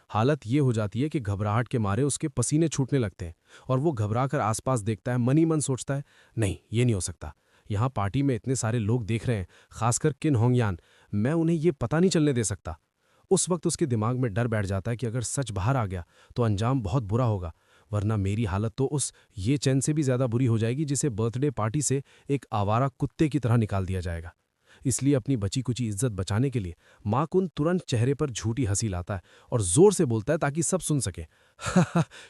हालत ये हो जाती है कि घबराहट के मारे उसके पसीने छूटने लगते हैं, और वो घबराकर आसपास देखता है। मन ही मन सोचता है, नहीं, ये नहीं हो सकता। यहाँ पार्टी में इतने सारे लोग देख रहे हैं, खासकर किन होंगयान, मैं उन्हें ये पता नहीं चलने दे सकता। उस वक्त उसके दिमाग में डर बैठ जाता है कि अगर सच बाहर आ गया तो अंजाम बहुत बुरा होगा, वरना मेरी हालत तो उस ये चैन से भी ज्यादा बुरी हो जाएगी, जिसे बर्थडे पार्टी से एक आवारा कुत्ते की तरह निकाल दिया जाएगा। इसलिए अपनी बची कुची इज्जत बचाने के लिए माकुन तुरंत चेहरे पर झूठी हंसी लाता है और जोर से बोलता है ताकि सब सुन सके,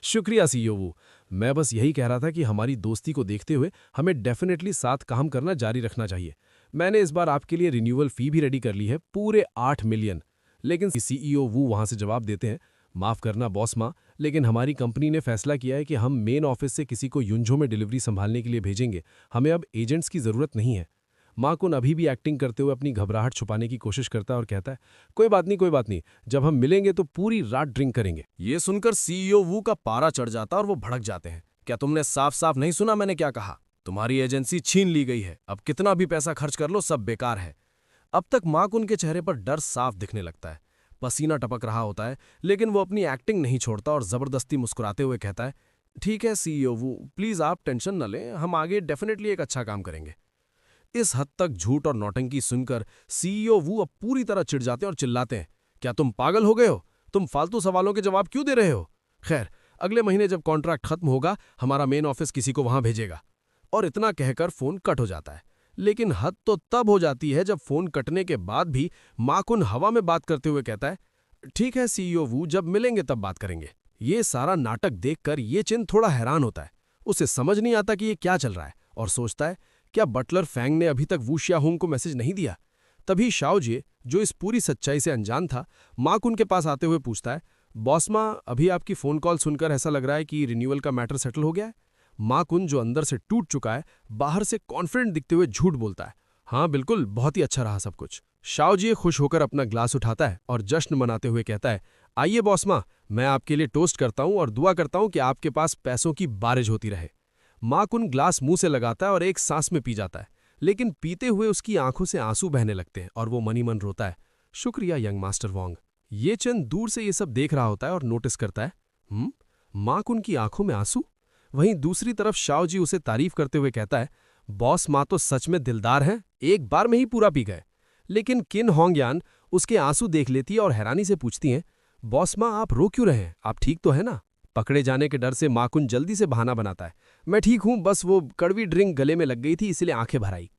शुक्रिया सीईओ वू, मैं बस यही कह रहा था कि हमारी दोस्ती को देखते हुए हमें डेफिनेटली साथ काम करना जारी रखना चाहिए। मैंने इस बार आपके लिए रिन्यूअल फी भी रेडी कर ली है, पूरे 8 मिलियन। लेकिन सीईओ वू वहां से जवाब देते हैं, माफ करना बॉस माँ, लेकिन हमारी कंपनी ने फैसला किया है कि हम मेन ऑफिस से किसी को युंझो में डिलीवरी संभालने के लिए भेजेंगे। हमें अब एजेंट्स की जरूरत नहीं है। माकुन अभी भी एक्टिंग करते हुए अपनी घबराहट छुपाने की कोशिश करता है और कहता है, कोई बात नहीं, कोई बात नहीं, जब हम मिलेंगे तो पूरी रात ड्रिंक करेंगे। ये सुनकर सीईओ वू का पारा चढ़ जाता और वो भड़क जाते हैं। क्या तुमने साफ साफ नहीं सुना मैंने क्या कहा? तुम्हारी एजेंसी छीन ली गई है, अब कितना भी पैसा खर्च कर लो सब बेकार है। अब तक माकुन के चेहरे पर डर साफ दिखने लगता है, पसीना टपक रहा होता है, लेकिन वो अपनी एक्टिंग नहीं छोड़ता और जबरदस्ती मुस्कुराते हुए कहता है, ठीक है सीईओ वू, प्लीज आप टेंशन न लें, हम आगे डेफिनेटली एक अच्छा काम करेंगे। इस हद तक झूठ और नौटंकी सुनकर सीईओ वू अब पूरी तरह चिढ़ जाते हैं और चिल्लाते हैं, क्या तुम पागल हो गए हो? तुम फालतू सवालों के जवाब क्यों दे रहे हो? खैर, अगले महीने जब कॉन्ट्रैक्ट खत्म होगा, हमारा मेन ऑफिस किसी को वहां भेजेगा। और इतना कहकर फोन कट हो जाता है। लेकिन हद तो तब हो जाती है जब फोन कटने के बाद भी माकुन हवा में बात करते हुए कहता है, ठीक है सीईओ वू, जब मिलेंगे तब बात करेंगे। ये सारा नाटक देखकर ये चिन थोड़ा हैरान होता है। उसे समझ नहीं आता कि ये क्या चल रहा है और सोचता है, क्या बटलर फैंग ने अभी तक वू शियाहुंग को मैसेज नहीं दिया? तभी शाओजिए, जो इस पूरी सच्चाई से अनजान था, माकुन के पास आते हुए पूछता है, बॉस माँ, अभी आपकी फोन कॉल सुनकर ऐसा लग रहा है कि रिन्यूअल का मैटर सेटल हो गया है? माकुन, जो अंदर से टूट चुका है, बाहर से कॉन्फिडेंट दिखते हुए झूठ बोलता है, हाँ बिल्कुल, बहुत ही अच्छा रहा सब कुछ। शाओजिए खुश होकर अपना ग्लास उठाता है और जश्न मनाते हुए कहता है, आइए बॉस माँ, मैं आपके लिए टोस्ट करता हूँ और दुआ करता हूँ कि आपके पास पैसों की बारिश होती रहे। माकुन ग्लास मुंह से लगाता है और एक सांस में पी जाता है, लेकिन पीते हुए उसकी आंखों से आंसू बहने लगते हैं और वो मनी मन रोता है, शुक्रिया यंग मास्टर वोंग। ये चंद दूर से ये सब देख रहा होता है और नोटिस करता है, माकुन की आंखों में आंसू। वहीं दूसरी तरफ शाओजी उसे तारीफ करते हुए कहता है, बॉस माँ तो सच में दिलदार हैं, एक बार में ही पूरा पी गए। लेकिन किन होंगयान उसके आंसू देख लेती है और हैरानी से पूछती हैं, बॉस माँ आप रो क्यों रहे हैं, आप ठीक तो है ना? पकड़े जाने के डर से माकुन जल्दी से बहाना बनाता है, मैं ठीक हूं, बस वो कड़वी ड्रिंक गले में लग गई थी इसलिए आंखें भर आई।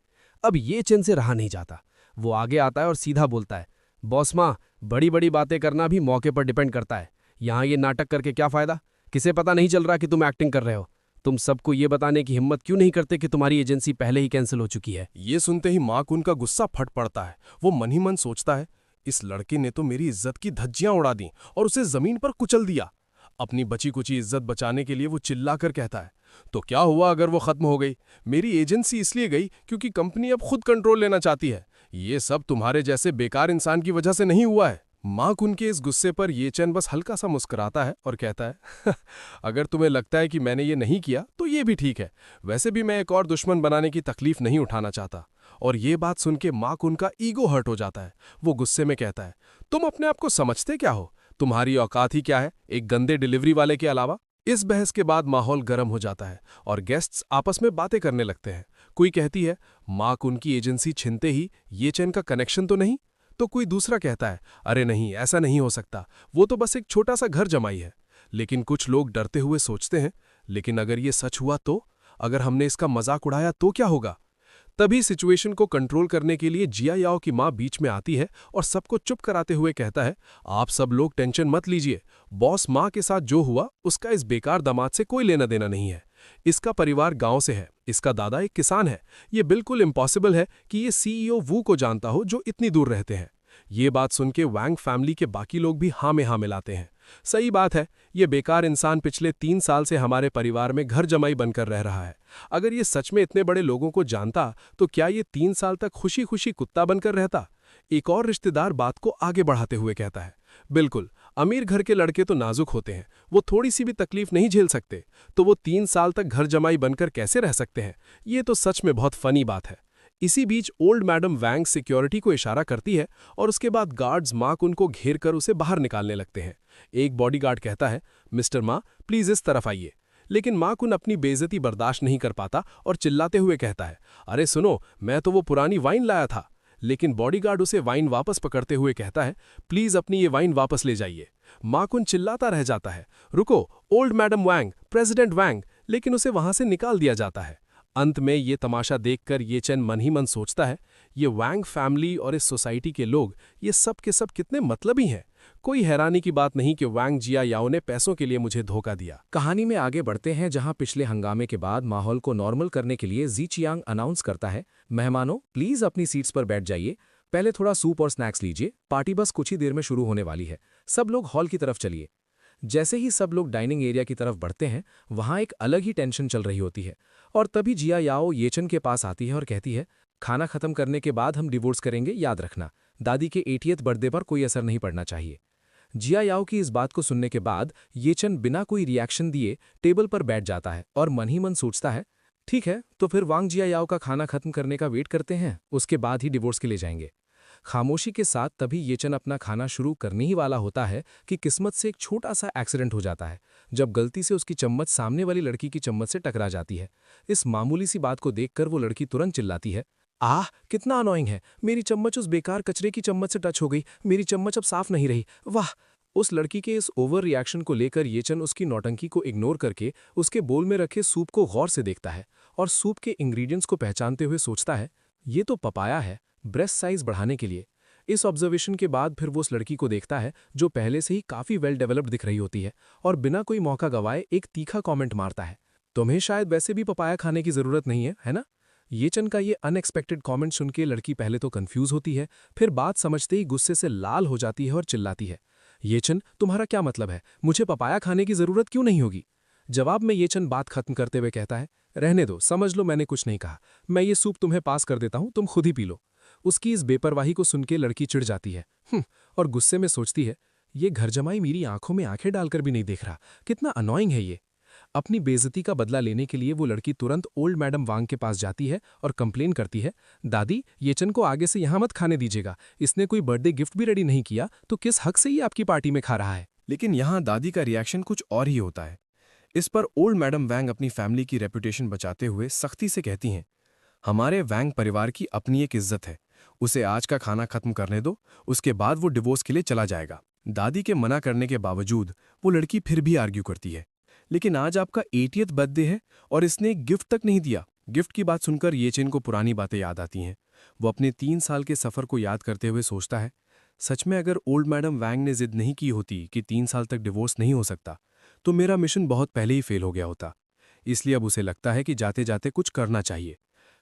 अब ये चैन से रहा नहीं जाता, वो आगे आता है और सीधा बोलता है, बॉस माँ, बड़ी बड़ी बातें करना भी मौके पर डिपेंड करता है। यहाँ ये नाटक करके क्या फायदा? किसे पता नहीं चल रहा कि तुम एक्टिंग कर रहे हो। तुम सबको ये बताने की हिम्मत क्यों नहीं करते कि तुम्हारी एजेंसी पहले ही कैंसिल हो चुकी है? ये सुनते ही माकुन का गुस्सा फट पड़ता है। वो मन ही मन सोचता है, इस लड़के ने तो मेरी इज्जत की धज्जियां उड़ा दी और उसे जमीन पर कुचल दिया। अपनी बची कुची इज्जत बचाने के लिए वो चिल्लाकर कहता है, तो क्या हुआ अगर वो खत्म हो गई? मेरी एजेंसी इसलिए गई क्योंकि कंपनी अब खुद कंट्रोल लेना चाहती है। ये सब तुम्हारे जैसे बेकार इंसान की वजह से नहीं हुआ है। माकुन के इस गुस्से पर ये चैन बस हल्का सा मुस्कुराता है और कहता है, अगर तुम्हें लगता है कि मैंने ये नहीं किया तो ये भी ठीक है। वैसे भी मैं एक और दुश्मन बनाने की तकलीफ नहीं उठाना चाहता। और ये बात सुन के माकुन का ईगो हर्ट हो जाता है। वो गुस्से में कहता है, तुम अपने आप को समझते क्या हो? तुम्हारी औकात ही क्या है एक गंदे डिलीवरी वाले के अलावा? इस बहस के बाद माहौल गर्म हो जाता है और गेस्ट्स आपस में बातें करने लगते हैं। कोई कहती है, माकुन की एजेंसी छिनते ही ये चैन का कनेक्शन तो नहीं? तो कोई दूसरा कहता है, अरे नहीं, ऐसा नहीं हो सकता, वो तो बस एक छोटा सा घर जमाई है। लेकिन कुछ लोग डरते हुए सोचते हैं, लेकिन अगर ये सच हुआ तो? अगर हमने इसका मजाक उड़ाया तो क्या होगा? तभी सिचुएशन को कंट्रोल करने के लिए जिया याओ की मां बीच में आती है और सबको चुप कराते हुए कहता है, आप सब लोग टेंशन मत लीजिए। बॉस मां के साथ जो हुआ उसका इस बेकार दामाद से कोई लेना देना नहीं है। इसका परिवार गांव से है, इसका दादा एक किसान है। ये बिल्कुल इम्पॉसिबल है कि ये सीईओ वू को जानता हो जो इतनी दूर रहते हैं। ये बात सुन के वैंग फैमिली के बाकी लोग भी हाँ में हाँ मिलाते हैं। सही बात है, ये बेकार इंसान पिछले 3 साल से हमारे परिवार में घर जमाई बनकर रह रहा है। अगर ये सच में इतने बड़े लोगों को जानता तो क्या ये 3 साल तक खुशी खुशी कुत्ता बनकर रहता? एक और रिश्तेदार बात को आगे बढ़ाते हुए कहता है, बिल्कुल, अमीर घर के लड़के तो नाजुक होते हैं, वो थोड़ी सी भी तकलीफ नहीं झेल सकते, तो वो 3 साल तक घर जमाई बनकर कैसे रह सकते हैं? ये तो सच में बहुत फनी बात है। इसी बीच ओल्ड मैडम वैंग सिक्योरिटी को इशारा करती है और उसके बाद गार्ड्स माकुन को घेर कर उसे बाहर निकालने लगते हैं। एक बॉडीगार्ड कहता है, मिस्टर मा, प्लीज इस तरफ आइए। लेकिन माकुन अपनी बेइज्जती बर्दाश्त नहीं कर पाता और चिल्लाते हुए कहता है, अरे सुनो, मैं तो वो पुरानी वाइन लाया था। लेकिन बॉडीगार्ड उसे वाइन वापस पकड़ते हुए कहता है, प्लीज अपनी ये वाइन वापस ले जाइए। माकुन चिल्लाता रह जाता है, रुको ओल्ड मैडम वैंग, प्रेसिडेंट वैंग, लेकिन उसे वहां से निकाल दिया जाता है। अंत में ये तमाशा देखकर ये चैन मन ही मन सोचता है, ये वैंग फैमिली और इस सोसाइटी के लोग ये सब के सब कितने मतलबी हैं। कोई हैरानी की बात नहीं कि वैंग जिया याओ ने पैसों के लिए मुझे धोखा दिया। कहानी में आगे बढ़ते हैं जहां पिछले हंगामे के बाद माहौल को नॉर्मल करने के लिए जी चियांग अनाउंस करता है, मेहमानों प्लीज अपनी सीट्स पर बैठ जाइए, पहले थोड़ा सूप और स्नैक्स लीजिए, पार्टी बस कुछ ही देर में शुरू होने वाली है, सब लोग हॉल की तरफ चलिए। जैसे ही सब लोग डाइनिंग एरिया की तरफ बढ़ते हैं, वहां एक अलग ही टेंशन चल रही होती है। और तभी जिया याओ येचन के पास आती है और कहती है, खाना खत्म करने के बाद हम डिवोर्स करेंगे, याद रखना। दादी के 80th बर्थडे पर कोई असर नहीं पड़ना चाहिए। जिया याओ की इस बात को सुनने के बाद येचन बिना कोई रिएक्शन दिए टेबल पर बैठ जाता है और मन ही मन सोचता है, ठीक है, तो फिर वांग जिया याओ का खाना खत्म करने का वेट करते हैं, उसके बाद ही डिवोर्स के लिए जाएंगे। खामोशी के साथ तभी येचन अपना खाना शुरू करने ही वाला होता है कि किस्मत से एक छोटा सा एक्सीडेंट हो जाता है, जब गलती से उसकी चम्मच सामने वाली लड़की की चम्मच से टकरा जाती है। इस मामूली सी बात को देखकर वो लड़की तुरंत चिल्लाती है, आह, कितना अनोइंग है, मेरी चम्मच उस बेकार कचरे की चम्मच से टच हो गई, मेरी चम्मच अब साफ नहीं रही, वाह। उस लड़की के इस ओवर रिएक्शन को लेकर येचन उसकी नौटंकी को इग्नोर करके उसके बोल में रखे सूप को गौर से देखता है और सूप के इंग्रेडिएंट्स को पहचानते हुए सोचता है, ये तो पपाया है, ब्रेस्ट साइज बढ़ाने के लिए। इस ऑब्जर्वेशन के बाद फिर वो उस लड़की को देखता है जो पहले से ही काफी वेल डेवलप्ड दिख रही होती है और बिना कोई मौका गवाए एक तीखा कमेंट मारता है, तुम्हें शायद वैसे भी पपाया खाने की जरूरत नहीं है ना। येचन का ये अनएक्सपेक्टेड कमेंट सुन के लड़की पहले तो कंफ्यूज होती है, फिर बात समझते ही गुस्से से लाल हो जाती है और चिल्लाती है, येचन, तुम्हारा क्या मतलब है, मुझे पपाया खाने की जरूरत क्यों नहीं होगी। जवाब में येचन बात खत्म करते हुए कहता है, रहने दो, समझ लो मैंने कुछ नहीं कहा, मैं ये सूप तुम्हें पास कर देता हूं, तुम खुद ही पी लो। उसकी इस बेपरवाही को सुन के लड़की चिढ़ जाती है और गुस्से में सोचती है, ये घर जमाई मेरी आंखों में आंखें डालकर भी नहीं देख रहा, कितना अनोइंग है ये। अपनी बेइज्जती का बदला लेने के लिए वो लड़की तुरंत ओल्ड मैडम वांग के पास जाती है और कंप्लेन करती है, दादी, येचन को आगे से यहां मत खाने दीजिएगा, इसने कोई बर्थडे गिफ्ट भी रेडी नहीं किया तो किस हक से ये आपकी पार्टी में खा रहा है। लेकिन यहाँ दादी का रिएक्शन कुछ और ही होता है। इस पर ओल्ड मैडम वैंग अपनी फैमिली की रेपुटेशन बचाते हुए सख्ती से कहती हैं, हमारे वैंग परिवार की अपनी एक इज्जत है, उसे आज का खाना खत्म करने दो, उसके बाद वो डिवोर्स के लिए चला जाएगा। दादी के मना करने के बावजूद वो लड़की फिर भी आर्ग्यू करती है, लेकिन आज आपका 80th बर्थडे है और इसने एक गिफ्ट तक नहीं दिया। गिफ्ट की बात सुनकर येचेन को पुरानी बातें याद आती हैं। वो अपने 3 साल के सफर को याद करते हुए सोचता है, सच में अगर ओल्ड मैडम वैंग ने जिद नहीं की होती कि 3 साल तक डिवोर्स नहीं हो सकता, तो मेरा मिशन बहुत पहले ही फेल हो गया होता। इसलिए अब उसे लगता है कि जाते जाते कुछ करना चाहिए।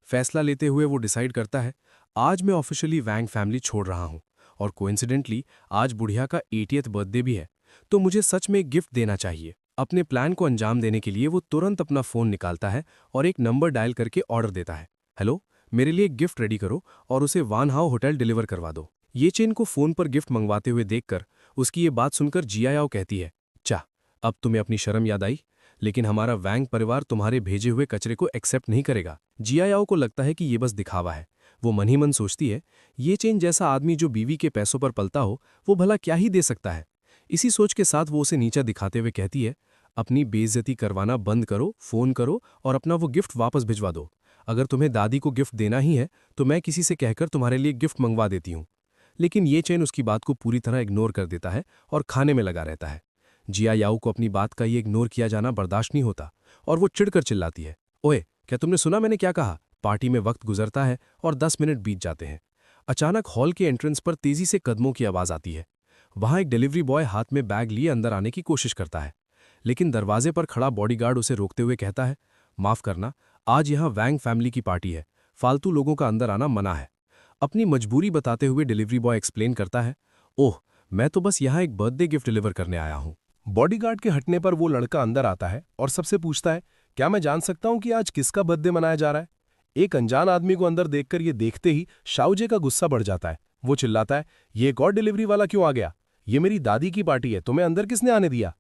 फैसला लेते हुए वो डिसाइड करता है, आज मैं ऑफिशियली वैंग फैमिली छोड़ रहा हूं और कोइंसिडेंटली आज बुढ़िया का 80th बर्थडे भी है, तो मुझे सच में एक गिफ्ट देना चाहिए। अपने प्लान को अंजाम देने के लिए वो तुरंत अपना फोन निकालता है और एक नंबर डायल करके ऑर्डर देता है, हेलो, मेरे लिए एक गिफ्ट रेडी करो और उसे वान हाओ होटल डिलीवर करवा दो। ये चेन को फोन पर गिफ्ट मंगवाते हुए देखकर उसकी ये बात सुनकर जिया याओ कहती है, चा, अब तुम्हें अपनी शर्म याद आई, लेकिन हमारा वैंग परिवार तुम्हारे भेजे हुए कचरे को एक्सेप्ट नहीं करेगा। जिया याओ को लगता है कि ये बस दिखावा है। वो मन ही मन सोचती है, ये चेन जैसा आदमी जो बीवी के पैसों पर पलता हो, वो भला क्या ही दे सकता है। इसी सोच के साथ वो उसे नीचा दिखाते हुए कहती है, अपनी बेइज्जती करवाना बंद करो, फोन करो और अपना वो गिफ्ट वापस भिजवा दो। अगर तुम्हें दादी को गिफ्ट देना ही है तो मैं किसी से कहकर तुम्हारे लिए गिफ्ट मंगवा देती हूँ। लेकिन ये चेन उसकी बात को पूरी तरह इग्नोर कर देता है और खाने में लगा रहता है। जिया याओ को अपनी बात का ये इग्नोर किया जाना बर्दाश्त नहीं होता और वो चिढ़कर चिल्लाती है, ओए, क्या तुमने सुना मैंने क्या कहा। पार्टी में वक्त गुजरता है और 10 मिनट बीत जाते हैं। अचानक हॉल के एंट्रेंस पर तेजी से कदमों की आवाज आती है। वहां एक डिलीवरी बॉय हाथ में बैग लिए अंदर आने की कोशिश करता है, लेकिन दरवाजे पर खड़ा बॉडीगार्ड उसे रोकते हुए कहता है, माफ करना, आज यहां वैंग फैमिली की पार्टी है, फालतू लोगों का अंदर आना मना है। अपनी मजबूरी बताते हुए डिलीवरी बॉय एक्सप्लेन करता है, ओह, मैं तो बस यहां एक बर्थडे गिफ्ट डिलीवर करने आया हूं। बॉडीगार्ड के हटने पर वो लड़का अंदर आता है और सबसे पूछता है, क्या मैं जान सकता हूं कि आज किसका बर्थडे मनाया जा रहा है। एक अनजान आदमी को अंदर देखकर ये देखते ही शाओजे का गुस्सा बढ़ जाता है। वो चिल्लाता है, ये एक और डिलीवरी वाला क्यों आ गया, ये मेरी दादी की पार्टी है, तुम्हें अंदर किसने आने दिया।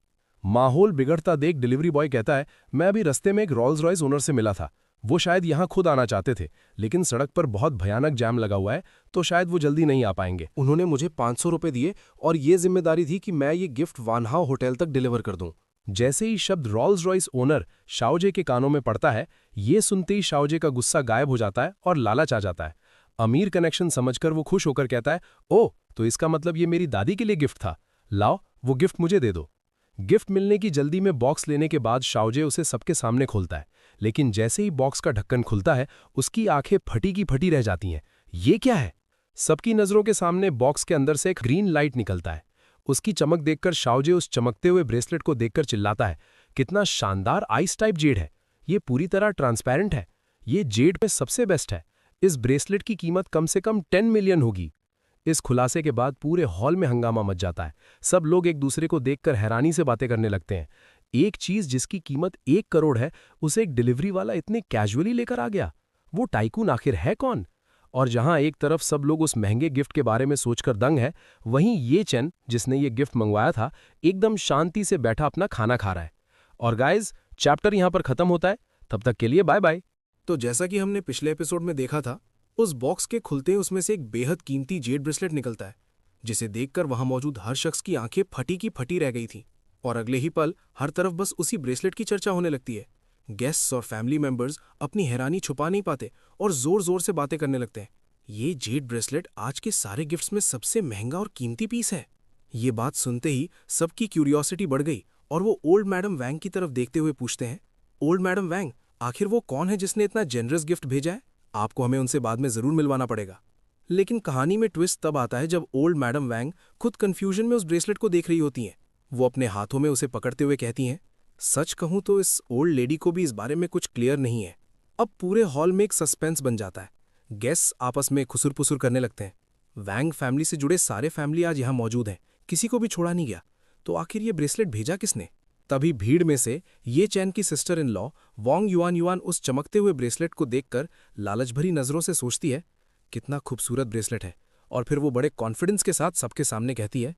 माहौल बिगड़ता देख डिलीवरी बॉय कहता है, मैं अभी रस्ते में एक रॉल्स रॉयस ओनर से मिला था, वो शायद यहां खुद आना चाहते थे, लेकिन सड़क पर बहुत भयानक जाम लगा हुआ है तो शायद वो जल्दी नहीं आ पाएंगे। उन्होंने मुझे 500 रुपए दिए और ये जिम्मेदारी थी कि मैं ये गिफ्ट वानहाओ होटल तक डिलीवर कर दूं। जैसे ही शब्द रॉल्स रॉयस ओनर शाओजे के कानों में पड़ता है, ये सुनते ही शाओजे का गुस्सा गायब हो जाता है और लालच आ जाता है। अमीर कनेक्शन समझकर वो खुश होकर कहता है, ओह, तो इसका मतलब ये मेरी दादी के लिए गिफ्ट था, लाओ वो गिफ्ट मुझे दे दो। गिफ्ट मिलने की जल्दी में बॉक्स लेने के बाद शाओजे उसे सबके सामने खोलता है, लेकिन जैसे ही बॉक्स का ढक्कन खुलता है उसकी आंखें फटी की फटी रह जाती हैं। ये क्या है? सबकी नजरों के सामने बॉक्स के अंदर से एक ग्रीन लाइट निकलता है। उसकी चमक देखकर शाओजे उस चमकते हुए ब्रेसलेट को देखकर चिल्लाता है, कितना शानदार आइस टाइप जेड है, ये पूरी तरह ट्रांसपेरेंट है, ये जेड में सबसे बेस्ट है, इस ब्रेसलेट की कीमत कम से कम 10 मिलियन होगी। इस खुलासे के बाद पूरे हॉल में हंगामा मच जाता है। सब लोग एक दूसरे को देखकर हैरानी से बातें करने लगते हैं। एक चीज जिसकी कीमत 1 करोड़ है, उसे एक डिलीवरी वाला इतने कैजुअली लेकर आ गया। वो टाइकून आखिर है कौन? और जहां एक तरफ सब लोग उस महंगे गिफ्ट के बारे में सोचकर दंग है, वहीं ये चेन, जिसने ये गिफ्ट मंगवाया था, एकदम शांति से बैठा अपना खाना खा रहा है। और गाइज, चैप्टर यहां पर खत्म होता है। तब तक के लिए बाय बाय। तो जैसा कि हमने पिछले एपिसोड में देखा था, उस बॉक्स के खुलते ही उसमें से एक बेहद कीमती जेड ब्रेसलेट निकलता है, जिसे देखकर वहां मौजूद हर शख्स की आंखें फटी की फटी रह गई थीं। और अगले ही पल हर तरफ बस उसी ब्रेसलेट की चर्चा होने लगती है। गेस्ट्स और फैमिली मेंबर्स अपनी हैरानी छुपा नहीं पाते और जोर जोर से बातें करने लगते हैं। ये जेड ब्रेसलेट आज के सारे गिफ्ट्स में सबसे महंगा और कीमती पीस है। ये बात सुनते ही सबकी क्यूरियोसिटी बढ़ गई और वो ओल्ड मैडम वैंग की तरफ देखते हुए पूछते हैं, ओल्ड मैडम वैंग, आखिर वो कौन है जिसने इतना जेनरस गिफ्ट भेजा है? आपको हमें उनसे बाद में जरूर मिलवाना पड़ेगा। लेकिन कहानी में ट्विस्ट तब आता है जब ओल्ड मैडम वैंग खुद कंफ्यूजन में उस ब्रेसलेट को देख रही होती हैं। वो अपने हाथों में उसे पकड़ते हुए कहती हैं, सच कहूं तो इस ओल्ड लेडी को भी इस बारे में कुछ क्लियर नहीं है। अब पूरे हॉल में एक सस्पेंस बन जाता है। गेस्ट्स आपस में खुसुर-पुसुर करने लगते हैं। वैंग फैमिली से जुड़े सारे फैमिली आज यहाँ मौजूद हैं, किसी को भी छोड़ा नहीं गया। तो आखिर ये ब्रेसलेट भेजा किसने? तभी भीड़ में से ये चैन की sister in law Wong yuan yuan उस चमकते हुए ब्रेसलेट को देखकर लालच भरी नजरों से सोचती है, कितना खूबसूरत ब्रेसलेट है। और फिर वो बड़े कॉन्फिडेंस के साथ सबके सामने कहती है,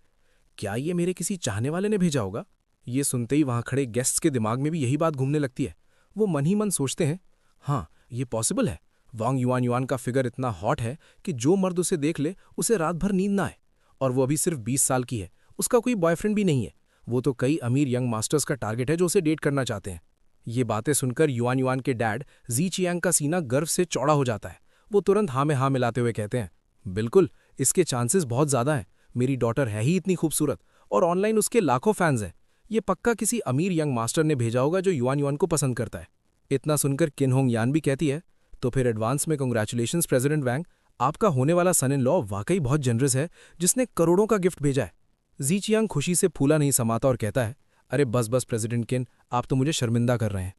क्या ये मेरे किसी चाहने वाले ने भेजा होगा? ये सुनते ही वहां खड़े गेस्ट्स के दिमाग में भी यही बात घूमने लगती है। वो मन ही मन सोचते हैं, हाँ, ये पॉसिबल है। वोंग युआन युआन का फिगर इतना हॉट है कि जो मर्द उसे देख ले उसे रात भर नींद ना आए। और वो अभी सिर्फ 20 साल की है, उसका कोई बॉयफ्रेंड भी नहीं है। वो तो कई अमीर यंग मास्टर्स का टारगेट है जो उसे डेट करना चाहते हैं। ये बातें सुनकर युआन युआन के डैड जी चियांग का सीना गर्व से चौड़ा हो जाता है। वो तुरंत हाँ में हाँ मिलाते हुए कहते हैं, बिल्कुल, इसके चांसेस बहुत ज्यादा हैं। मेरी डॉटर है ही इतनी खूबसूरत और ऑनलाइन उसके लाखों फैंस हैं। ये पक्का किसी अमीर यंग मास्टर ने भेजा होगा जो युआन युआन को पसंद करता है। इतना सुनकर किन होंग यान भी कहती है, तो फिर एडवांस में कांग्रेचुलेशंस प्रेसिडेंट वैंग, आपका होने वाला सन इन लॉ वाकई बहुत जनरस है, जिसने करोड़ों का गिफ्ट भेजा है। जी चियांग खुशी से फूला नहीं समाता और कहता है, अरे बस बस प्रेसिडेंट किन, आप तो मुझे शर्मिंदा कर रहे हैं।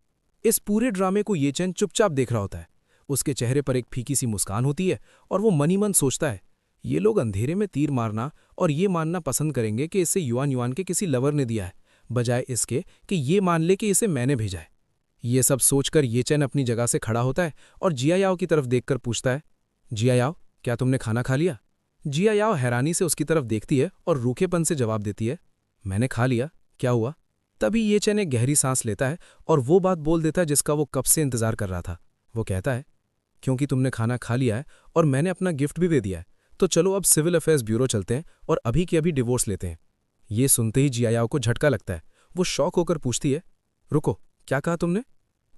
इस पूरे ड्रामे को ये चैन चुपचाप देख रहा होता है। उसके चेहरे पर एक फीकी सी मुस्कान होती है और वो मन ही मन सोचता है, ये लोग अंधेरे में तीर मारना और ये मानना पसंद करेंगे कि इसे युआन युआन के किसी लवर ने दिया है, बजाय इसके कि ये मान ले कि इसे मैंने भेजा है। ये सब सोचकर ये चैन अपनी जगह से खड़ा होता है और जिया याओ की तरफ देखकर पूछता है, जिया याओ, क्या तुमने खाना खा लिया? जिया याओ हैरानी से उसकी तरफ देखती है और रूखेपन से जवाब देती है, मैंने खा लिया, क्या हुआ? तभी ये चैन एक गहरी सांस लेता है और वो बात बोल देता है जिसका वो कब से इंतजार कर रहा था। वो कहता है, क्योंकि तुमने खाना खा लिया है और मैंने अपना गिफ्ट भी दे दिया है, तो चलो अब सिविल अफेयर्स ब्यूरो चलते हैं और अभी के अभी डिवोर्स लेते हैं। ये सुनते ही जिया याओ को झटका लगता है। वो शॉक होकर पूछती है, रुको, क्या कहा तुमने?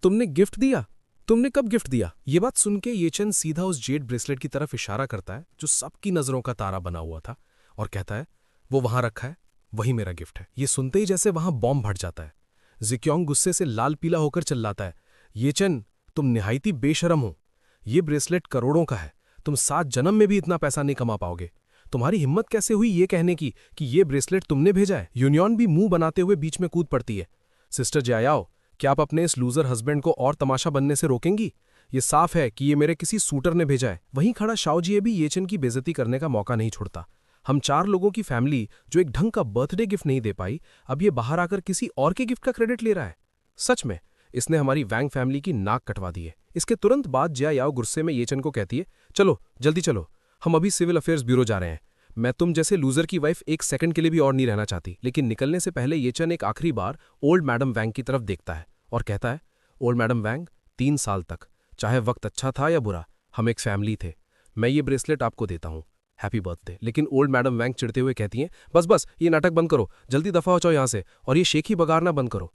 तुमने गिफ्ट दिया? तुमने कब गिफ्ट दिया? ये बात सुनके ये चैन सीधा उस जेड ब्रेसलेट की तरफ इशारा करता है जो सबकी नजरों का तारा बना हुआ था और कहता है, वो वहां रखा है, वही मेरा गिफ्ट है। ये सुनते ही जैसे वहां बॉम्ब फट जाता है। जिक्योंग गुस्से से लाल पीला होकर चिल्लाता है, ये चैन, तुम निहायती बेशरम हो। ये ब्रेसलेट करोड़ों का है, तुम 7 जन्म में भी इतना पैसा नहीं कमा पाओगे। तुम्हारी हिम्मत कैसे हुई ये कहने की कि ये ब्रेसलेट तुमने भेजा है? यूनियन भी मुंह बनाते हुए बीच में कूद पड़ती है। सिस्टर जियाओ, क्या आप अपने इस लूजर हस्बैंड को और तमाशा बनने से रोकेंगी? ये साफ है कि ये मेरे किसी सूटर ने भेजा है। वहीं खड़ा शाओजिए भी ये चैन की बेइज्जती करने का मौका नहीं छोड़ता। हम 4 लोगों की फैमिली जो एक ढंग का बर्थडे गिफ्ट नहीं दे पाई, अब ये बाहर आकर किसी और के गिफ्ट का क्रेडिट ले रहा है। सच में इसने हमारी वैंग फैमिली की नाक कटवा दी है। इसके तुरंत बाद जिया याओ गुस्से में ये चैन को कहती है, चलो जल्दी चलो, हम अभी सिविल अफेयर्स ब्यूरो जा रहे हैं। मैं तुम जैसे लूजर की वाइफ 1 सेकंड के लिए भी और नहीं रहना चाहती। लेकिन निकलने से पहले ये चैन एक आखिरी बार ओल्ड मैडम वैंग की तरफ देखता है और कहता है, ओल्ड मैडम वैंग, 3 साल तक, चाहे वक्त अच्छा था या बुरा, हम एक फैमिली थे। मैं ये ब्रेसलेट आपको देता हूँ, हैप्पी बर्थडे। लेकिन ओल्ड मैडम वैंग चिढ़ते हुए कहती हैं, बस बस ये नाटक बंद करो, जल्दी दफा हो जाओ यहाँ से, और ये शेखी बगारना बंद करो।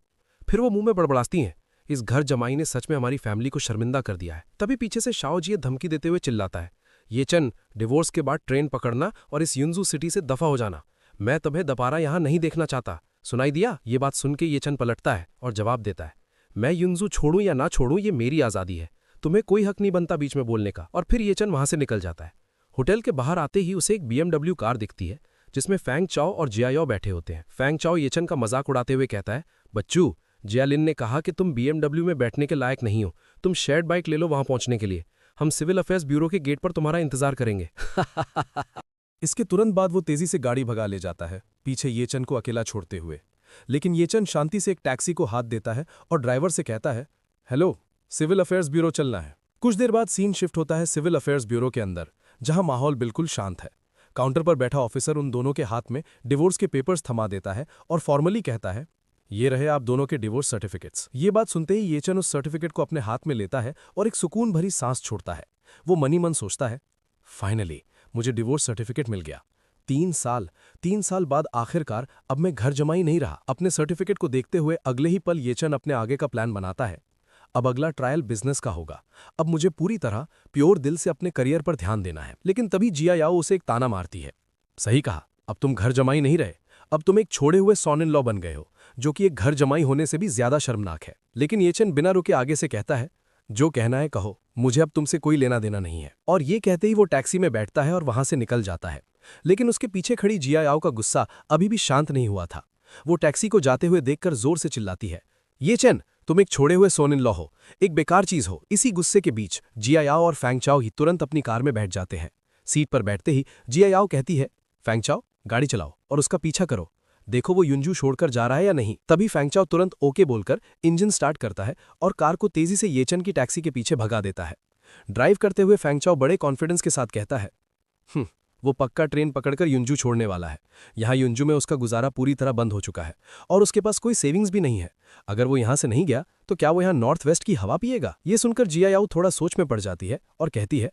फिर वो मुंह में बड़बड़ाती हैं, इस घर जमाई ने सच में हमारी फैमिली को शर्मिंदा कर दिया है। तभी पीछे से शाओजिए धमकी देते हुए चिल्लाता है, ये चैन, डिवोर्स के बाद ट्रेन पकड़ना और इस युनजू सिटी से दफा हो जाना। मैं तुम्हें दोबारा यहाँ नहीं देखना चाहता, सुनाई दिया? ये बात सुनके ये चैन पलटता है और जवाब देता है, मैं युनजू छोड़ूं या ना छोड़ूं ये मेरी आज़ादी है, तुम्हें कोई हक नहीं बनता बीच में बोलने का। और फिर ये चैन वहां से निकल जाता है। होटल के बाहर आते ही उसे एक BMW कार दिखती है जिसमें फैंग चाओ और जियाओ बैठे होते हैं। फैंग चाओ ये चैन का मजाक उड़ाते हुए कहता है, बच्चू, जियालिन ने कहा कि तुम BMW में बैठने के लायक नहीं हो, तुम शेयर्ड बाइक ले लो वहां पहुंचने के लिए। हम सिविल अफेयर्स ब्यूरो के गेट पर तुम्हारा इंतजार करेंगे। इसके तुरंत बाद वो तेजी से गाड़ी भगा ले जाता है, पीछे येचन को अकेला छोड़ते हुए। लेकिन येचन शांति से एक टैक्सी को हाथ देता है और ड्राइवर से कहता है, हेलो, सिविल अफेयर्स ब्यूरो चलना है। कुछ देर बाद सीन शिफ्ट होता है सिविल अफेयर्स ब्यूरो के अंदर, जहां माहौल बिल्कुल शांत है। काउंटर पर बैठा ऑफिसर उन दोनों के हाथ में डिवोर्स के पेपर्स थमा देता है और फॉर्मली कहता है, ये रहे आप दोनों के डिवोर्स सर्टिफिकेट्स। ये बात सुनते ही येचन उस सर्टिफिकेट को अपने हाथ में लेता है और एक सुकून भरी सांस छोड़ता है। वो मनी मन सोचता है, फाइनली मुझे डिवोर्स सर्टिफिकेट मिल गया। 3 साल बाद आखिरकार अब मैं घर जमाई नहीं रहा। अपने सर्टिफिकेट को देखते हुए अगले ही पल येचन अपने आगे का प्लान बनाता है। अब अगला ट्रायल बिजनेस का होगा। अब मुझे पूरी तरह प्योर दिल से अपने करियर पर ध्यान देना है। लेकिन तभी जिया याओ उसे एक ताना मारती है, सही कहा, अब तुम घर जमाई नहीं रहे, अब तुम एक छोड़े हुए सॉन इन लॉ बन गए हो, जो कि एक घर जमाई होने से भी ज्यादा शर्मनाक है। लेकिन येचन बिना रुके आगे से कहता है, जो कहना है कहो, मुझे अब तुमसे कोई लेना देना नहीं है। और ये कहते ही वो टैक्सी में बैठता है और वहां से निकल जाता है। लेकिन उसके पीछे खड़ी जिया याओ का गुस्सा अभी भी शांत नहीं हुआ था। वो टैक्सी को जाते हुए देखकर जोर से चिल्लाती है, येचन, तुम एक छोड़े हुए सोन इन लॉ हो, एक बेकार चीज हो। इसी गुस्से के बीच जिया याओ और फैंग चाओ ही तुरंत अपनी कार में बैठ जाते हैं। सीट पर बैठते ही जिया याओ कहती है, फैंग चाओ, गाड़ी चलाओ और उसका पीछा करो, देखो वो युंजू छोड़कर जा रहा है या नहीं। तभी फैंग चाओ तुरंत ओके बोलकर इंजन स्टार्ट करता है और कार को तेजी से येचन की टैक्सी के पीछे भगा देता है। ड्राइव करते हुए फैंग चाओ बड़े कॉन्फिडेंस के साथ कहता है, वो पक्का ट्रेन पकड़कर युंजू छोड़ने वाला है। यहाँ युंजू में उसका गुजारा पूरी तरह बंद हो चुका है और उसके पास कोई सेविंग्स भी नहीं है। अगर वो यहाँ से नहीं गया तो क्या वो यहाँ नॉर्थ वेस्ट की हवा पिएगा? ये सुनकर जिया याओ थोड़ा सोच में पड़ जाती है और कहती है,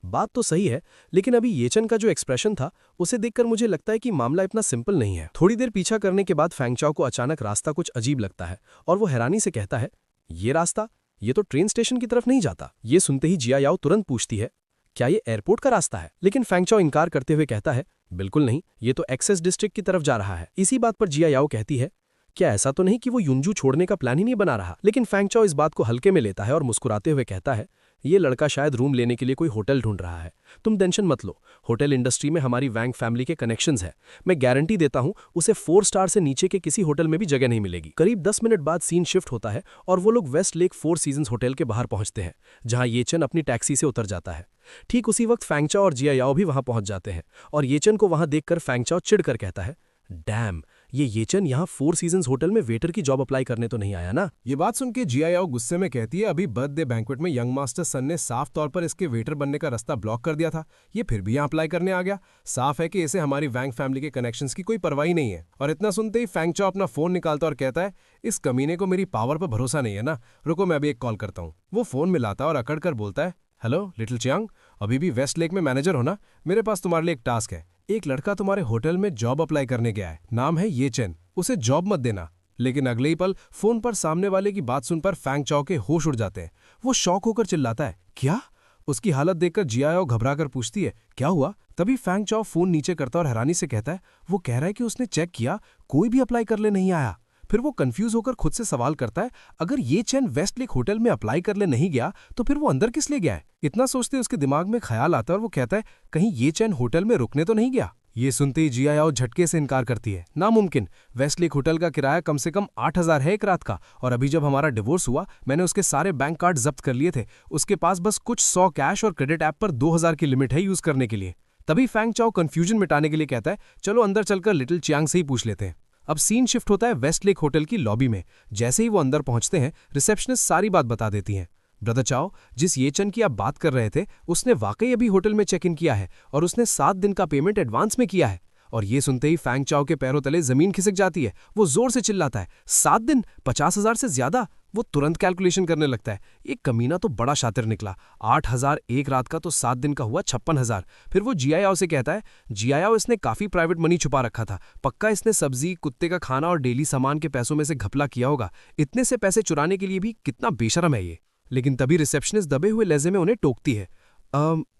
बात तो सही है, लेकिन अभी येचन का जो एक्सप्रेशन था उसे देखकर मुझे लगता है कि मामला इतना सिंपल नहीं है। थोड़ी देर पीछा करने के बाद फैंग चाओ को अचानक रास्ता कुछ अजीब लगता है और वो हैरानी से कहता है, ये रास्ता, ये तो ट्रेन स्टेशन की तरफ नहीं जाता। ये सुनते ही जिया याओ तुरंत पूछती है, क्या ये एयरपोर्ट का रास्ता है? लेकिन फैंग चाओ इनकार करते हुए कहता है, बिल्कुल नहीं, ये तो एक्सेस डिस्ट्रिक्ट की तरफ जा रहा है। इसी बात पर जिया याओ कहती है, क्या ऐसा तो नहीं कि वो युंजू छोड़ने का प्लान ही नहीं बना रहा? लेकिन फैंग चाओ इस बात को हल्के में लेता है और मुस्कुराते हुए कहता है, ये लड़का शायद रूम लेने के लिए कोई होटल ढूंढ रहा है। तुम टेंशन मत लो, होटल इंडस्ट्री में हमारी वैंग फैमिली के कनेक्शंस है। मैं गारंटी देता हूं उसे 4 स्टार से नीचे के किसी होटल में भी जगह नहीं मिलेगी। करीब 10 मिनट बाद सीन शिफ्ट होता है और वो लोग वेस्ट लेक 4 सीजन्स होटल के बाहर पहुंचते हैं, जहां येचन अपनी टैक्सी से उतर जाता है। ठीक उसी वक्त फैंग चाओ और जिया याओ भी वहां पहुंच जाते हैं और येचन को वहां देखकर फैंग चाओ चिढ़कर कहता है, डैम, ये येचन यहाँ 4 सीजन्स होटल में वेटर की जॉब अप्लाई करने तो नहीं आया ना? ये बात सुन के जिया याओ गुस्से में कहती है, अभी बर्थडे बैंक्वेट में यंग मास्टर सन ने साफ तौर पर इसके वेटर बनने का रास्ता ब्लॉक कर दिया था, ये फिर भी यहाँ अप्लाई करने आ गया। साफ है कि इसे हमारी वैंग फैमिली के कनेक्शंस की कोई परवाह नहीं है। और इतना सुनते ही फैंग चाओ अपना फोन निकालता और कहता है, इस कमीने को मेरी पावर पर भरोसा नहीं है ना, रुको मैं अभी एक कॉल करता हूँ। वो फोन मिलाता और अकड़ कर बोलता है, हेलो लिटिल चियांग, अभी भी वेस्ट लेक में मैनेजर हो ना? मेरे पास तुम्हारे लिए एक टास्क है। एक लड़का तुम्हारे होटल में जॉब अप्लाई करने गया है, नाम है येचन, उसे जॉब मत देना। लेकिन अगले ही पल फोन पर सामने वाले की बात सुनकर फैंग चाओ के होश उड़ जाते हैं। वो शॉक होकर चिल्लाता है, क्या? उसकी हालत देखकर जिया याओ घबराकर पूछती है, क्या हुआ? तभी फैंग चाओ फोन नीचे करता और हैरानी से कहता है, वो कह रहा है कि उसने चेक किया, कोई भी अप्लाई करने नहीं आया। फिर वो कंफ्यूज होकर खुद से सवाल करता है, अगर ये चैन वेस्ट लेक होटल में अप्लाई करने नहीं गया तो फिर वो अंदर किस लिए गया है? इतना सोचते उसके दिमाग में ख्याल आता है और वो कहता है, कहीं ये चैन होटल में रुकने तो नहीं गया? ये सुनते ही जिया याओ झटके से इनकार करती है, नामुमकिन, वेस्ट लेक होटल का किराया कम से कम 8,000 है एक रात का, और अभी जब हमारा डिवोर्स हुआ मैंने उसके सारे बैंक कार्ड जब्त कर लिए थे। उसके पास बस कुछ 100 कैश और क्रेडिट ऐप पर 2,000 की लिमिट है यूज करने के लिए। तभी फैंग चाओ कंफ्यूजन मिटाने के लिए कहता है, चलो अंदर चलकर लिटिल चियांग से ही पूछ लेते हैं। अब सीन शिफ्ट होता है वेस्ट लेक होटल की लॉबी में। जैसे ही वो अंदर पहुंचते हैं, रिसेप्शनिस्ट सारी बात बता देती हैं। ब्रदर चाओ, जिस येचन की आप बात कर रहे थे उसने वाकई अभी होटल में चेक इन किया है और उसने 7 दिन का पेमेंट एडवांस में किया है। और ये सुनते ही फैंग चाओ के पैरों तले जमीन खिसक जाती है। वो जोर से चिल्लाता है, 7 दिन, 50,000 से ज्यादा? वो तुरंत कैलकुलेशन करने लगता है, ये कमीना तो बड़ा शातिर निकला। 8,000 एक रात का तो 7 दिन का हुआ 56,000। फिर वो जिया याओ से कहता है, जिया याओ, इसने काफी प्राइवेट मनी छुपा रखा था, पक्का इसने सब्जी, कुत्ते का खाना और डेली सामान के पैसों में से घपला किया होगा। इतने से पैसे चुराने के लिए भी कितना बेशरम है ये। लेकिन तभी रिसेप्शनिस्ट दबे हुए लहजे में उन्हें टोकती है,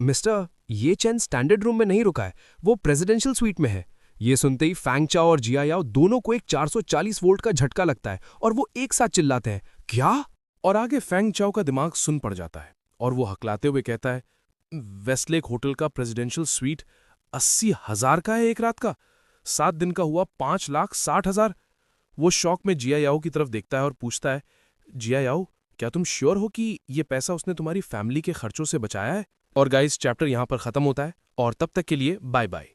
मिस्टर, ये चैन स्टैंडर्ड रूम में नहीं रुका है, वो प्रेसिडेंशियल स्वीट में है। ये सुनते ही फैंग चाओ और जिया याओ दोनों को एक 440 वोल्ट का झटका लगता है और वो एक साथ चिल्लाते हैं, क्या? और आगे फैंग चाओ का दिमाग सुन पड़ जाता है और वो हकलाते हुए कहता है, वेस्टलेक होटल का प्रेसिडेंशियल स्वीट 80,000 का है एक रात का, 7 दिन का हुआ 5,60,000। वो शौक में जिया याओ की तरफ देखता है और पूछता है, जिया याओ, क्या तुम श्योर हो कि ये पैसा उसने तुम्हारी फैमिली के खर्चों से बचाया है? और गाइस, चैप्टर यहां पर खत्म होता है और तब तक के लिए बाय बाय।